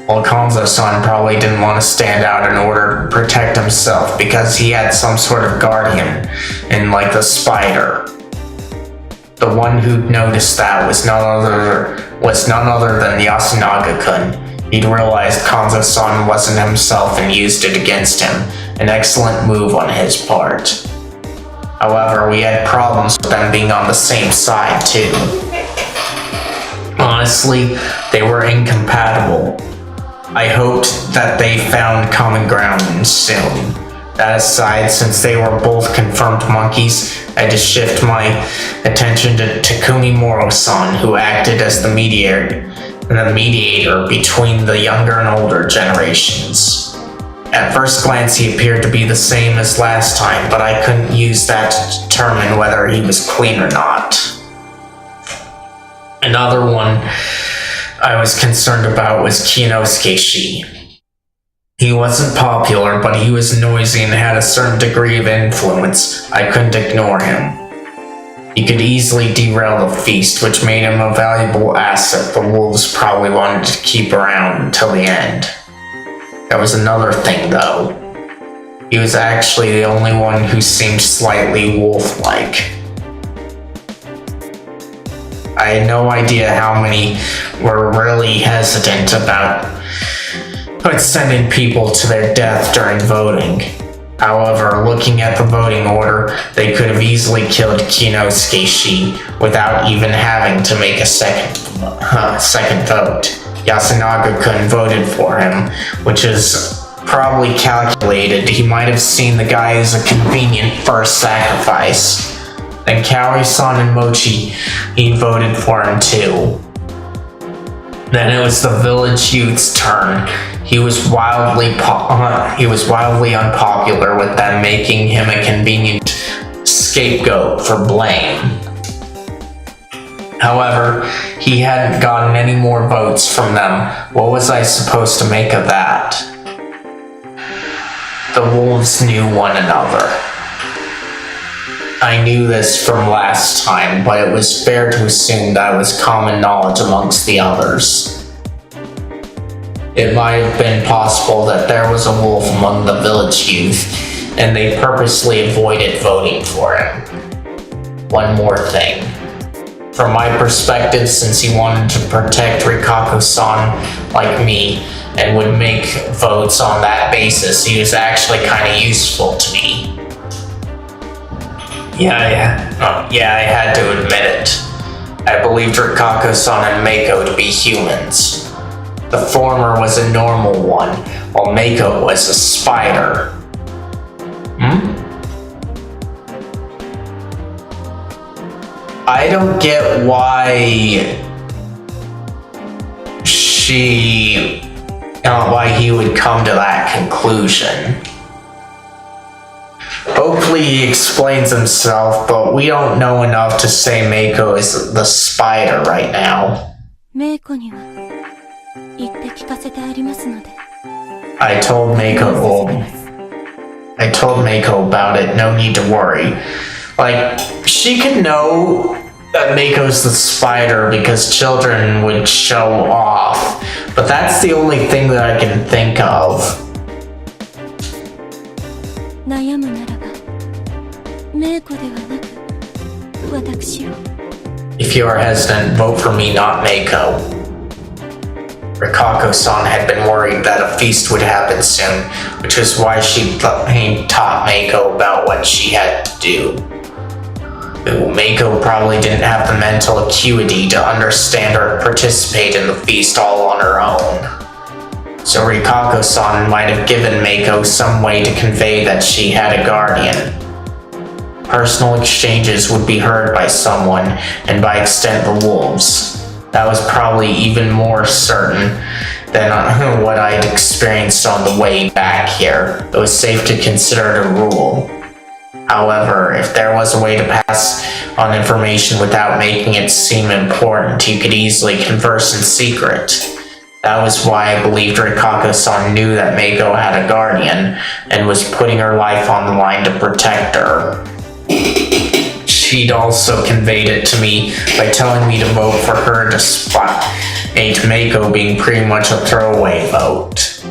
While Kanzo-san probably didn't want to stand out in order to protect himself because he had some sort of guardian in like the spider. The one who noticed that was none other than Yasunaga-kun. He'd realized Kanzo-san wasn't himself and used it against him, an excellent move on his part. However, we had problems with them being on the same side too. Honestly, they were incompatible. I hoped that they found common ground soon. That aside, since they were both confirmed monkeys, I had to shift my attention to Takumi Moro-san, who acted as the mediator between the younger and older generations. At first glance, he appeared to be the same as last time, but I couldn't use that to determine whether he was clean or not. Another one I was concerned about was Kinosuke. He wasn't popular, but he was noisy and had a certain degree of influence. I couldn't ignore him. He could easily derail the feast, which made him a valuable asset the wolves probably wanted to keep around until the end. There was another thing, though. He was actually the only one who seemed slightly wolf-like. I had no idea how many were really hesitant about sending people to their death during voting. However, looking at the voting order, they could have easily killed Kinosuke without even having to make a second vote. Yasunaga-kun voted for him, which is probably calculated. He might have seen the guy as a convenient first sacrifice. Then Kaori-san and Mochi, he voted for him too. Then it was the village youth's turn. He was wildly unpopular with them, making him a convenient scapegoat for blame. However, he hadn't gotten any more votes from them. What was I supposed to make of that? The wolves knew one another. I knew this from last time, but it was fair to assume that it was common knowledge amongst the others. It might have been possible that there was a wolf among the village youth, and they purposely avoided voting for him. One more thing. From my perspective, since he wanted to protect Rikako-san like me, and would make votes on that basis, he was actually kind of useful to me. Yeah, I had to admit it. I believed Rikako-san and Mako to be humans. The former was a normal one, while Mako was a spider. I don't get why why he would come to that conclusion. Hopefully he explains himself, but we don't know enough to say Mako is the spider right now. I told Mako about it, no need to worry. Like, she could know that Mako's the spider because children would show off, but that's the only thing that I can think of. If you are hesitant, vote for me, not Mako. Rikako-san had been worried that a feast would happen soon, which is why she taught Mako about what she had to do. Mako probably didn't have the mental acuity to understand or participate in the feast all on her own. So Rikako-san might have given Mako some way to convey that she had a guardian. Personal exchanges would be heard by someone, and by extent the wolves. That was probably even more certain than what I'd experienced on the way back here. It was safe to consider it a rule. However, if there was a way to pass on information without making it seem important, you could easily converse in secret. That was why I believed Rikako-san knew that Mako had a guardian, and was putting her life on the line to protect her. She'd also conveyed it to me by telling me to vote for her despite Mako being pretty much a throwaway vote.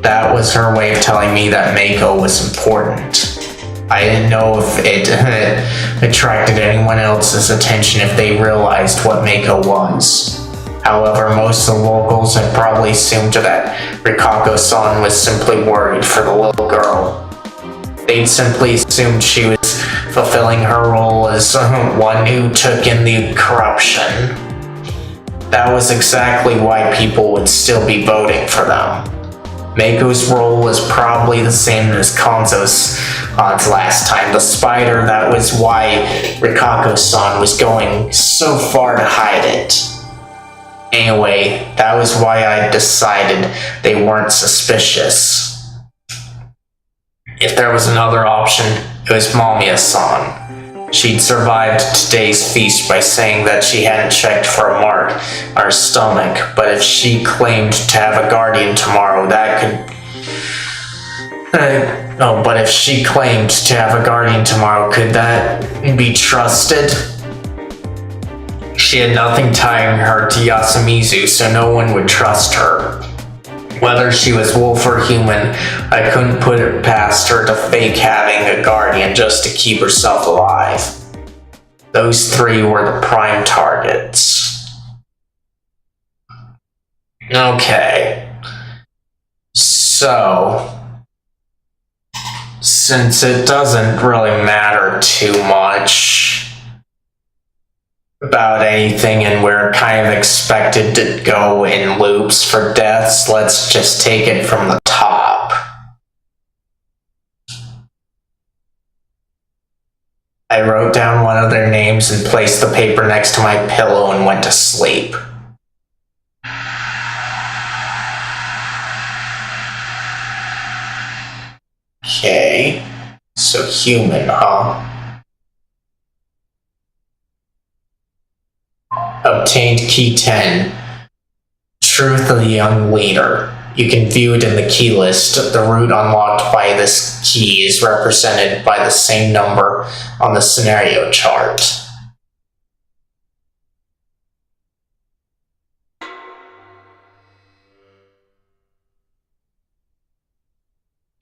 That was her way of telling me that Mako was important. I didn't know if it attracted anyone else's attention if they realized what Mako was. However, most of the locals had probably assumed that Rikako-san was simply worried for the little girl. They'd simply assumed she was fulfilling her role as one who took in the corruption. That was exactly why people would still be voting for them. Mako's role was probably the same as Konzo's last time. The spider, that was why Rikako-san was going so far to hide it. Anyway, that was why I decided they weren't suspicious. If there was another option, it was Mamiya-san. She'd survived today's feast by saying that she hadn't checked for a mark on her stomach, but if she claimed to have a guardian tomorrow, that could... but if she claimed to have a guardian tomorrow, could that be trusted? She had nothing tying her to Yasumizu, so no one would trust her. Whether she was wolf or human, I couldn't put it past her to fake having a guardian just to keep herself alive. Those three were the prime targets. Okay. So, since it doesn't really matter too much about anything and we're kind of expected to go in loops for deaths, let's just take it from the top. I wrote down one of their names and placed the paper next to my pillow and went to sleep. Okay, so human, huh? Obtained key 10. Truth of the young leader. You can view it in the key list. The route unlocked by this key is represented by the same number on the scenario chart.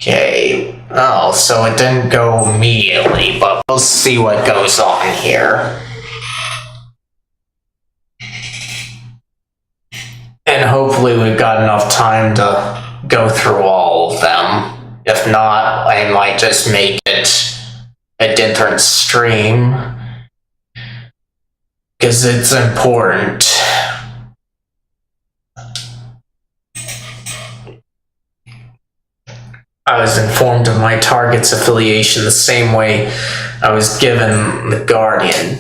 Okay, oh, so it didn't go immediately, but we'll see what goes on here. And hopefully we've got enough time to go through all of them. If not, I might just make it a different stream, because it's important. I was informed of my target's affiliation the same way I was given the Guardian.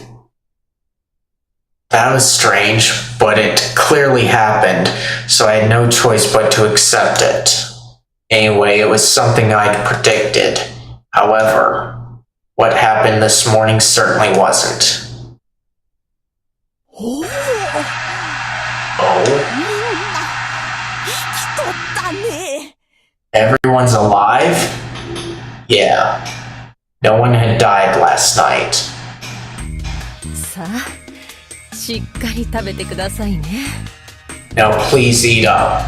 That was strange, but it clearly happened, so I had no choice but to accept it. Anyway, it was something I'd predicted. However, what happened this morning certainly wasn't. Oh? Everyone's alive? Yeah. No one had died last night. さあ、しっかり食べてくださいね。Now please eat up.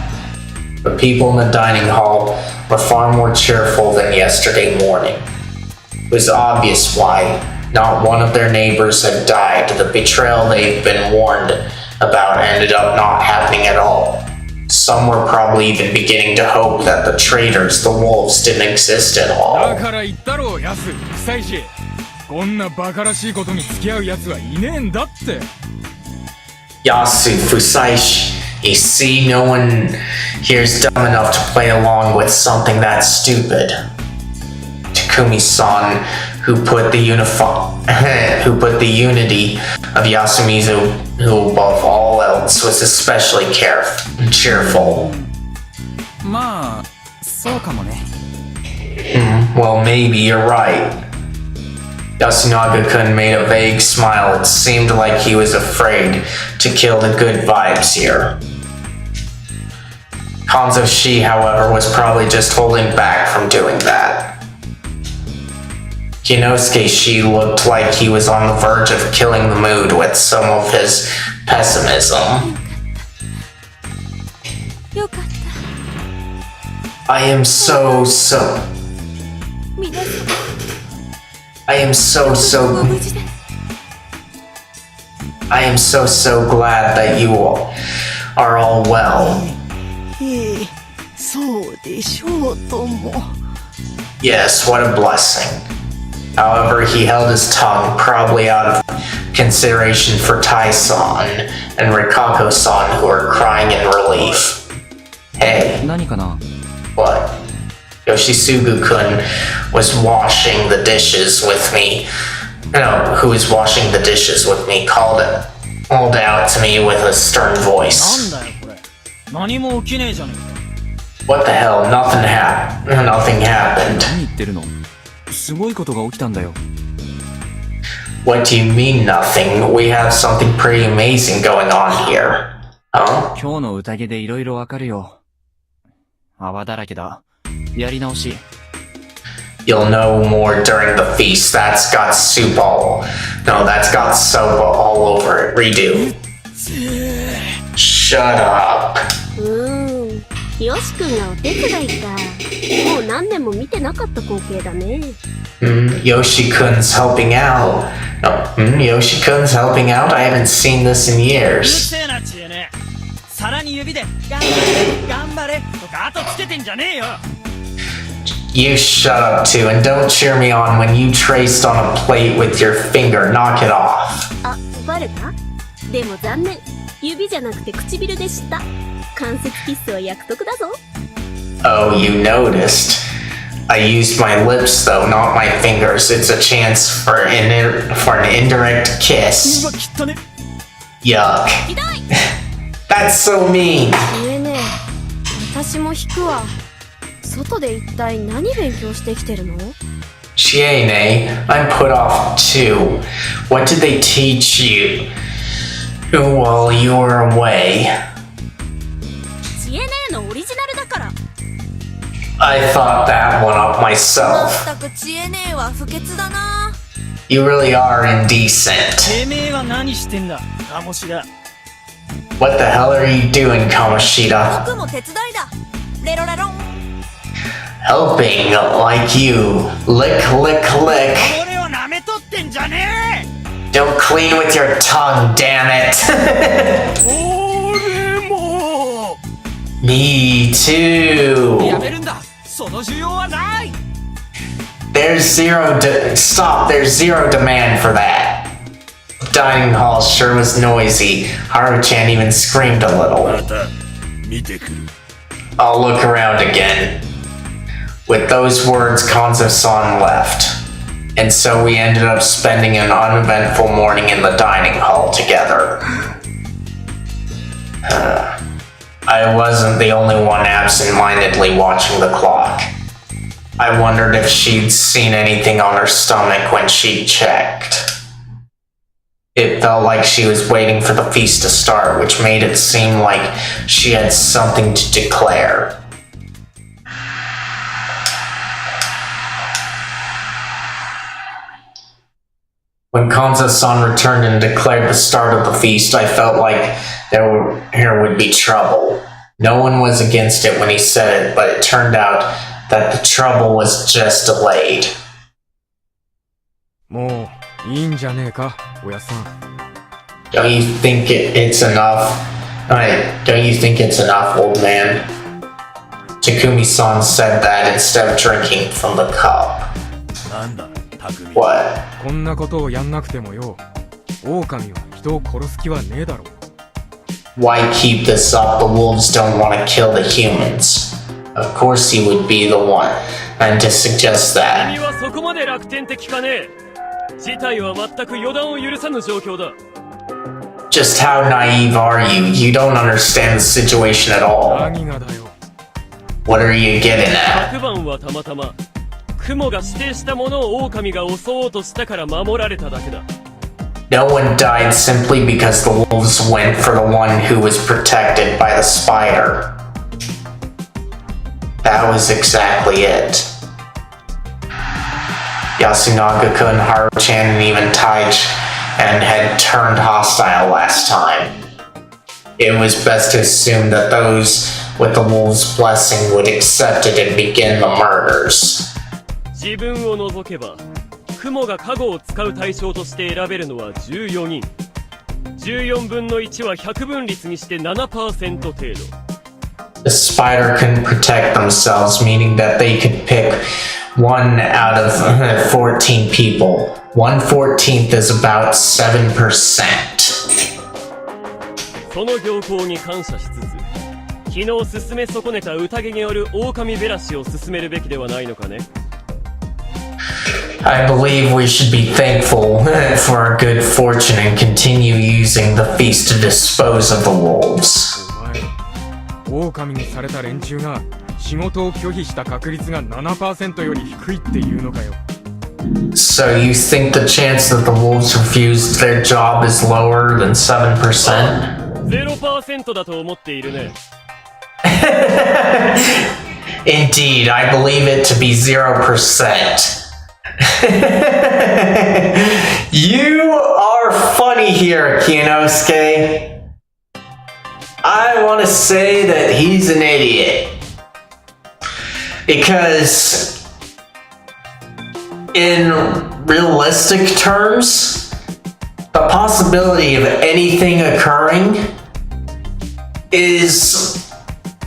The people in the dining hall were far more cheerful than yesterday morning. It was obvious why. Not one of their neighbors had died. The betrayal they'd been warned about ended up not happening at all. Some were probably even beginning to hope that the traitors, the wolves, didn't exist at all. だから言ったろ、ヤス、臭いし。こんなバカらしいことに付き合う奴はいねえんだって。Yasu Fusaishi. You see, no one here's dumb enough to play along with something that stupid. Takumi-san, who put the unity of Yasumizu, who above all else was especially cheerful. まあ、そうかもね。Well, maybe you're right. Yasunaga-kun made a vague smile. It seemed like he was afraid to kill the good vibes here. Kanzo-shi, however, was probably just holding back from doing that. Kinosuke-shi looked like he was on the verge of killing the mood with some of his pessimism. よかった。I am so 皆さん I am so ご無事で。I am so glad that you all are all well. ええ、そうでしょうとも。Yes, what a blessing. However, he held his tongue, probably out of consideration for Tai-san and Rikako-san, who were crying in relief. Hey, 何かな？ what? Yoshisugu-kun was washing the dishes with me. No, who was washing the dishes with me, called out to me with a stern なん voice. だよこれ。何も起きねえじゃねえか。 What the hell? Nothing happened. 何言ってるの？すごいことが起きたんだよ。What do you mean nothing? We have something pretty amazing going on here. Huh? 今日の宴でいろいろわかるよ。泡だらけだ。やり直し。You'll know more during the feast. That's got soap all over it. Redo. Shut up. よしくんがお手伝いか。もう何年も見てなかった光景だね。Yoshi-kun's helping out. No, Yoshi-kun's helping out? I haven't seen this in うる years. せえな知恵ね。皿に指で頑張れとか後つけてんじゃねえよ。 You shut up too, and don't cheer me on when you traced on a plate with your finger. Knock it off. あ、バレた？でも残念。指じゃなくて唇でした。関節キスは約束だぞ。Oh, you noticed. I used my lips though, not my fingers. It's a chance for an indirect kiss. うわきったね。 Yuck. ひどい。That's so mean. ねえねえ、私も引くわ。外で一体何勉強してきてるの？ Chiene, I'm put off too. What did they teach you while you were away? 知恵ねえのオリジナルだから。I thought that one up myself. まったく知恵ねえは不潔だな。You really are indecent. てめえは何してんだ、鴨志田。 What the hell are you doing, Kamoshida? 僕も手伝いだ。レロレロン。Helping like you. Lick, lick, lick. 俺を舐めとってんじゃね Don't clean with your tongue, damn it. 俺も Me too. やめるんだ。その需要はない。 There's zero demand for that. Dining hall sure was noisy. Haru-chan even screamed a little. また見てくる。 I'll look around again. With those words, Kanzo-san left. And so we ended up spending an uneventful morning in the dining hall together. I wasn't the only one absent-mindedly watching the clock. I wondered if she'd seen anything on her stomach when she checked. It felt like she was waiting for the feast to start, which made it seem like she had something to declare. When Kanzo-san returned and declared the start of the feast, I felt like here would be trouble. No one was against it when he said it, but it turned out that the trouble was just delayed. もういいんじゃねえか、おやさん。 Don't you think it's enough? Don't you think it's enough, old man? Takumi-san said that instead of drinking from the cup. なんだ、匠。 What? こんなことをやんなくてもよ、狼は人を殺す気はねえだろう。why keep this up? The wolves don't want to kill the humans. Of course he would be the one. And to suggest 君 that. はそこまで楽天的かね。事態は全く予断を許さぬ状況だ。 Just how naive are you? You don't understand the situation at all. 何がだよ。 What are you getting at? 昨晩はたまたま雲が指定したものを狼が襲おうとしたから守られただけだ。 No one died simply because the wolves went for the one who was protected by the spider. That was exactly it. Yasunaga-kun, Haru-chan, and even Taich and had turned hostile last time. It was best to assume that those with the wolves' blessing would accept it and begin the murders. 自分を除けば雲が加護を使う対象として選べるのは14人。14分の1は100分率にして 7% 程度。 The spider couldn't protect themselves, meaning that they could pick 1 out of 14 people. 1/14 is about 7%. その行幸に感謝しつつ、昨日進め損ねた宴による狼べらしを進めるべきではないのかね。 I believe we should be thankful for our good fortune and continue using the feast to dispose of the wolves. お前、狼にされた連中が仕事を拒否した確率が 7% より低いっていうのかよ。 So you think the chance that the wolves refused their job is lower than 7%? 0% だと思っているね。 Indeed, I believe it to be 0%. You are funny here, Kinosuke. I want to say that he's an idiot. Because in realistic terms, the possibility of anything occurring is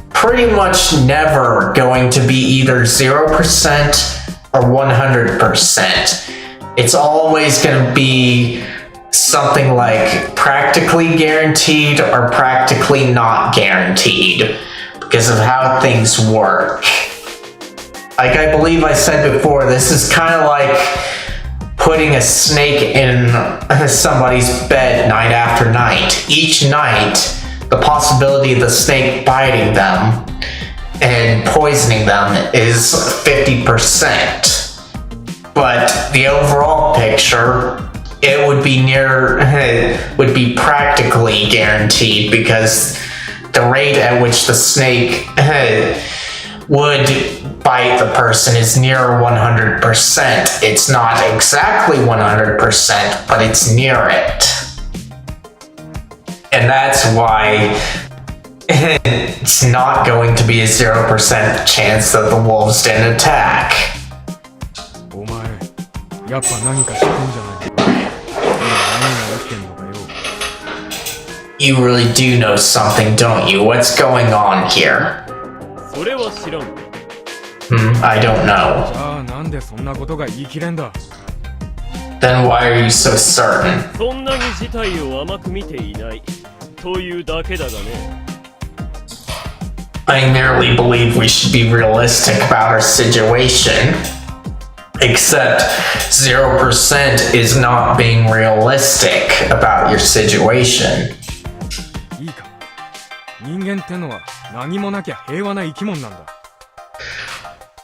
pretty much never going to be either 0% or 100%. It's always going to be something like practically guaranteed or practically not guaranteed because of how things work. Like I believe I said before, this is kind of like putting a snake in somebody's bed night after night. Each night, the possibility of the snake biting them and poisoning them is 50%. But the overall picture, it would be would be practically guaranteed because the rate at which the snake would bite the person is near 100%. It's not exactly 100%, but it's near it. And that's why it's not going to be a 0% chance that the wolves didn't attack. お前、やっぱ何か知ってんじゃないか。今何が起きてんのかよ。 You really do know something, don't you? What's going on here? それは知らん。 I don't know. じゃあなんでそんなことが言い切れんだ。 Then why are you so certain? そんなに事態を甘く見ていないというだけだがね。 I merely believe we should be realistic about our situation. Except 0% is not being realistic about your situation. いいか。人間ってのは何もなきゃ平和な生き物なんだ。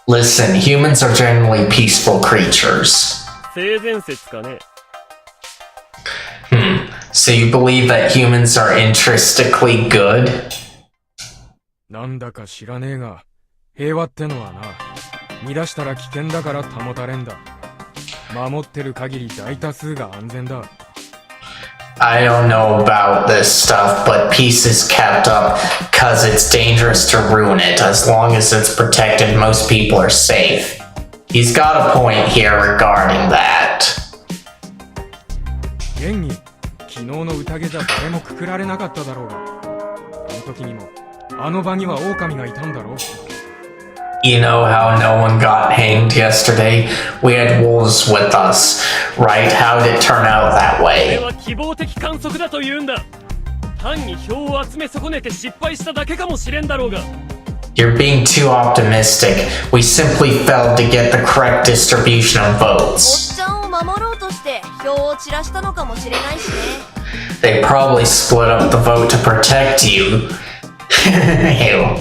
Listen, humans are generally peaceful creatures. 性善説かね。 So you believe that humans are intrinsically good? なんだか知らねえが、平和ってのはな、乱したら危険だから保たれんだ。守ってる限り大多数が安全だ。 I don't know about this stuff, but peace is kept up because it's dangerous to ruin it. As long as it's protected, most people are safe. He's got a point here regarding that. 現に、昨日の宴じゃ誰もくくられなかっただろうが。あの時にも、あの場には狼がいたんだろう。 You know how no one got hanged yesterday? We had wolves with us, right? How did it turn out that これ way? は希望的観測だと言うんだ。単に票を集め損ねて失敗しただけかもしれんだろうが。You're being too optimistic. We simply failed to get the correct distribution of おっ votes. ちゃんを守ろうとして票を散らしたのかもしれないしね。They probably split up the vote to protect you. Ew.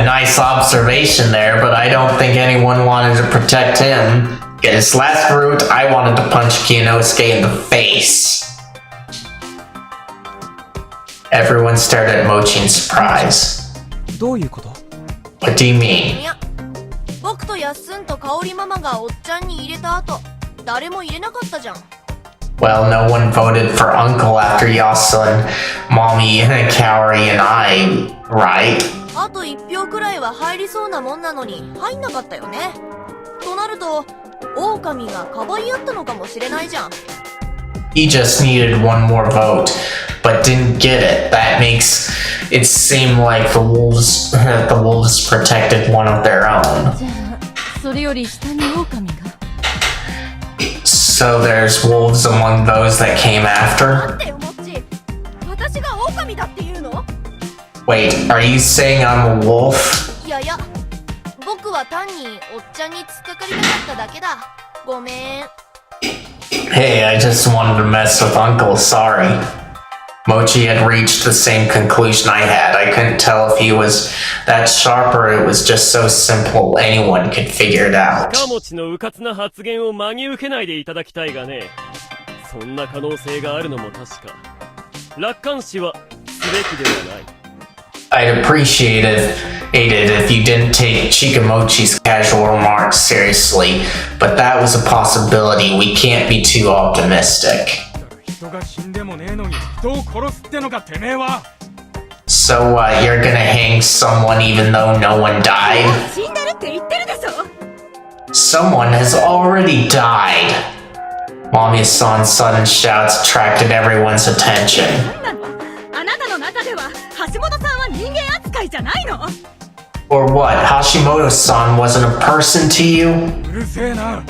Nice observation there, but I don't think anyone wanted to protect him. In his last route, I wanted to punch Kiyonosuke in the face. Everyone stared at Mochi in surprise. どういうこと？ What do you mean? いや、僕とやっすんと香りママがおっちゃんに入れた後、誰も入れなかったじゃん。Well, no one voted for Uncle after Yasun, Mommy, Kaori, and I, right? あと1票くらいは入りそうなもんなのに入んなかったよね。となると、狼がかばい合ったのかもしれないじゃん。He just needed one more vote, but didn't get it. That makes it seem like the wolves protected one of their own. じゃあ、それより下に狼が。So there's wolves among those that came 待 after? ってよ、もっち。私が狼だって言うの？ Wait, are you saying I'm a wolf? いやいや、僕は単におっちゃんに突っかかりたかっただけだ。ごめん。Hey, I just wanted to mess with Uncle, sorry. Mochi had reached the same conclusion I had. I couldn't tell if he was that sharp or it was just so simple anyone could figure it out. かもちのうかつな発言を真に受けないでいただきたいがね。そんな可能性があるのも確か。楽観視はすべきではない。I'd appreciate it if you didn't take Chikamochi's casual remarks seriously, but that was a possibility. We can't be too optimistic. 人が死んでもねえのに人を殺すってのかてめえは。 So what, you're gonna hang someone even though no one died? 死んでるって言ってるでしょ。 Someone has already died. Mommy-san's sudden shouts attracted everyone's attention. なんなの？あなたの中では橋本さんは人間扱いじゃないの？ Or what, Hashimoto-san wasn't a person to you? うるせえな。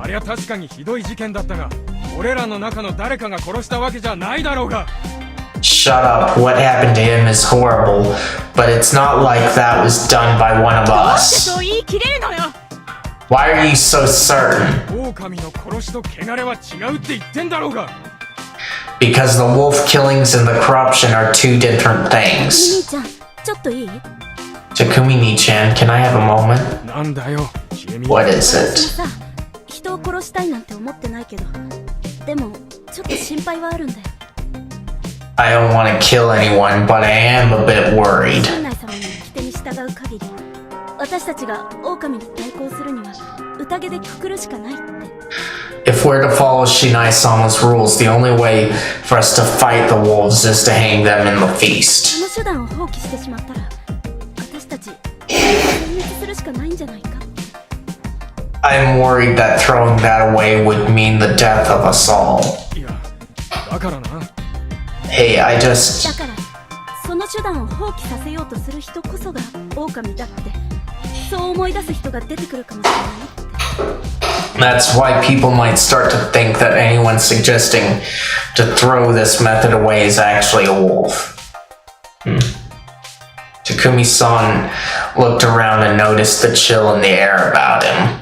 ありゃ確かにひどい事件だったが、俺らの中の誰かが殺したわけじゃないだろうが。 Shut up, what happened to him is horrible, but it's not like that was done by one of どうして us. そう言い切れるのよ。 Why are you so certain? 狼の殺しと汚れは違うって言ってんだろうが。 Because the wolf killings and the corruption are two different 兄 things. ちゃん、ちょっといい？ Takumi-ni-chan, can I have a moment? なんだよ、チエミ。 What is 私 it? もさ、人を殺したいなんて思ってないけど、でもちょっと心配はあるんだよ。 I don't want to kill anyone, but I am a bit worried. 陣内様の掟に従う限り、私たちが狼に対抗するには宴でくくるしかないって。 If we're to follow Shinai-sama's rules, the only way for us to fight the wolves is to hang them in the そ feast. の手段を放棄してしまったら、私たち全滅するしかないんじゃないか。 I'm worried that throwing that away would mean the death of us all. いや、だからな。 Hey, I just... だからその手段を放棄させようとする人こそが狼だって、そう思い出す人が出てくるかもしれないって。 That's why people might start to think that anyone suggesting to throw this method away is actually a wolf. Takumi-san looked around and noticed the chill in the air about him.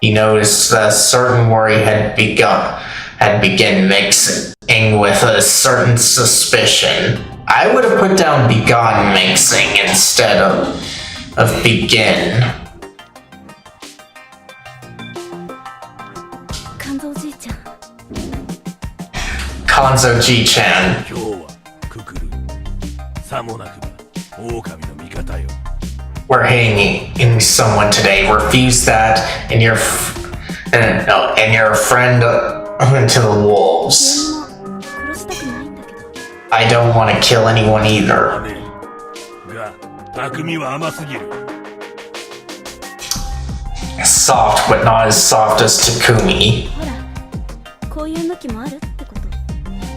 He noticed that a certain worry had begun mixing with a certain suspicion. I would have put down begun mixing instead of begin. 肝臓じいちゃん、 Kanzo Ji-chan. 今日はくくる。さもなくば狼の味方よ。 We're hanging someone today. Refuse that, and you're a friend to the wolves. 殺したくないんだけど。 I don't want to kill anyone ダ either. メ。が、匠は甘すぎる。 Soft, but not as soft as Takumi. ほら、こういう向きもあるってこと。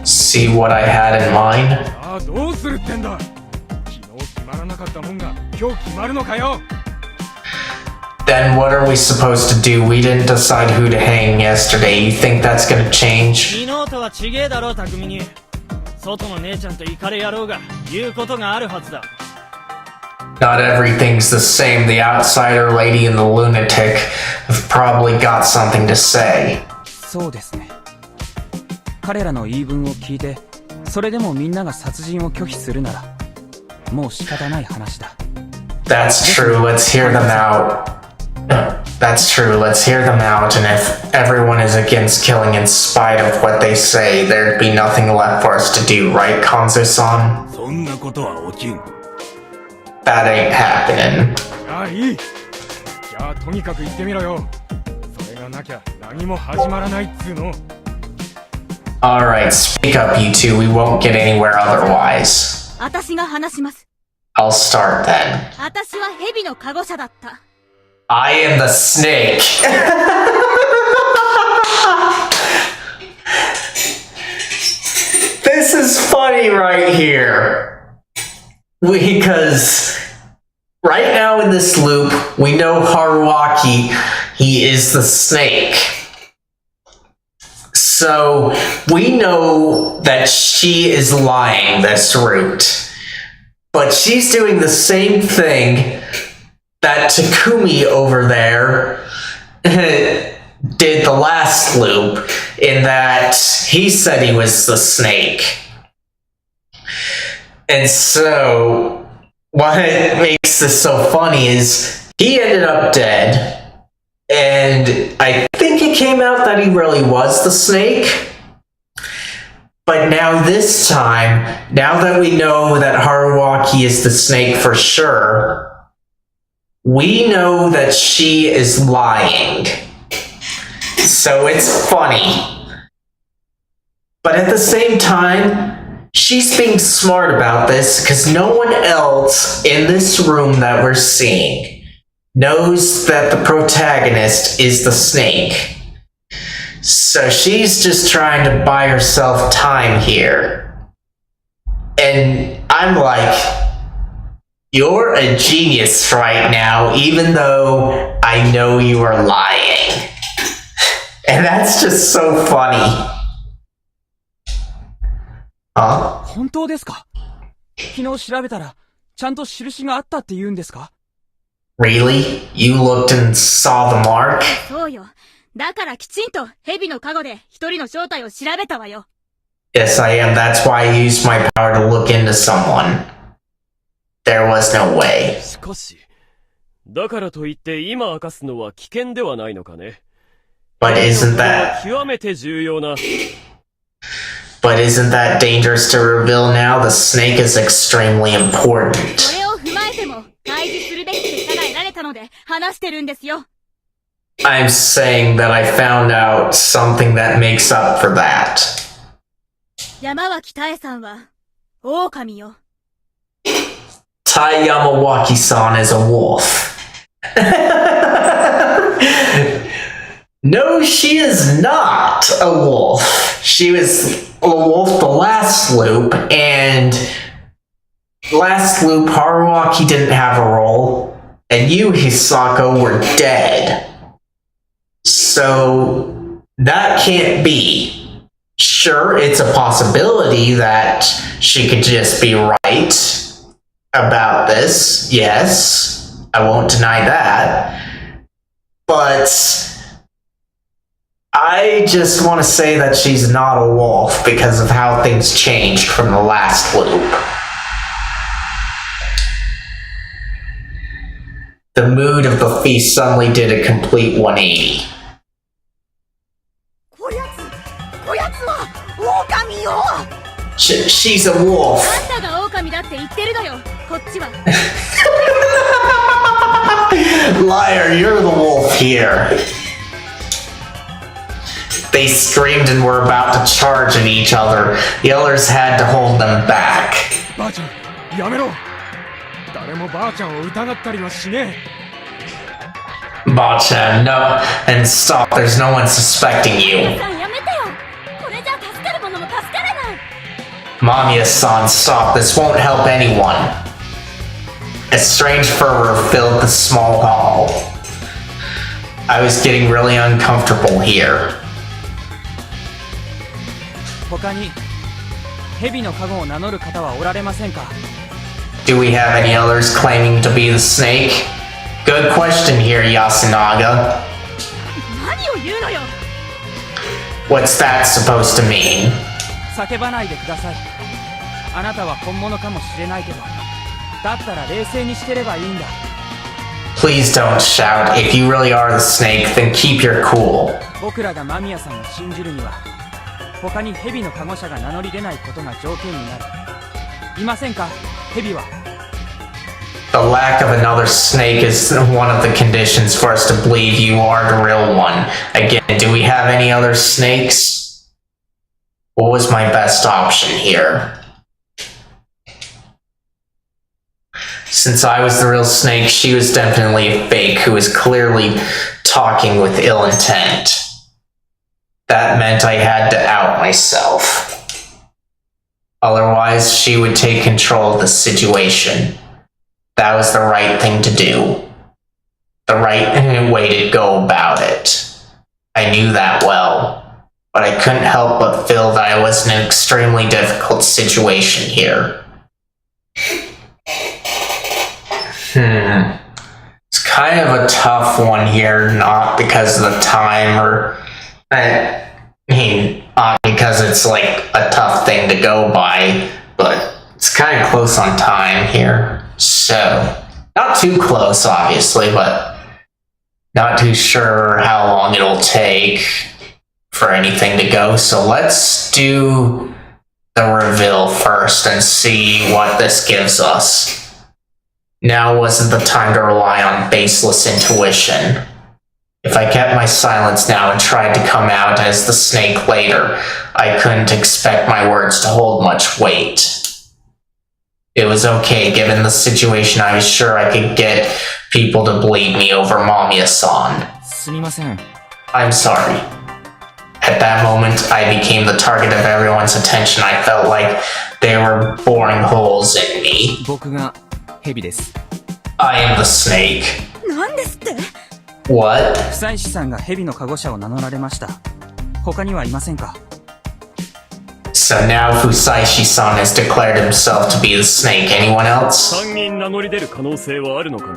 See what I had in mind? ああ、どうするってんだ。昨日決まらなかったもんが今日決まるのかよ。 Then what are we supposed to do? We didn't decide who to hang yesterday. You think that's gonna change? 昨日とは違えだろ、匠に。外の姉ちゃんとイカレ野郎が言うことがあるはずだ。Not everything's the same. The outsider lady and the lunatic have probably got something to say. そうですね。彼らの言い分を聞いて、それでもみんなが殺人を拒否するなら、もう仕方ない話だ。That's true. Let's hear them out. That's true. Let's hear them out. And if everyone is against killing in spite of what they say, there'd be nothing left for us to do, right, Kanzu-san? そんなことは起きん。That ain't happening. ああ、いい。じゃあ、とにかく行ってみろよ。それがなきゃ何も始まらないっつうの。Alright, speak up, you two. We won't get anywhere otherwise. 私が話します。I'll start then. 私は蛇のカゴ車だった。I am the snake. This is funny right here. Because right now in this loop, we know Haruaki, he is the snake. So we know that she is lying this route. But she's doing the same thing that Takumi over there did the last loop, in that he said he was the snake. And so, what makes this so funny is he ended up dead, and I think it came out that he really was the snake. But now this time, now that we know that Haruaki is the snake for sure, we know that she is lying. So it's funny. But at the same time, she's being smart about this because no one else in this room that we're seeing knows that the protagonist is the snake. So she's just trying to buy herself time here. And I'm like, you're a genius right now, even though I know you are lying. And that's just so funny. Huh? 本当ですか？昨日調べたら、ちゃんと印があったって言うんですか？ Really? You looked and saw the mark? そうよ。だからきちんと蛇のカゴで一人の正体を調べたわよ。Yes, I am. That's why I used my power to look into someone. There was no way. しかし、だからといって今明かすのは危険ではないのかね。But isn't that... 極めて重要な。But isn't that dangerous to reveal now? The snake is extremely important. それを踏まえても開示するべき結果が得られたので話してるんですよ。I'm saying that I found out something that makes up for that. 山脇多江さんは狼よ。Tai Yamawaki-san is a wolf. No, she is not a wolf. She was a wolf the last loop, and last loop Haruaki didn't have a role, and you, Hisako, were dead. So that can't be. Sure, it's a possibility that she could just be right about this. Yes, I won't deny that. But I just want to say that she's not a wolf because of how things changed from the last loop. The mood of the feast suddenly did a complete 180. こやつは狼よ。She's a wolf. あんたが狼だって言ってるのよ。こっちは。Liar, you're the wolf here. They screamed and were about to charge at each other. The others had to hold them back. ばあちゃん、やめろ。誰もばあちゃんを疑ったりはしねえ。Ba-chan, no. And stop, there's no one suspecting you. さんやめてよ。これじゃ助かる者も助からない。Mamiya-san, stop. This won't help anyone. A strange fervor filled the small hall. I was getting really uncomfortable here. 他に蛇の加護を名乗る方はおられませんか？ Do we have any others claiming to be the snake? Good question here, Yasunaga. 何を言うのよ。 What's that supposed to mean? 叫ばないでください。あなたは本物かもしれないけど、だったら冷静にしてればいいんだ。 Please don't shout. If you really are the snake, then keep your cool. 僕らが間宮さんを信じるには、他に蛇の加護者が名乗り出ないことが条件になる。いませんか、蛇は。 The lack of another snake is one of the conditions for us to believe you are the real one. Again, do we have any other snakes? What was my best option here? Since I was the real snake, she was definitely a fake who was clearly talking with ill intent. That meant I had to out myself. Otherwise, she would take control of the situation. That was the right thing to do. The right way to go about it. I knew that well, but I couldn't help but feel that I was in an extremely difficult situation here. It's kind of a tough one here, not because of the time or... I mean, not because it's like a tough thing to go by, but it's kind of close on time here. So, not too close, obviously, but not too sure how long it'll take for anything to go. So let's do the reveal first and see what this gives us. Now wasn't the time to rely on baseless intuition. If I kept my silence now and tried to come out as the snake later, I couldn't expect my words to hold much weight. It was okay, given the situation. I was sure I could get people to believe me over Mamiya-san. すみません。 I'm sorry. At that moment, I became the target of everyone's attention. I felt like they were boring holes in me. 僕が蛇です。 I am the snake. なんですって？ What? 不妻子さんが蛇の加護者を名乗られました。他にはいませんか？ So now Fusaishi-san has declared himself to be the snake. Anyone else? 3人名乗り出る可能性はあるのかね？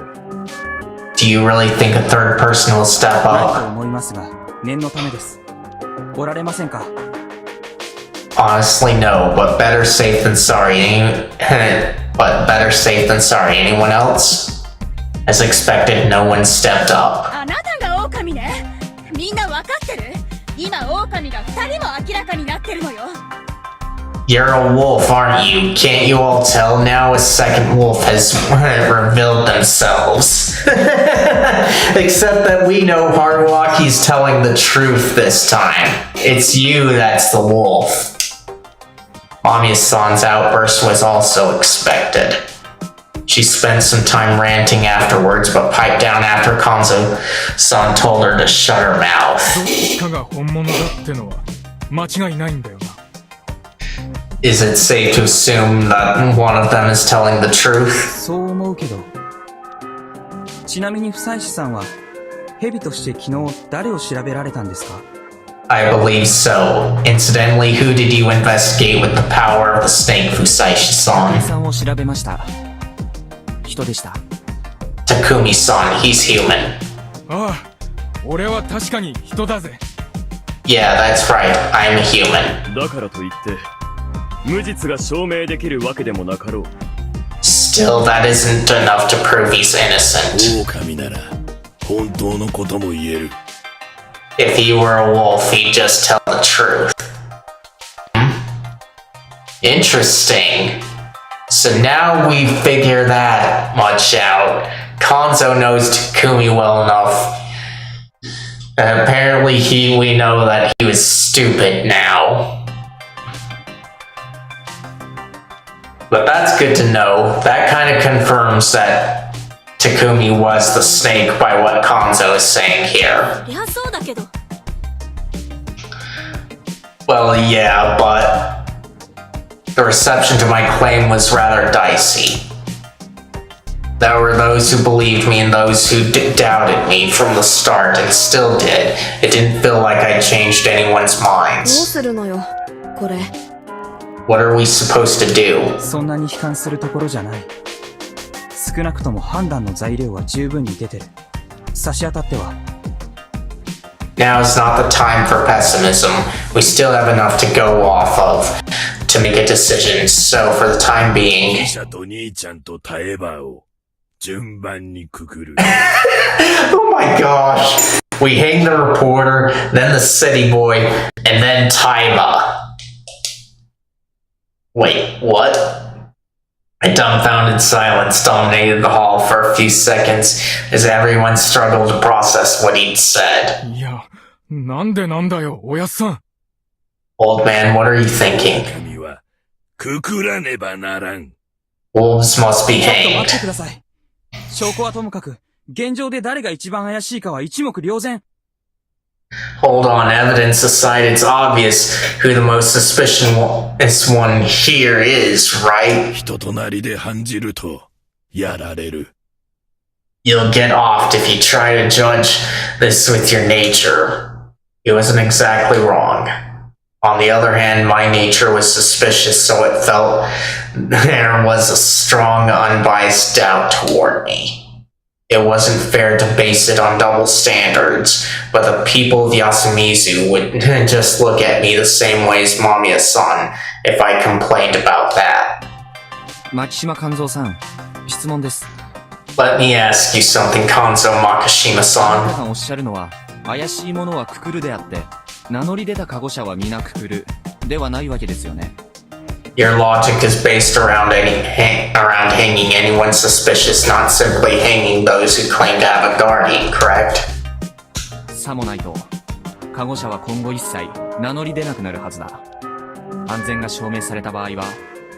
Do you really think a third person will step ないと up? 思いますが、念のためです。おられませんか？ Honestly, no, but better safe than sorry. But better safe than sorry. Anyone else? As expected, no one stepped up. あなたが狼ね。みんなわかってる？今狼が2人も明らかになってるのよ。 You're a wolf, aren't you? Can't you all tell now? A second wolf has revealed themselves. Except that we know Haruaki's telling the truth this time. It's you that's the wolf. Mamiya-san's outburst was also expected. She spent some time ranting afterwards, but piped down after Kanzo-san told her to shut her mouth. どっちかが本物だってのは間違いないんだよな。 Is it safe to assume that one of them is telling the truth? そう思うけど。ちなみに不妻子さんは蛇として昨日誰を調べられたんですか？ I believe so. Incidentally, who did you investigate with the power of the snake, 神 Fusaishi-san? さんを調べました。人でした。 Takumi-san, he's human. ああ、俺は確かに人だぜ。 Yeah, that's right. I'm a human. だからといって、無実が証明できるわけでもなかろう。 Still, that isn't enough to prove he's innocent. 狼なら本当のことも言える。 If he were a wolf, he'd just tell the truth. Interesting. So now we figure that much out. Kanzo knows Takumi well enough. And apparently we know that he was stupid now. But that's good to know. That kind of confirms that Takumi was the snake by what Kanzo is saying here. そりゃそうだけど。 Well, yeah, but the reception to my claim was rather dicey. There were those who believed me and those who doubted me from the start and still did. It didn't feel like I changed anyone's どう minds. するのよ、これ。What are we supposed to do? そんなに悲観するところじゃない。少なくとも判断の材料は十分に出てる。差し当たっては。Now is not the time for pessimism. We still have enough to go off of to make a decision. So for the time being... 記者と兄ちゃんとタエバを順番にくくる。Oh my gosh. We hang the reporter, then the city boy, and then Taiba. Wait, what? A dumbfounded silence dominated the hall for a few seconds as everyone struggled to process what he'd said. いや、なんでなんだよ、おやっさん。Old man, what are you thinking? 神はくくらねばならん。 Wolves must be ちょっと hanged. 待ってください。証拠はともかく、現状で誰が一番怪しいかは一目瞭然。Hold on, evidence aside, it's obvious who the most suspicious one here is, right? 人となりで判じるとやられる。 You'll get offed if you try to judge this with your nature. He wasn't exactly wrong. On the other hand, my nature was suspicious, so it felt there was a strong, unbiased doubt toward me. It wasn't fair to base it on double standards, but the people of Yasumizu would just look at me the same way as Mamiya-san if I complained about that. 牧島勘三さん、質問です。Let me ask you something, Kanzo 皆 Makishima-san. さんおっしゃるのは、怪しいものはくくるであって、名乗り出たカゴ者は皆くくる、ではないわけですよね。Your logic is based around hanging anyone suspicious, not simply hanging those who claim to have a guardian, correct? さもないと、カゴ者は今後一切名乗り出なくなるはずだ。安全が証明された場合は、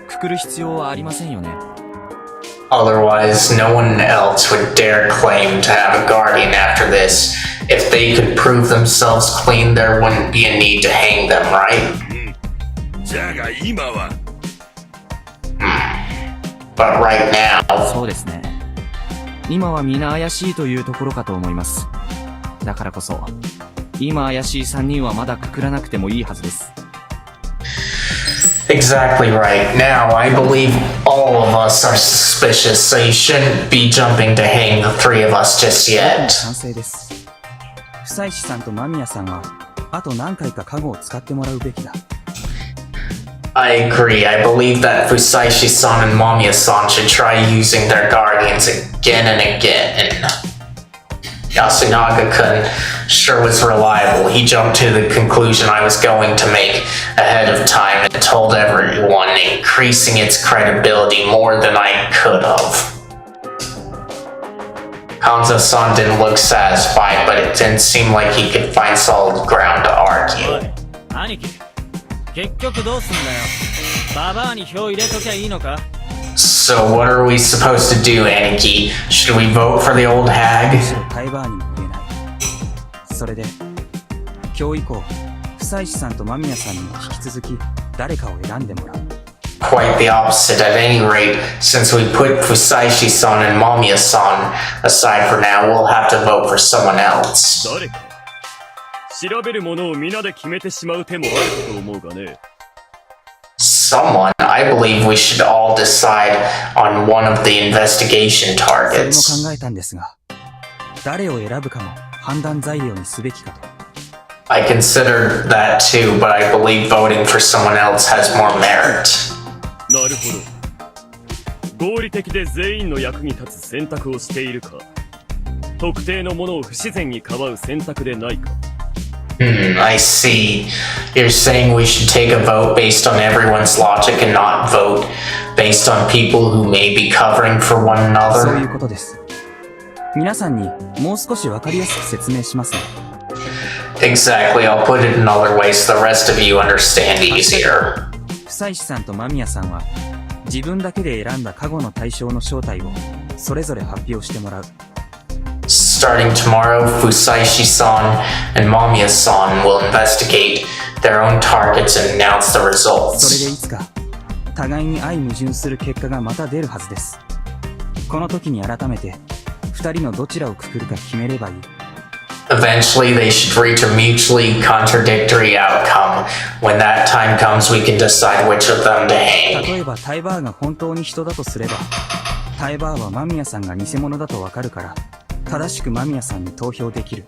くくる必要はありませんよね。Otherwise, no one else would dare claim to have a guardian after this. If they could prove themselves clean, there wouldn't be a need to hang them, right? じゃが今は But right now... そうですね。今は皆怪しいというところかと思います。だからこそ、今怪しい3人はまだくくらなくてもいいはずです。Exactly right. Now, I believe all of us are suspicious, so you shouldn't be jumping to hang the three of us just 僕も yet. 賛成です。夫妻子さんと間宮さんは、あと何回かカゴを使ってもらうべきだ。I agree. I believe that Fusaishi-san and Mamiya-san should try using their guardians again and again. Yasunaga-kun sure was reliable. He jumped to the conclusion I was going to make ahead of time and told everyone, increasing its credibility more than I could have. Kanzo-san didn't look satisfied, but it didn't seem like he could find solid ground to argue. 兄貴、結局どうすんだよ。ババアに票入れときゃいいのか？ So what are we supposed to do, Aniki? Should we vote for the old hag? むしろタイバーにも言えない。それで、今日以降、夫妻子さんと間宮さんにも引き続き誰かを選んでもらう。Quite the opposite. At any rate, since we put Fusaishi-san and Mamiya-san aside for now, we'll have to vote for someone else. 誰か調べるものを皆で決めてしまう手もあると思うがね。Someone? I believe we should all decide on one of the investigation それも targets. 考えたんですが、誰を選ぶかも判断材料にすべきかと。I considered that too, but I believe voting for someone else has more merit. なるほど。合理的で全員の役に立つ選択をしているか、特定のものを不自然にかばう選択でないか。I see. You're saying we should take a vote based on everyone's logic and not vote based on people who may be covering for one そういう another? ことです。皆さんにもう少しわかりやすく説明しますね。Exactly. I'll put it another way so the rest of you understand easier. 夫妻子さんと間宮さんは自分だけで選んだカゴの対象の正体をそれぞれ発表してもらう。Starting tomorrow, Fusaishi-san and Mamiya-san will investigate their own targets and announce the それで results. いつか互いに相矛盾する結果がまた出るはずです。この時に改めて二人のどちらをくくるか決めればいい。Eventually, they should reach a mutually contradictory outcome, When that time comes, we can decide which of them to hang. 例えばタイバーが本当に人だとすれば、タイバーは間宮さんが偽物だとわかるから、正しく間宮さんに投票できる。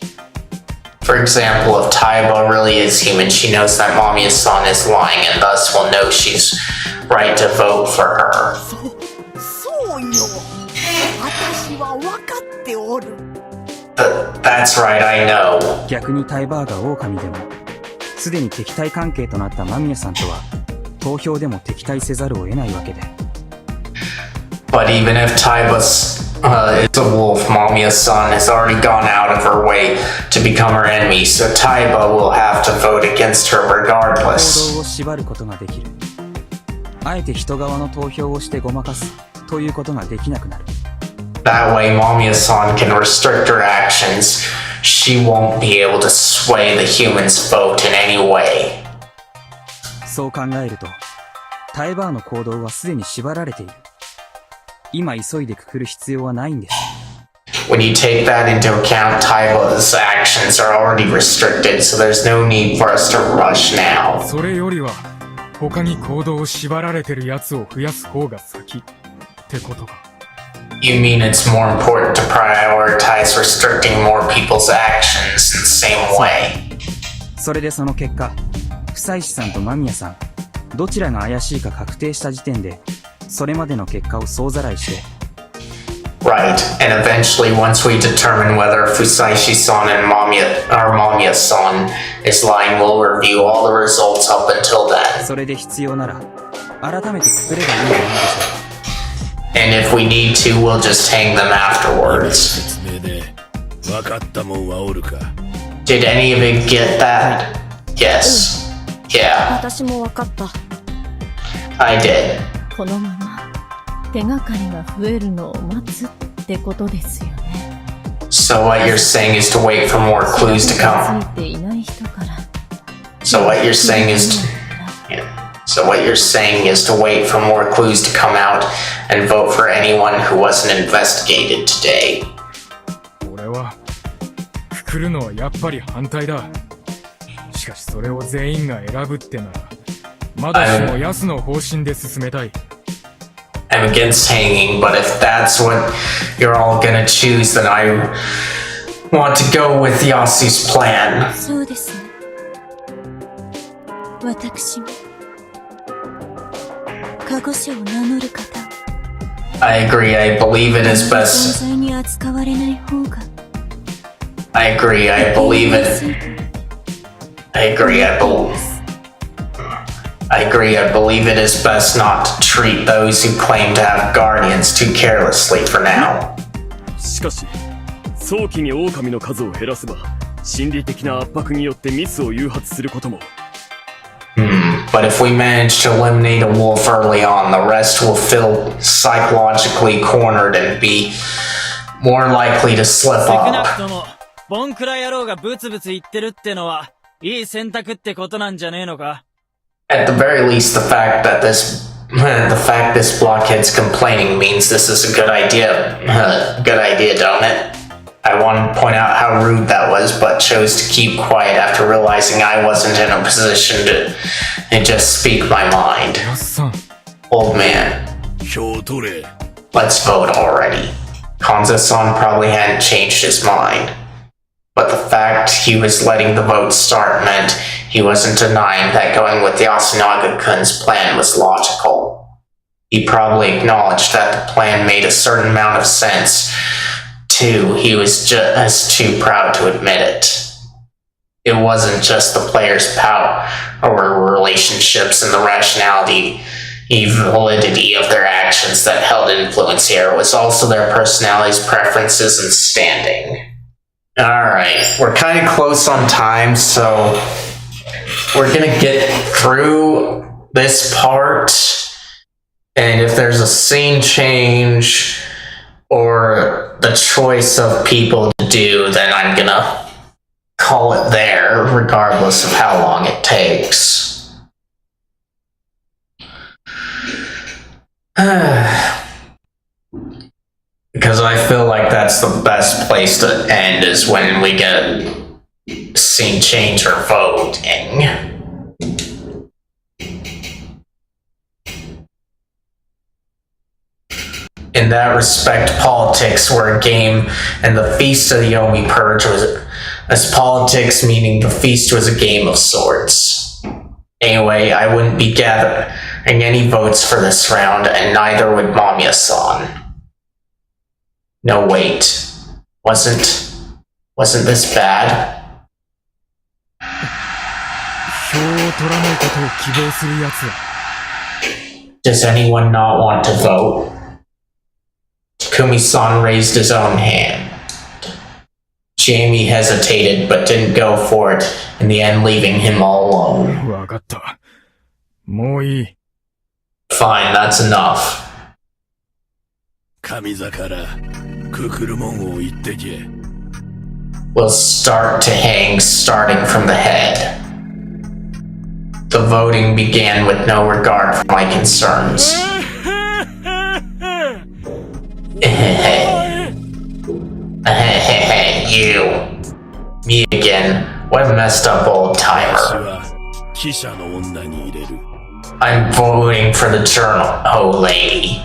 For example, if Taiba really is human, she knows that Mamiya-san is lying and thus will know she's right to vote for her. そうよ。私は分かっておる。That's right, I know. 逆にタイバーが狼でも、すでに敵対関係となった間宮さんとは、投票でも敵対せざるを得ないわけで。But even if Taiba is a wolf, Mamiya-san has already gone out of her way to become her enemy, so Taiba will have to vote against her 行 regardless. 動を縛ることができる。あえて人側の投票をしてごまかすということができなくなる。That way, Mamiya-san can restrict her actions. She won't be able to sway the humans' vote in any way. そう考えると、タイバーの行動はすでに縛られている。今急いでくくる必要はないんです。When you take that into account, Taiba's actions are already restricted, so there's no need for us to rush now. それよりは、他に行動を縛られてる奴を増やす方が先ってことか。You mean it's more important to prioritize restricting more people's actions in the same way? それでその結果、夫妻子さんと間宮さん、どちらが怪しいか確定した時点で、それまでの結果を総ざらいして、Right, and eventually once we determine whether Fusaishi-san and Mamiya-san is lying, we'll review all the results up until then. それで必要なら、改めてくくればいいんじゃないでしょう。And if we need to, we'll just hang them afterwards. 説明で分かったもんはおるか。 Did any of you get that? Yes. Yeah, 私も分かった。I did. このまま手がかりが増えるのを待つってことですよね。So what you're saying is to wait for more clues to つ come. いていない人から。So what you're saying is So what you're saying is to wait for more clues to come out and vote for anyone who wasn't investigated today. 俺は、くくるのはやっぱり反対だ。しかしそれを全員が選ぶってなら、まだしもヤスの方針で進めたい。I'm against hanging, but if that's what you're all gonna choose, then I want to go with Yasu's plan. そうですね。私も看護師を名乗る方を I agree, I believe it is 存 best. 在に扱われない方が I agree, I believe it. I agree, I believe it is best not to treat those who claim to have guardians too carelessly for now. しかし、早期に狼の数を減らせば、心理的な圧迫によってミスを誘発することも。But if we manage to eliminate a wolf early on, the rest will feel psychologically cornered and be more likely to slip 少なく up. とも、ボンクラ野郎がブツブツ言ってるってのは、いい選択ってことなんじゃねえのか？ At the very least, the fact this blockhead's complaining means this is a good idea. Good idea, don't it? I want to point out how rude that was, but chose to keep quiet after realizing I wasn't in a position to just speak my mind. ヤスさん、 Old man, 票取れ。 let's vote already. Kanza-san probably hadn't changed his mind. But the fact he was letting the vote start meant he wasn't denying that going with Yasunaga-kun's plan was logical. He probably acknowledged that the plan made a certain amount of sense. Too, he was just too proud to admit it. It wasn't just the players' power or relationships and the rationality, validity of their actions that held influence here. It was also their personalities, preferences, and standing. Alright, we're kind of close on time, so we're gonna get through this part, and if there's a scene change or the choice of people to do, then I'm gonna call it there, regardless of how long it takes. Because I feel like that's the best place to end, is when we get scene change or voting. In that respect, politics were a game, and the Feast of the Yomi Purge was as politics, meaning the feast was a game of sorts. Anyway, I wouldn't be gathering any votes for this round, and neither would Mamiya-san. No, wait. Wasn't this bad? 票を取らないことを希望する奴は Does anyone not want to vote? Takumi-san raised his own hand. Jamie hesitated, but didn't go for it, in the end leaving him all alone. わかった。もういい。Fine, that's enough. 上座からくくるもんを言ってけ。We'll start to hang, starting from the head. The voting began with no regard for my concerns. You. Me again. What a messed up old 私 timer. は記者の女に入れる。 I'm voting for the journal, oh lady.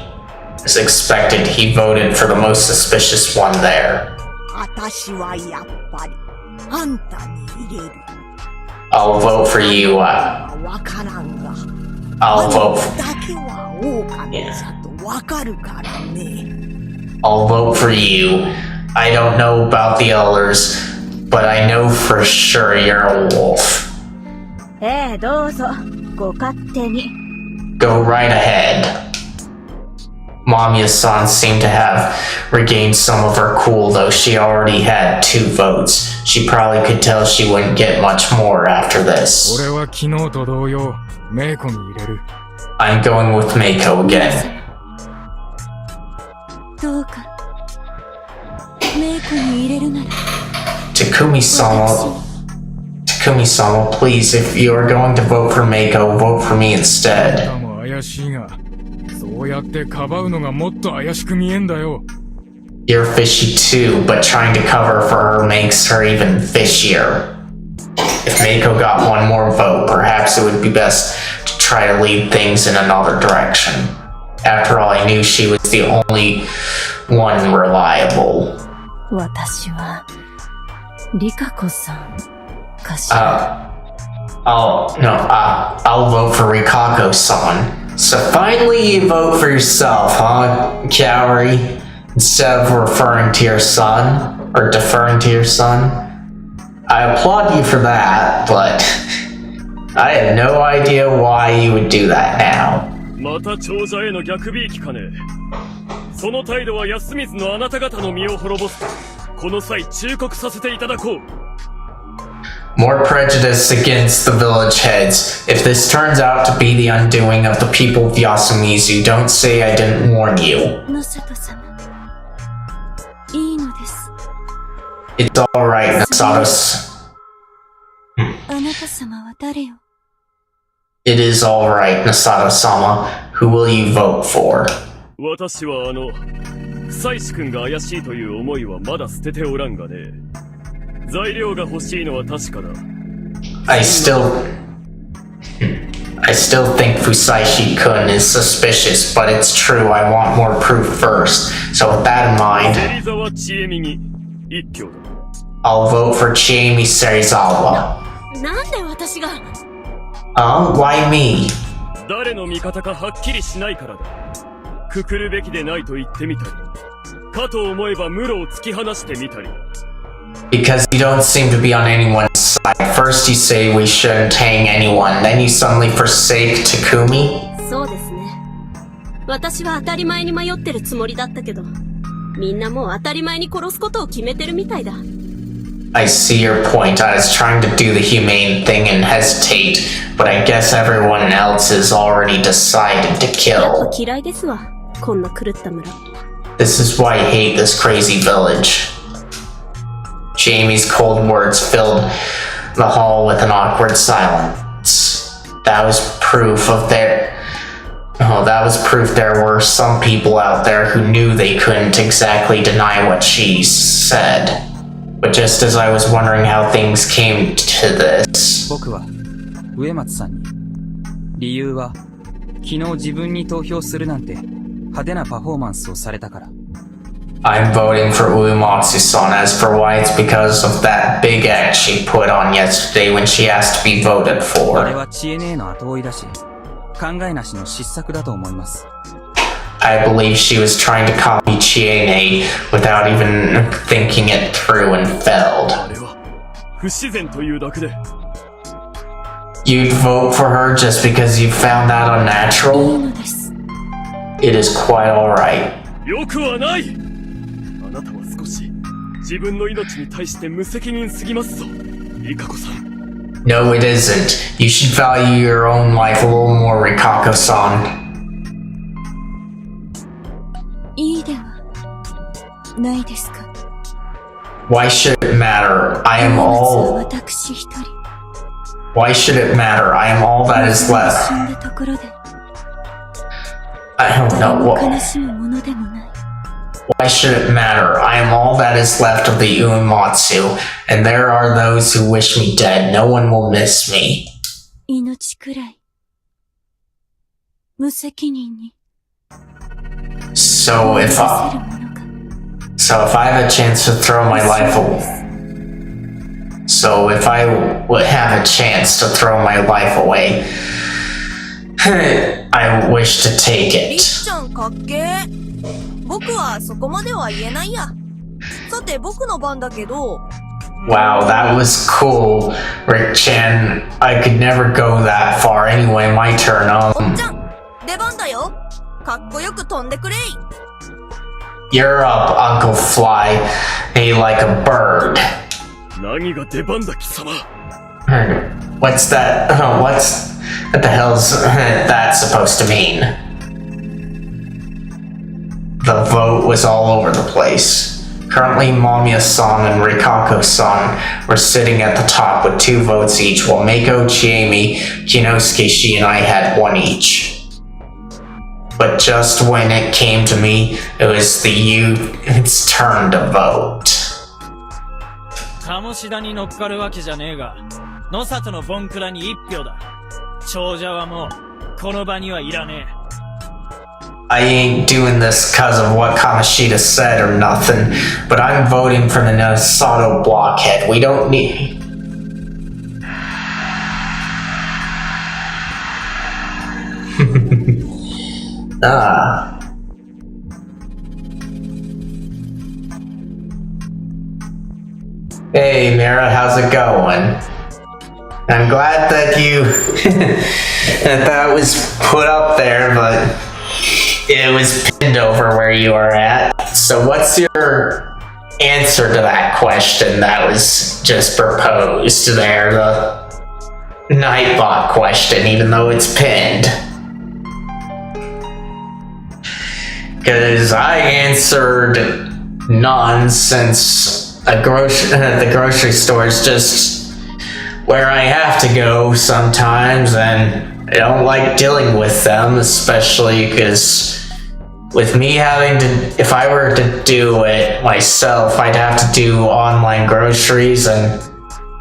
As expected, he voted for the most suspicious one there. 私はやっぱりあんたに入れる。 I'll vote for you, わからんが。 I'll vote だけは狼さとわかるからね。 I'll vote for you. I don't know about the others, but I know for sure you're a wolf. どうぞ、ご勝手に。 Go right ahead. Mamiya-san seemed to have regained some of her cool, though she already had 2 votes. She probably could tell she wouldn't get much more after this. 俺は昨日と同様、メイコに入れる。I'm going with Meiko again. どうかメイコに入れるなら Takumi-sama, please, if you are going to vote for Meiko, vote for me あん instead. たも怪しいが、そうやってかばうのがもっと怪しく見えんだよ。You're fishy too, but trying to cover for her makes her even fishier. If Meiko got one more vote, perhaps it would be best to try to lead things in another direction. After all, I knew she was the only one reliable. 私は、リカ子さん、かしら。I'll vote for Rikako-san. So finally you vote for yourself, huh, Kaori? Instead of referring to your son, or deferring to your son. I applaud you for that, but I had no idea why you would do that now. また長者への逆びいきかね。その態度は安水のあなた方の身を滅ぼすと、この際忠告させていただこう。More prejudice against the village heads. If this turns out to be the undoing of the people of Yasumizu, don't say I didn't warn you. マサト様いいのです It's alright, Nasato. あなた様は誰よ It is alright, Nasato-sama. Who will you vote for? 私は妻子君が怪しいという思いはまだ捨てておらんがね。材料が欲しいのは確かだ。I still think Fusaishi-kun is suspicious, but it's true, I want more proof first. So with that in mind, 芹沢千恵美に1票だ。I'll vote for Chiemi Serizawa. なんで私が Why me? 誰の味方かはっきりしないからだ。くくるべきでないと言ってみたり、かと思えば室を突き放してみたり。Because you don't seem to be on anyone's side. First you say we shouldn't hang anyone, then you suddenly forsake Takumi? そうですね私は当たり前に迷ってるつもりだったけどみんなもう当たり前に殺すことを決めてるみたいだ I see your point. I was trying to do the humane thing and hesitate, but I guess everyone else has already decided to やっぱ kill. 嫌いですわこんな狂った村 This is why I hate this crazy village. Jamie's cold words filled the hall with an awkward silence. That was proof there were some people out there who knew they couldn't exactly deny what she said. But just as I was wondering how things came to this, 僕は植松さんに理由は昨日自分に投票するなんて派手なパフォーマンスをされたから。I'm voting for Uematsu-san. As for why, it's because of that big act she put on yesterday when she asked to be voted あれ for. は知恵姉の後追いだし、考えなしの失策だと思います。I believe she was trying to copy Chiene without even thinking it through and failed. あれは不自然というだけで。 You'd vote for her just because you found that いい unnatural? のです。 It is quite alright. よくはない。あなたは少し自分の命に対して無責任すぎますぞ、リカコさん。 No, it isn't. You should value your own life a little more, Rikako-san. いいではないですか。 Why should it matter? I am まず all... 私一人。 Why should it matter? I am all that is 死ん left. だところで I don't 誰 know も what... 悲しむものでもない。 Why should it matter? I am all that is left of the Uematsu, and there are those who wish me dead. No one will miss me. 命くらい無責任に So if させ I... るものか。 So if I have a chance to throw my life away... So if I would have a chance to throw my life away... I wish to take りっ it. ちゃんかっけー。僕はそこまでは言えないや。さて僕の番だけど、 Wow, that was cool, Rick-chan. I could never go that far. Anyway, my turn. おっちゃん、出番だよ。かっこよく飛んでくれい。 You're up, Uncle Fly. Hey, like a bird. 何が出番だ貴様。 What's that? What the hell's that supposed to mean? The vote was all over the place. Currently, Mamiya-san and Rikako-san were sitting at the top with 2 votes each, while Meiko, Chiemi, Kinosuke, she, and I had 1 each. But just when it came to me, it was its turn to vote. 鴨志田に乗っかるわけじゃねえが、野里のボンクラに1票だ。長者はもう、この場にはいらねえ。 I ain't doing this cause of what Kamishita said or nothing, but I'm voting for the Nosato blockhead. We don't need... Ah. Hey Mira, how's it going? I'm glad that you... that was put up there, but... it was pinned over where you are at. So what's your answer to that question that was just proposed there? The Nightbot question, even though it's pinned. Because I answered none, since the grocery store is just where I have to go sometimes, and I don't like dealing with them, especially because with me having to, if I were to do it myself, I'd have to do online groceries, and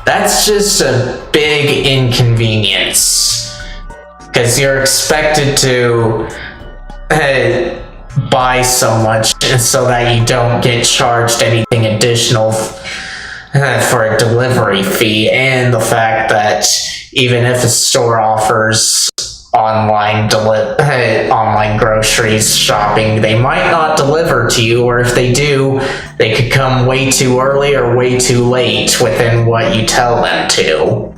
that's just a big inconvenience. Because you're expected to buy so much so that you don't get charged anything additional for a delivery fee, and the fact that even if a store offers online groceries shopping, they might not deliver to you, or if they do, they could come way too early or way too late within what you tell them to.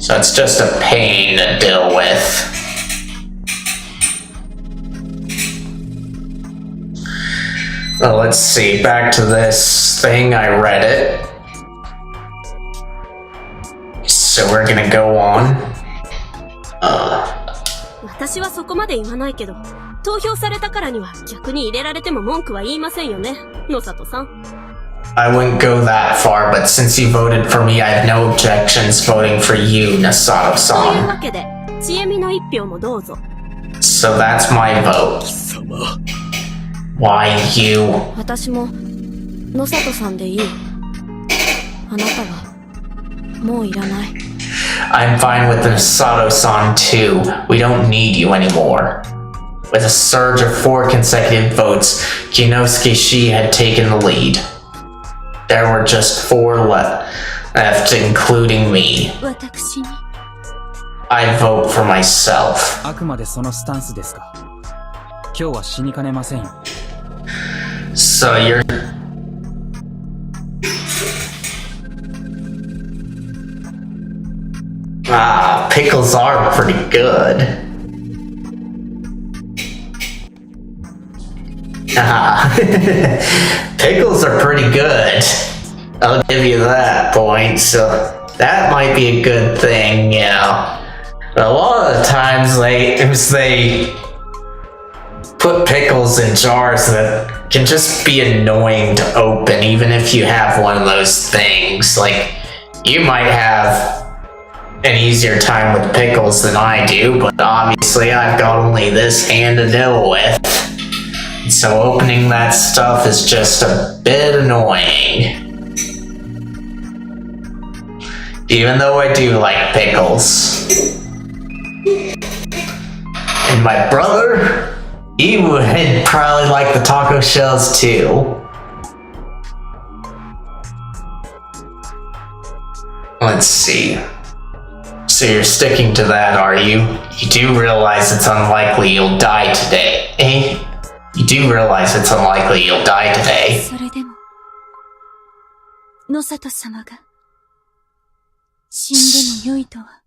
So it's just a pain to deal with. Well, let's see, back to this thing, I read it. So we're gonna go on. 私はそこまで言わないけど、投票されたからには逆に入れられても文句は言いませんよね、野里さん。I wouldn't go that far, but since you voted for me, I have no objections voting for you, というわ Nasato-san. けで、ちえみの一票もどうぞ。So that's my vote. 貴様。 Why you? 私も、野里さんでいい。あなたは、もういらない。I'm fine with Nasato-san too. We don't need you anymore. With a surge of 4 consecutive votes, Kinosuke Shi had taken the lead. There were just 4 left, including me. 私に I vote for myself. あくまでそのスタンスですか。今日は死にかねませんよ。So you're... pickles are pretty good. Pickles are pretty good. I'll give you that point, so that might be a good thing, you know. But a lot of the times they put pickles in jars that can just be annoying to open, even if you have one of those things. Like, you might have an easier time with pickles than I do, but obviously I've got only this hand to deal with. So opening that stuff is just a bit annoying. Even though I do like pickles. And my brother, he would probably like the taco shells too. Let's see. So you're sticking to that, are you? You do realize it's unlikely you'll die today, eh? You do realize it's unlikely you'll die today. それでも野里様が死んでも良いとは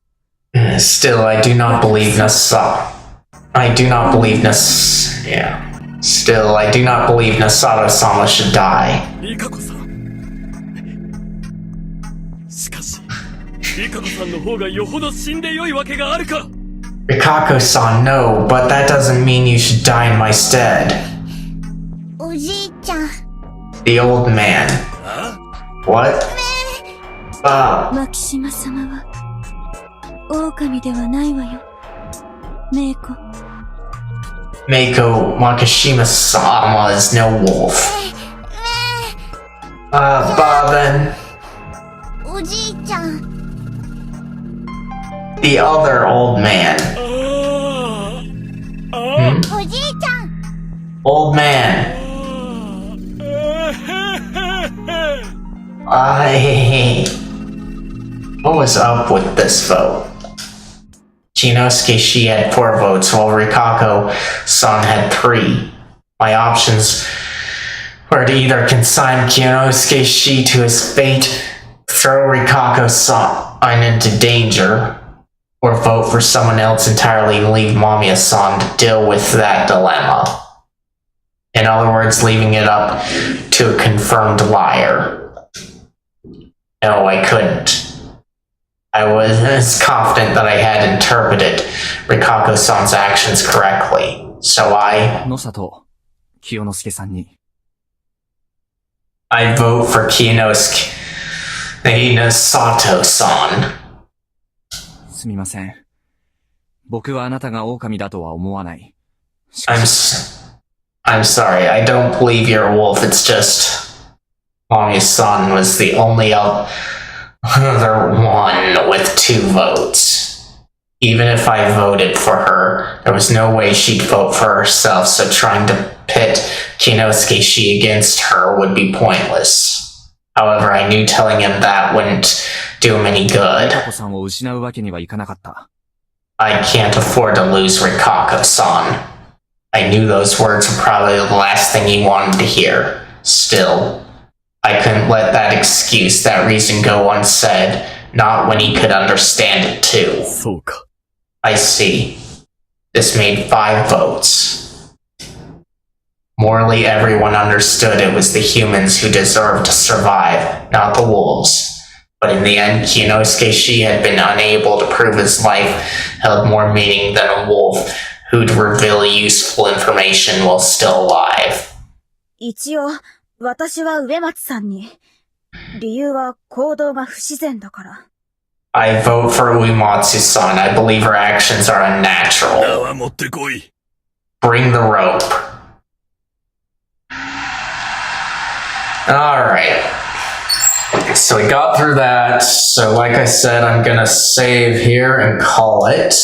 Still, I do not believe I do not believe yeah. Still, I do not believe Nasato-sama should die. リカコさん。しかし、リカコさんの方がよほど死んで良いわけがあるか。Rikako-san, no, but that doesn't mean you should die in my stead. おじいちゃん The old man. What? 牧島様は狼ではないわよメイコ Meiko Makishima-sama is no wolf. Bobbin. おじいちゃん The other old man. おじいちゃん Old man. What was up with this vote? Chinosuke Shi had 4 votes, while Rikako-san had 3. My options were to either consign Chinosuke Shi to his fate, throw Rikako-san into danger, or vote for someone else entirely and leave Mamiya-san to deal with that dilemma. In other words, leaving it up to a confirmed liar. No, I couldn't. I was confident that I had interpreted Rikako-san's actions correctly, so I... 野里清之助さんに。I vote for Kinosuke Sato-san. すみません。僕はあなたが狼だとは思わない。I'm sorry, I don't believe you're a wolf, it's just... Mamiya-san was the only other one with 2 votes. Even if I voted for her, there was no way she'd vote for herself, so trying to pit Kinosuke Shi against her would be pointless. However, I knew telling him that wouldn't do him any good. リカコさんを失うわけにはいかなかった。I can't afford to lose Rikako-san. I knew those words were probably the last thing he wanted to hear. Still, I couldn't let that excuse, that reason go unsaid, not when he could understand it too. そうか。I see. This made 5 votes. Morally, everyone understood it was the humans who deserved to survive, not the wolves. But in the end, Kinosuke Shi had been unable to prove his life held more meaning than a wolf who'd reveal useful information while still alive. 一応私は植松さんに理由は行動が不自然だから I vote for Uematsu-san. I believe her actions are unnatural. 縄は持ってこい。 Bring the rope. Alright. So we got through that. So like I said, I'm gonna save here and call it.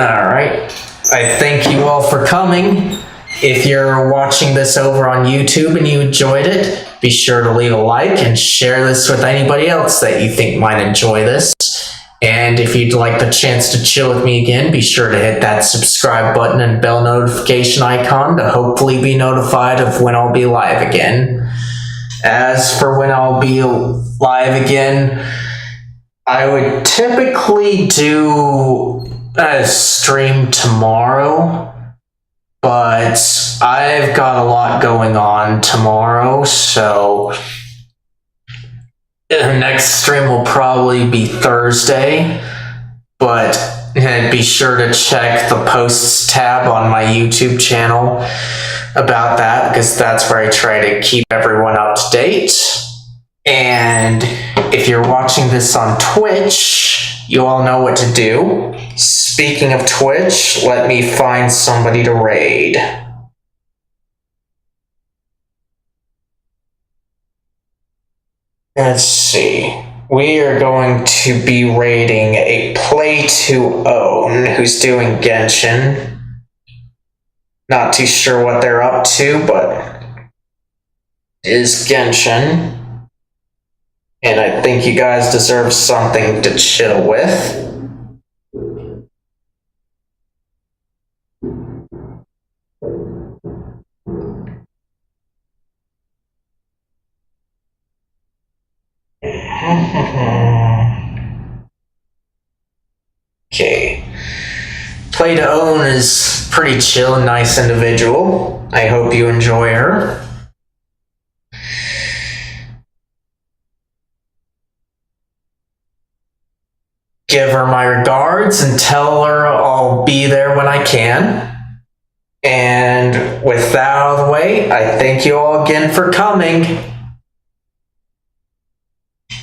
Alright. I thank you all for coming. If you're watching this over on YouTube and you enjoyed it, be sure to leave a like and share this with anybody else that you think might enjoy this. And if you'd like the chance to chill with me again, be sure to hit that subscribe button and bell notification icon to hopefully be notified of when I'll be live again. As for when I'll be live again, I would typically do a stream tomorrow, but I've got a lot going on tomorrow, so the next stream will probably be Thursday, but be sure to check the posts tab on my YouTube channel about that, because that's where I try to keep everyone up to date. And if you're watching this on Twitch, you all know what to do. Speaking of Twitch, let me find somebody to raid. Let's see. We are going to be raiding a play to own who's doing Genshin. Not too sure what they're up to, but it is Genshin. And I think you guys deserve something to chill with. Okay. Play to own is pretty chill and nice individual. I hope you enjoy her. Give her my regards and tell her I'll be there when I can. And with that out of the way, I thank you all again for coming.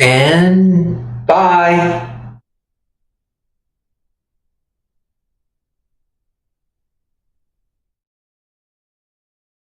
And bye.